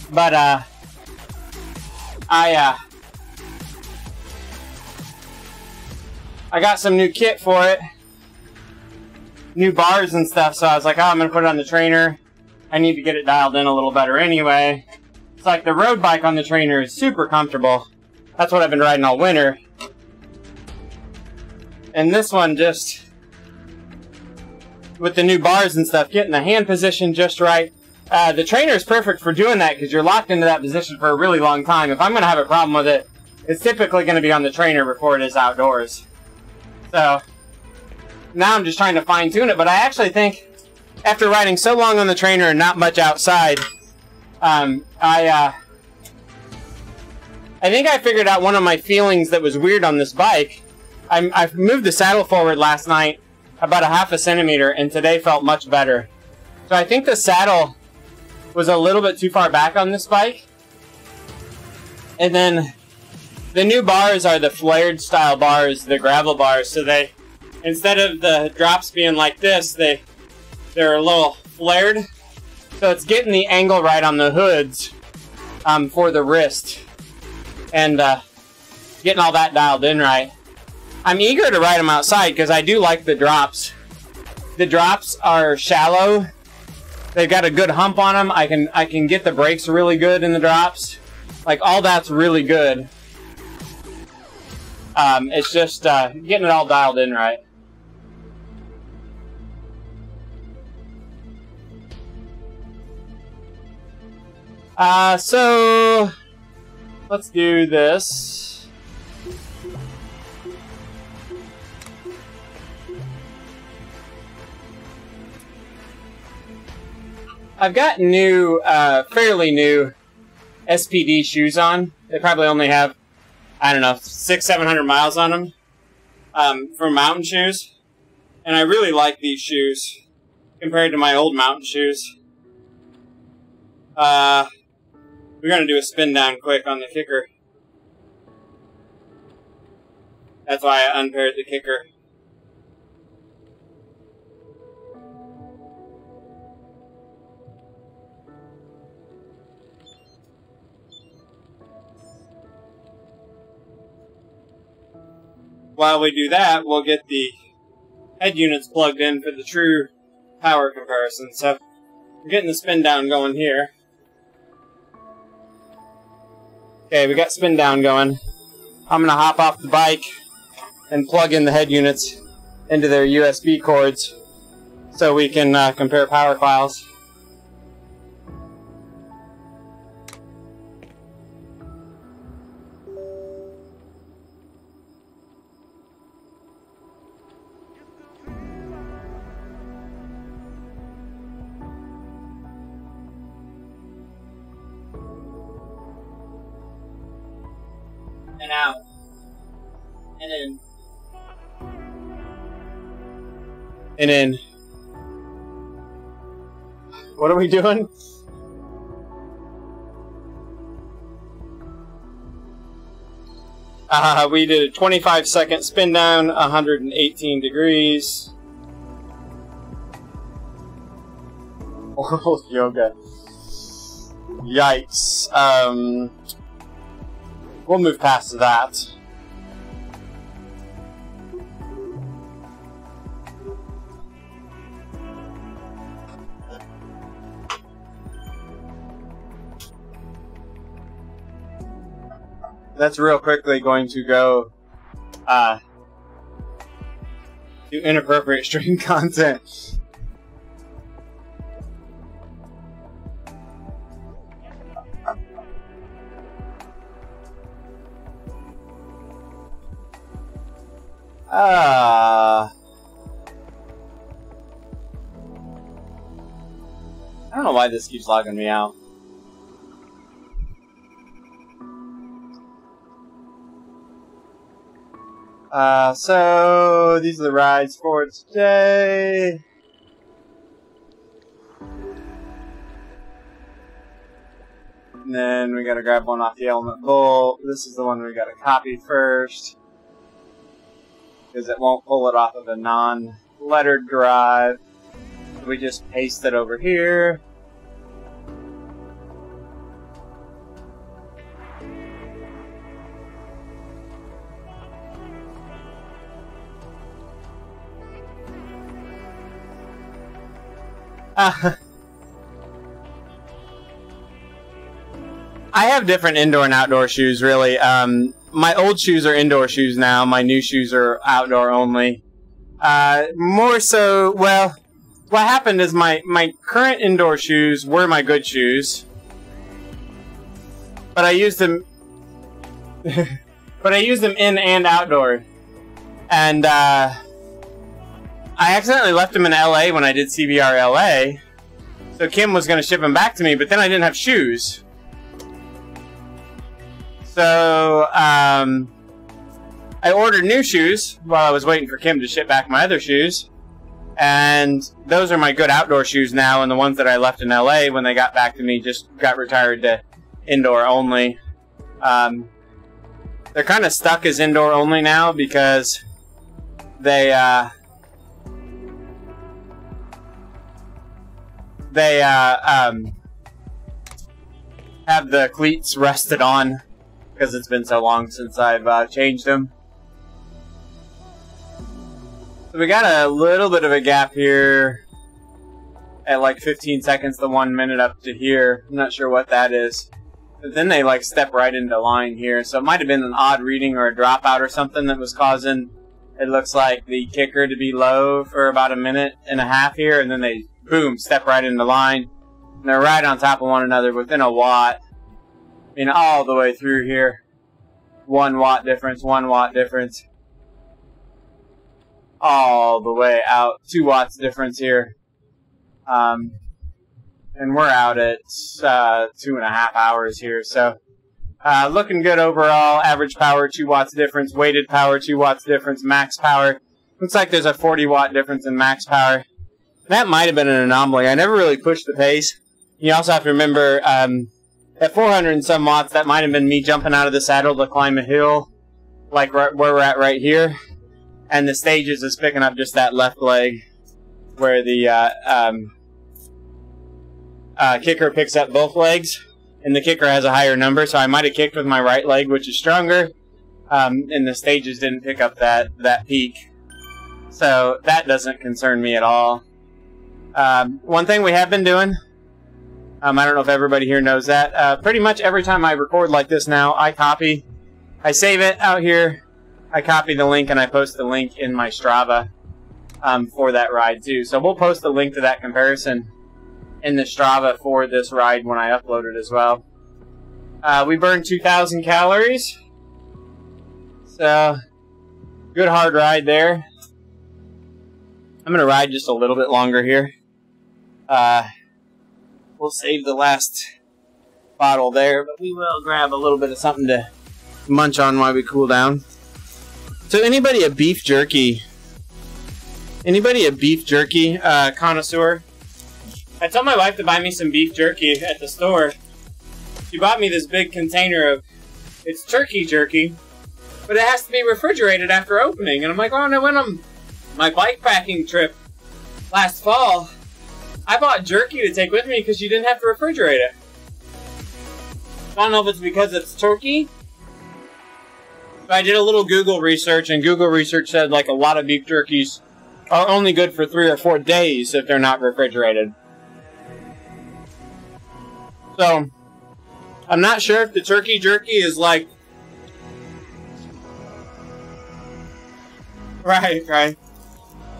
But, I got some new kit for it. New bars and stuff, so I was like, oh, I'm going to put it on the trainer. I need to get it dialed in a little better anyway. It's like the road bike on the trainer is super comfortable. That's what I've been riding all winter. And this one just, with the new bars and stuff, getting the hand position just right. The trainer is perfect for doing that because you're locked into that position for a really long time. If I'm going to have a problem with it, it's typically going to be on the trainer before it is outdoors. So, now I'm just trying to fine tune it, but I actually think after riding so long on the trainer and not much outside, I think I figured out one of my feelings that was weird on this bike. I moved the saddle forward last night about a ½ centimeter, and today felt much better. So I think the saddle was a little bit too far back on this bike. And then the new bars are the flared style bars, the gravel bars. So they, instead of the drops being like this, they're a little flared. So it's getting the angle right on the hoods for the wrist. And getting all that dialed in right. I'm eager to ride them outside because I do like the drops. The drops are shallow. They've got a good hump on them. I can get the brakes really good in the drops. Like, all that's really good. It's just getting it all dialed in right. So let's do this. I've got new, fairly new SPD shoes on. They probably only have, I don't know, 600-700 miles on them for mountain shoes. And I really like these shoes compared to my old mountain shoes. We're going to do a spin down quick on the kicker. That's why I unpaired the kicker. While we do that, we'll get the head units plugged in for the true power comparison. So, we're getting the spin down going here. Okay, we got spin down going. I'm going to hop off the bike and plug in the head units into their USB cords so we can compare power files. And out. And in. And in. What are we doing? We did a 25-second spin down, 118 degrees. Oral yoga. Yikes. We'll move past that. That's real quickly going to go do inappropriate stream content. I don't know why this keeps logging me out. So these are the rides for today. And then we gotta grab one off the Element Bolt. This is the one we gotta copy first, because it won't pull it off of a non-lettered drive. So we just paste it over here. I have different indoor and outdoor shoes, really. My old shoes are indoor shoes now. My new shoes are outdoor only. More so, well, what happened is my current indoor shoes were my good shoes. But I used them... but I used them in and outdoor. And, I accidentally left them in LA when I did CBR LA. So Kim was going to ship them back to me, but then I didn't have shoes. So, I ordered new shoes while I was waiting for Kim to ship back my other shoes. And those are my good outdoor shoes now, and the ones that I left in LA when they got back to me just got retired to indoor only. They're kind of stuck as indoor only now because they have the cleats rusted on because it's been so long since I've changed them. So we got a little bit of a gap here at like 15 seconds to 1 minute up to here. I'm not sure what that is. But then they like step right into line here. So it might have been an odd reading or a dropout or something that was causing, it looks like, the kicker to be low for about 1.5 minutes here. And then they, boom, step right into line. And they're right on top of one another within a watt. I mean, all the way through here. 1 watt difference, 1 watt difference. All the way out. 2 watts difference here. And we're out at 2.5 hours here. So, looking good overall. Average power, 2 watts difference. Weighted power, 2 watts difference. Max power. Looks like there's a 40 watt difference in max power. That might have been an anomaly. I never really pushed the pace. You also have to remember, at 400 and some watts, that might have been me jumping out of the saddle to climb a hill, like right where we're at right here. And the stages is picking up just that left leg, where the kicker picks up both legs, and the kicker has a higher number. So I might have kicked with my right leg, which is stronger, and the stages didn't pick up that peak. So that doesn't concern me at all. One thing we have been doing, I don't know if everybody here knows that. Pretty much every time I record like this now, I save it out here, I copy the link, and I post the link in my Strava for that ride too. So we'll post the link to that comparison in the Strava for this ride when I upload it as well. We burned 2,000 calories. So, good hard ride there. I'm going to ride just a little bit longer here. We'll save the last bottle there, but we will grab a little bit of something to munch on while we cool down. So anybody a beef jerky connoisseur? I told my wife to buy me some beef jerky at the store. She bought me this big container of, it's turkey jerky, but it has to be refrigerated after opening. And I'm like, oh, no, when I'm my bike packing trip last fall, I bought jerky to take with me because you didn't have to refrigerate it. I don't know if it's because it's turkey. But I did a little Google research, and Google research said like a lot of beef jerkies are only good for 3 or 4 days if they're not refrigerated. So, I'm not sure if the turkey jerky is like... Right.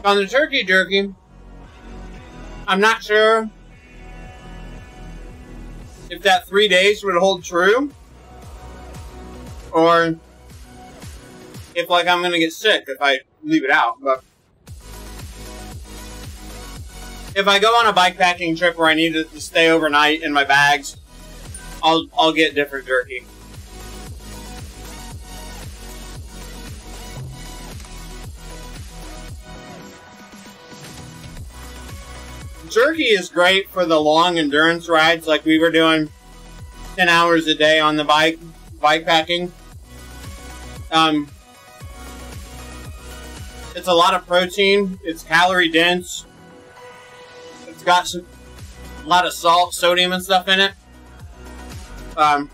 On the turkey jerky, I'm not sure if that 3 days would hold true, or if like I'm gonna get sick if I leave it out. But if I go on a bike packing trip where I need to stay overnight in my bags, I'll get different jerky. Jerky is great for the long endurance rides like we were doing 10 hours a day on the bike packing. It's a lot of protein. It's calorie dense. It's got a lot of salt, sodium, and stuff in it. I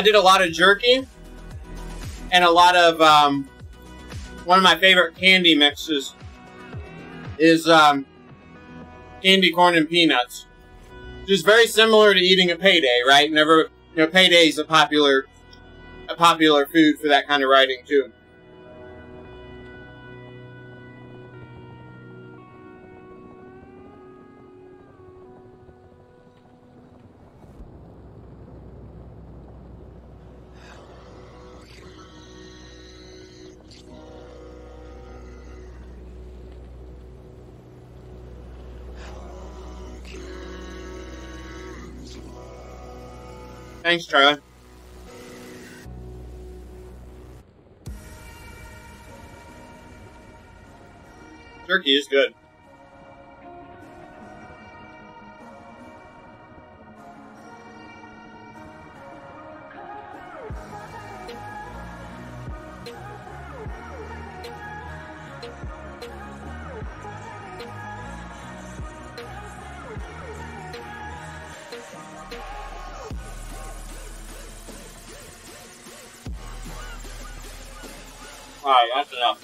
did a lot of jerky and a lot of one of my favorite candy mixes is candy corn and peanuts. Just very similar to eating a payday, right? Payday is a popular food for that kind of riding too. Thanks, Charlie. Turkey is good. Alright, that's enough.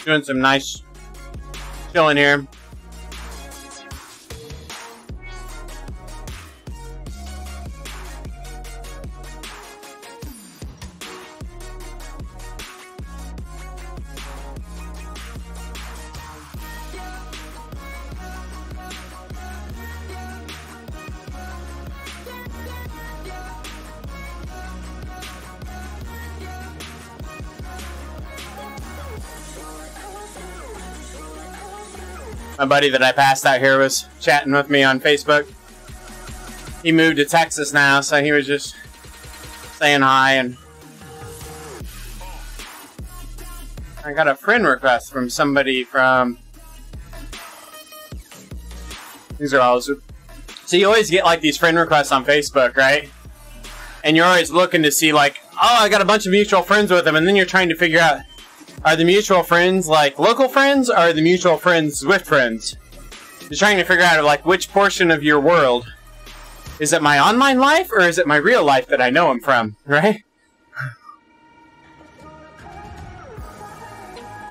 Doing some nice chilling here. My buddy that I passed out here was chatting with me on Facebook. He moved to Texas now, so he was just saying hi, and I got a friend request from somebody from... These are all... So you always get like these friend requests on Facebook, right? And you're always looking to see like, oh, I got a bunch of mutual friends with them, and then you're trying to figure out, are the mutual friends like local friends, or are the mutual friends Zwift friends? You're trying to figure out like which portion of your world. Is it my online life, or is it my real life that I know them from, right?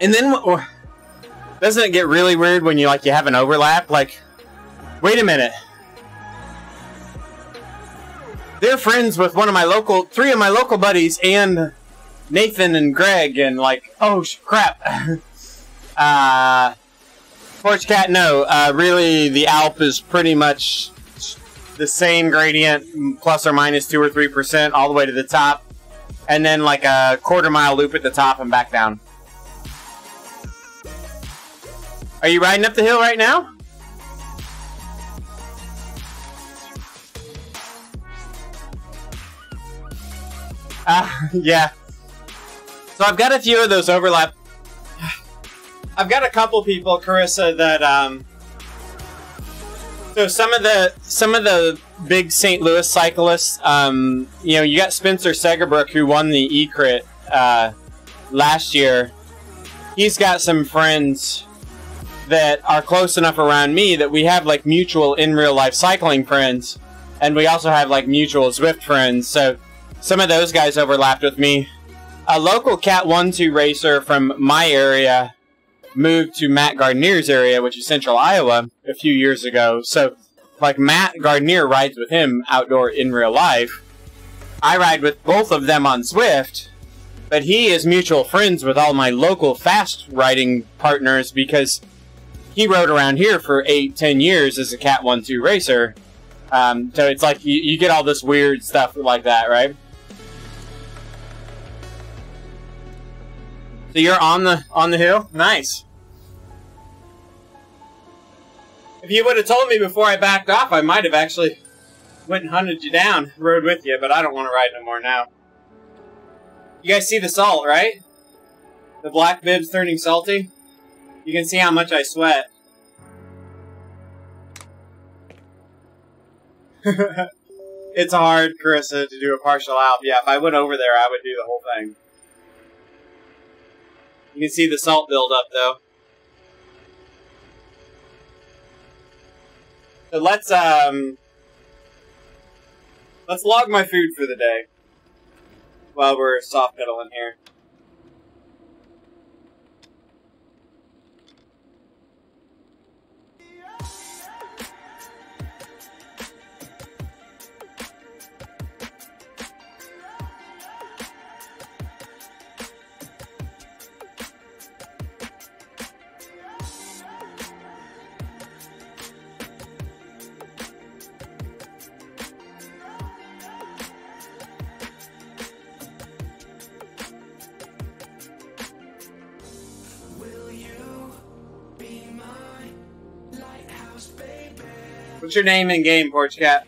And then, doesn't it get really weird when you have an overlap? Like, wait a minute. They're friends with three of my local buddies, and Nathan and Greg, and like, oh crap. Porch Cat, no. Really, the Alp is pretty much the same gradient, plus or minus 2 or 3%, all the way to the top, and then like a quarter-mile loop at the top and back down. Are you riding up the hill right now? Yeah. So I've got a few of those overlap. I've got a couple people, Carissa, that so some of the big St. Louis cyclists, you got Spencer Segerbrook, who won the E-Crit last year. He's got some friends that are close enough around me that we have like mutual in real life cycling friends, and we also have like mutual Zwift friends. So some of those guys overlapped with me. A local Cat 1-2 racer from my area moved to Matt Gardner's area, which is central Iowa, a few years ago. So, like, Matt Gardner rides with him outdoor in real life. I ride with both of them on Zwift, but he is mutual friends with all my local fast riding partners because he rode around here for 8-10 years as a Cat 1-2 racer. So it's like you get all this weird stuff like that, right? So you're on the hill? Nice. If you would have told me before I backed off, I might have actually Went and hunted you down. Rode with you, but I don't want to ride no more now. You guys see the salt, right? The black bib's turning salty. You can see how much I sweat. It's hard, Carissa, to do a partial alp. Yeah, if I went over there, I would do the whole thing. You can see the salt build up, though. So let's log my food for the day while we're soft pedaling here. What's your name in game, Porch Cat?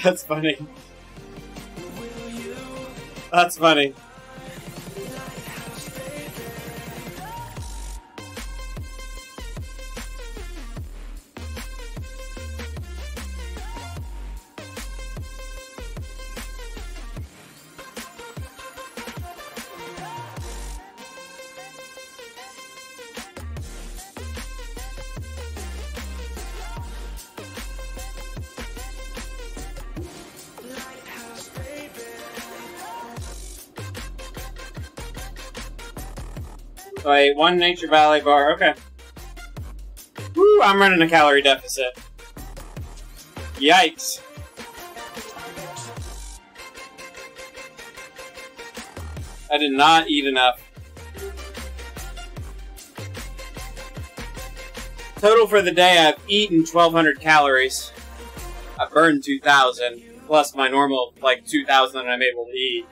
That's funny. That's funny. So I ate 1 Nature Valley bar. Okay. Woo, I'm running a calorie deficit. Yikes. I did not eat enough. Total for the day, I've eaten 1,200 calories. I've burned 2,000, plus my normal, like, 2,000 that I'm able to eat.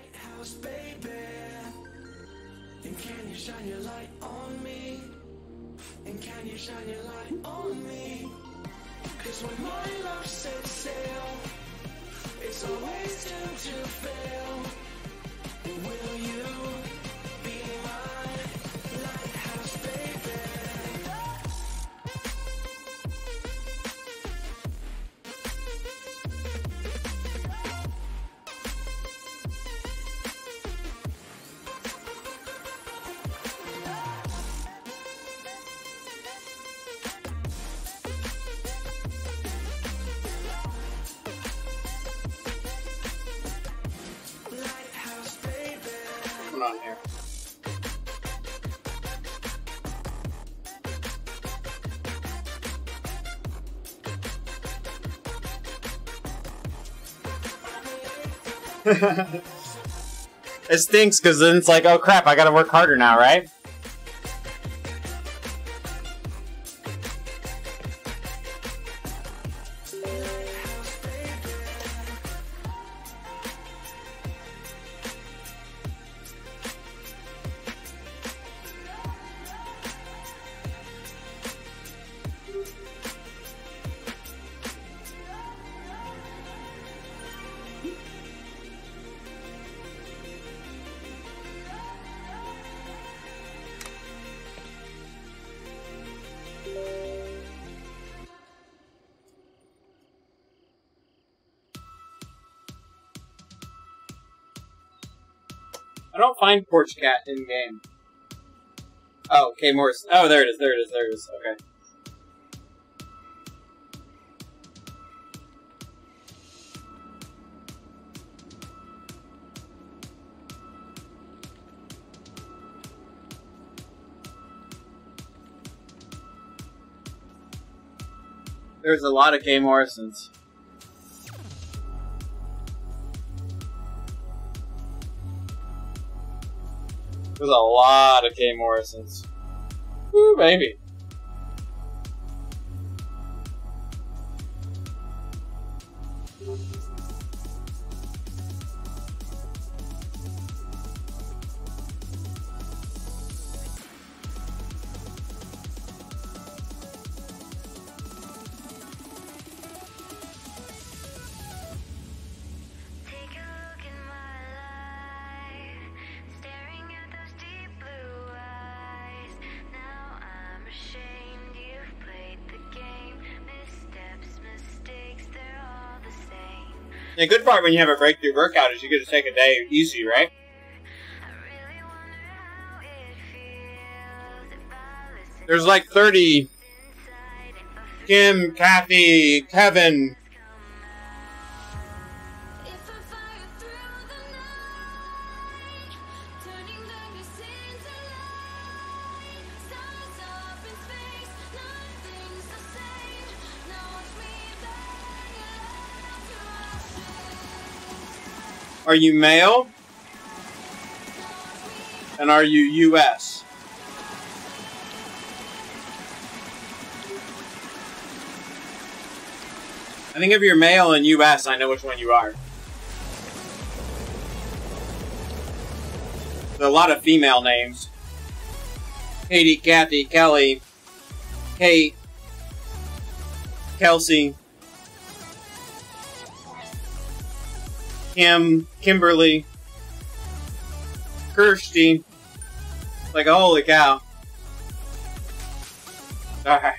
On here. It stinks because then it's like, oh crap, I gotta work harder now, right? I don't find Porch Cat in game. Oh, K Morris. Oh, there it is. There it is. There it is. Okay. There's a lot of K Morrisons. There's a lot of K Morrisons. Woo, baby. The good part when you have a breakthrough workout is you get to take a day easy, right? There's like 30 Kim, Kathy, Kevin. Are you male? And are you US? I think if you're male and US, I know which one you are. There's a lot of female names. Katie, Kathy, Kelly, Kate, Kelsey, Kim, Kimberly, Kirsty. Like, holy cow. Alright.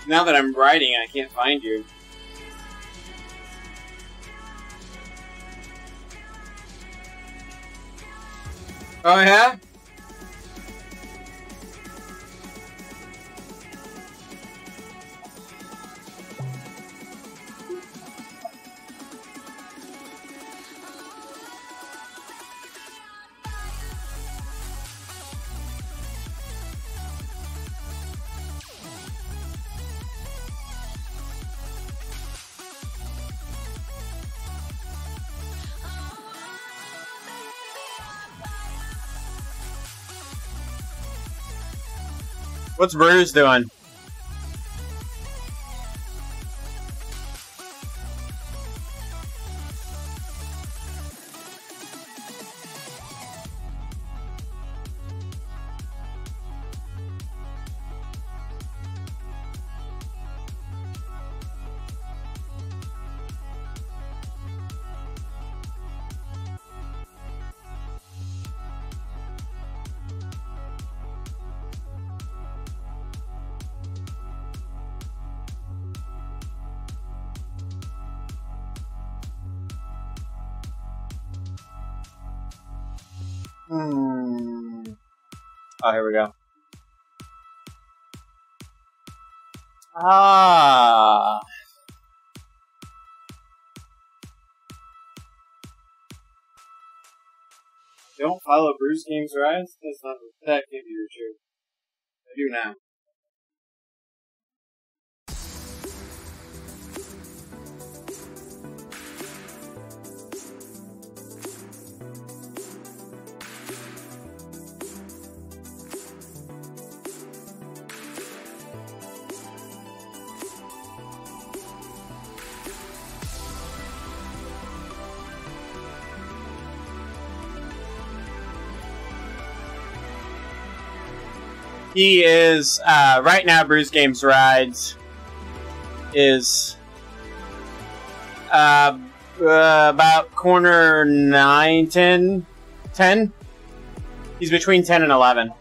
Now that I'm writing, I can't find you. Oh yeah? What's Bruce doing? Oh, here we go. Ah. Don't follow Bruce Games Rise? That's not that can't be true. I do now. He is, right now, Bruce Games Rides is about corner 9, 10? 10? He's between 10 and 11.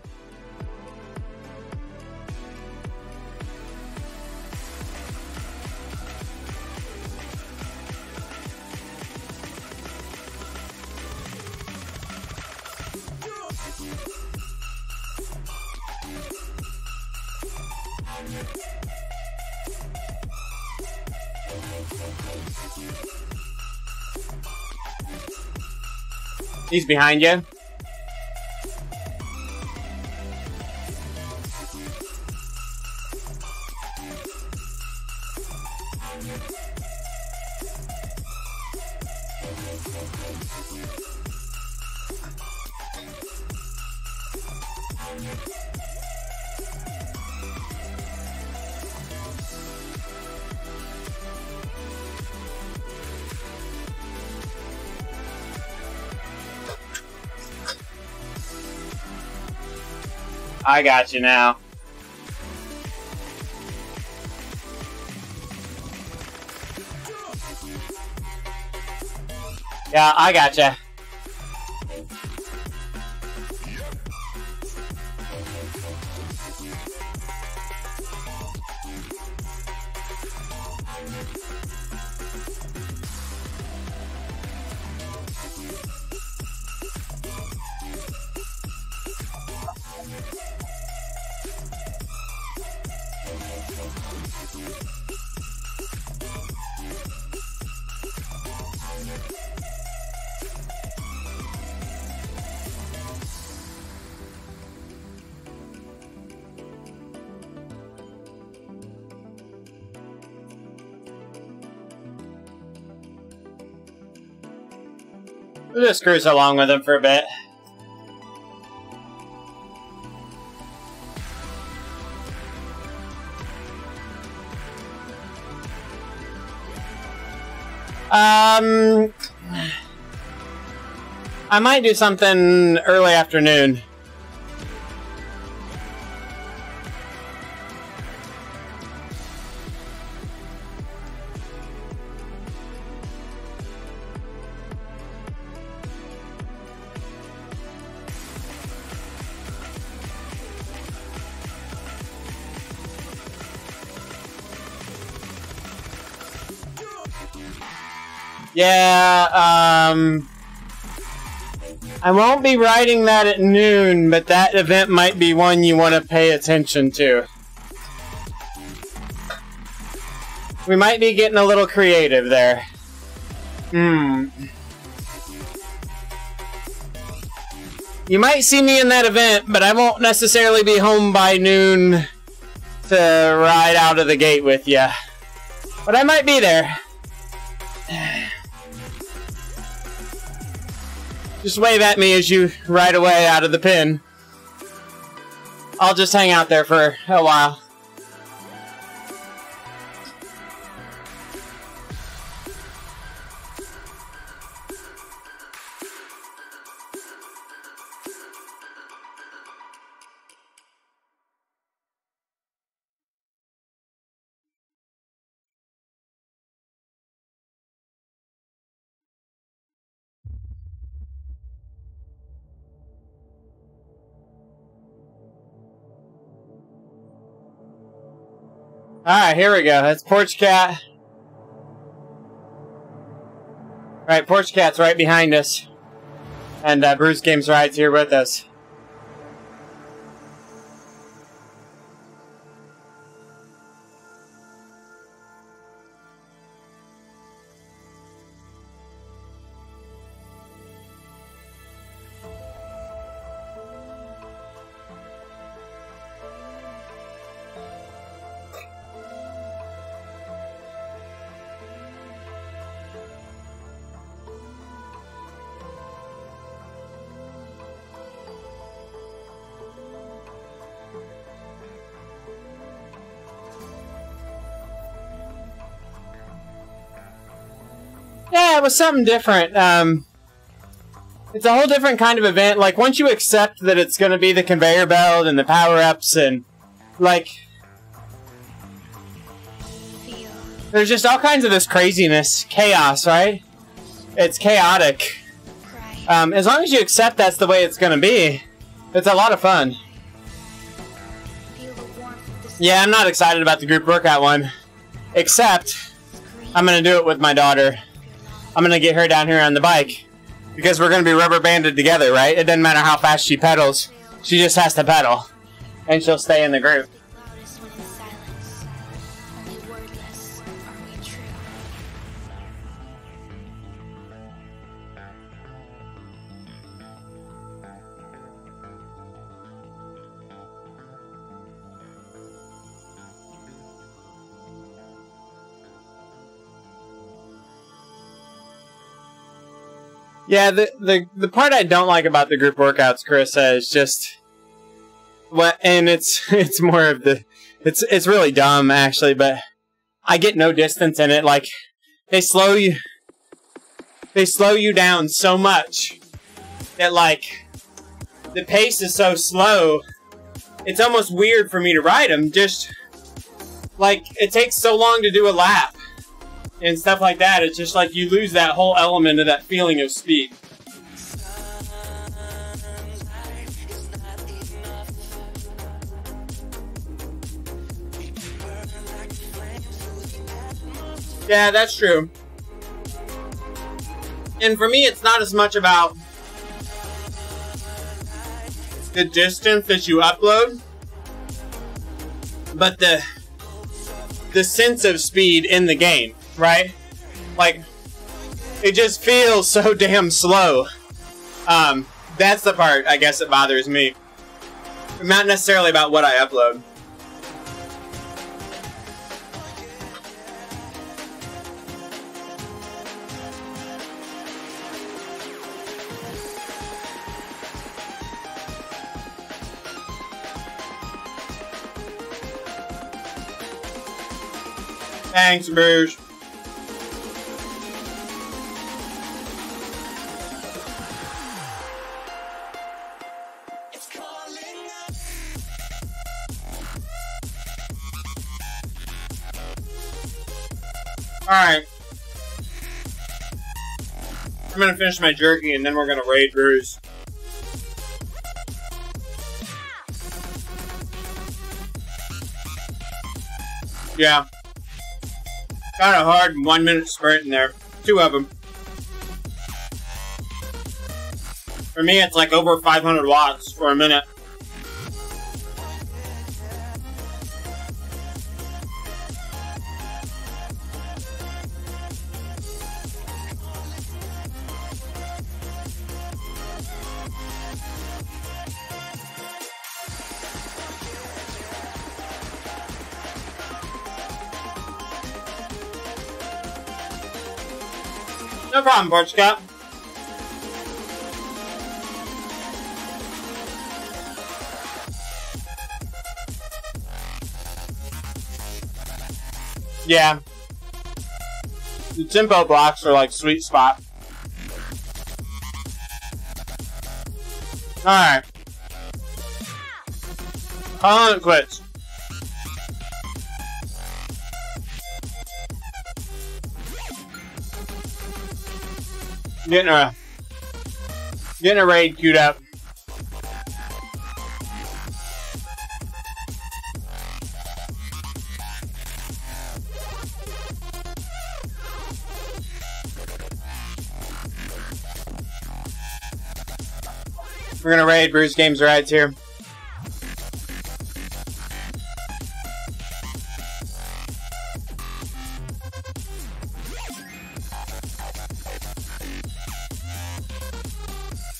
He's behind you. I got you now. Yeah, I gotcha. We'll just cruise along with him for a bit. I might do something early afternoon. Yeah, I won't be riding that at noon, but that event might be one you want to pay attention to. We might be getting a little creative there. You might see me in that event, but I won't necessarily be home by noon to ride out of the gate with you. But I might be there. Just wave at me as you ride away out of the pin. I'll just hang out there for a while. Alright, here we go. That's Porch Cat. Alright, Porch Cat's right behind us. And Bruce Games Ride's here with us. Yeah, it was something different. It's a whole different kind of event. Like, once you accept that it's going to be the conveyor belt and the power-ups and, like, there's just all kinds of this craziness. Chaos, right? It's chaotic. As long as you accept that's the way it's going to be, it's a lot of fun. Yeah, I'm not excited about the group workout one. Except, I'm going to do it with my daughter. I'm going to get her down here on the bike. Because we're going to be rubber banded together, right? It doesn't matter how fast she pedals. She just has to pedal. And she'll stay in the group. Yeah, the part I don't like about the group workouts, Carissa, is just what, and it's more of the, it's really dumb actually, but I get no distance in it. Like they slow you down so much that like the pace is so slow. It's almost weird for me to ride them. Just like it takes so long to do a lap and stuff like that. It's just like you lose that whole element of that feeling of speed. Yeah, that's true. And for me, it's not as much about the distance that you upload, but the sense of speed in the game, right? Like, it just feels so damn slow. That's the part, I guess, that bothers me. Not necessarily about what I upload. Thanks, Bruce. Alright. I'm gonna finish my jerky and then we're gonna raid Bruce. Yeah. Got a hard 1 minute sprint in there. 2 of them. For me, it's like over 500 watts for a minute. No problem, Porchcap. Yeah. The tempo blocks are like sweet spot. Alright. Calling it quits. Getting a raid queued up. We're gonna raid Bruce Games Rides here.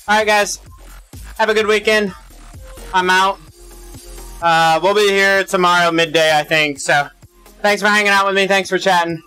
Alright guys, have a good weekend. I'm out. We'll be here tomorrow midday, I think. So, thanks for hanging out with me. Thanks for chatting.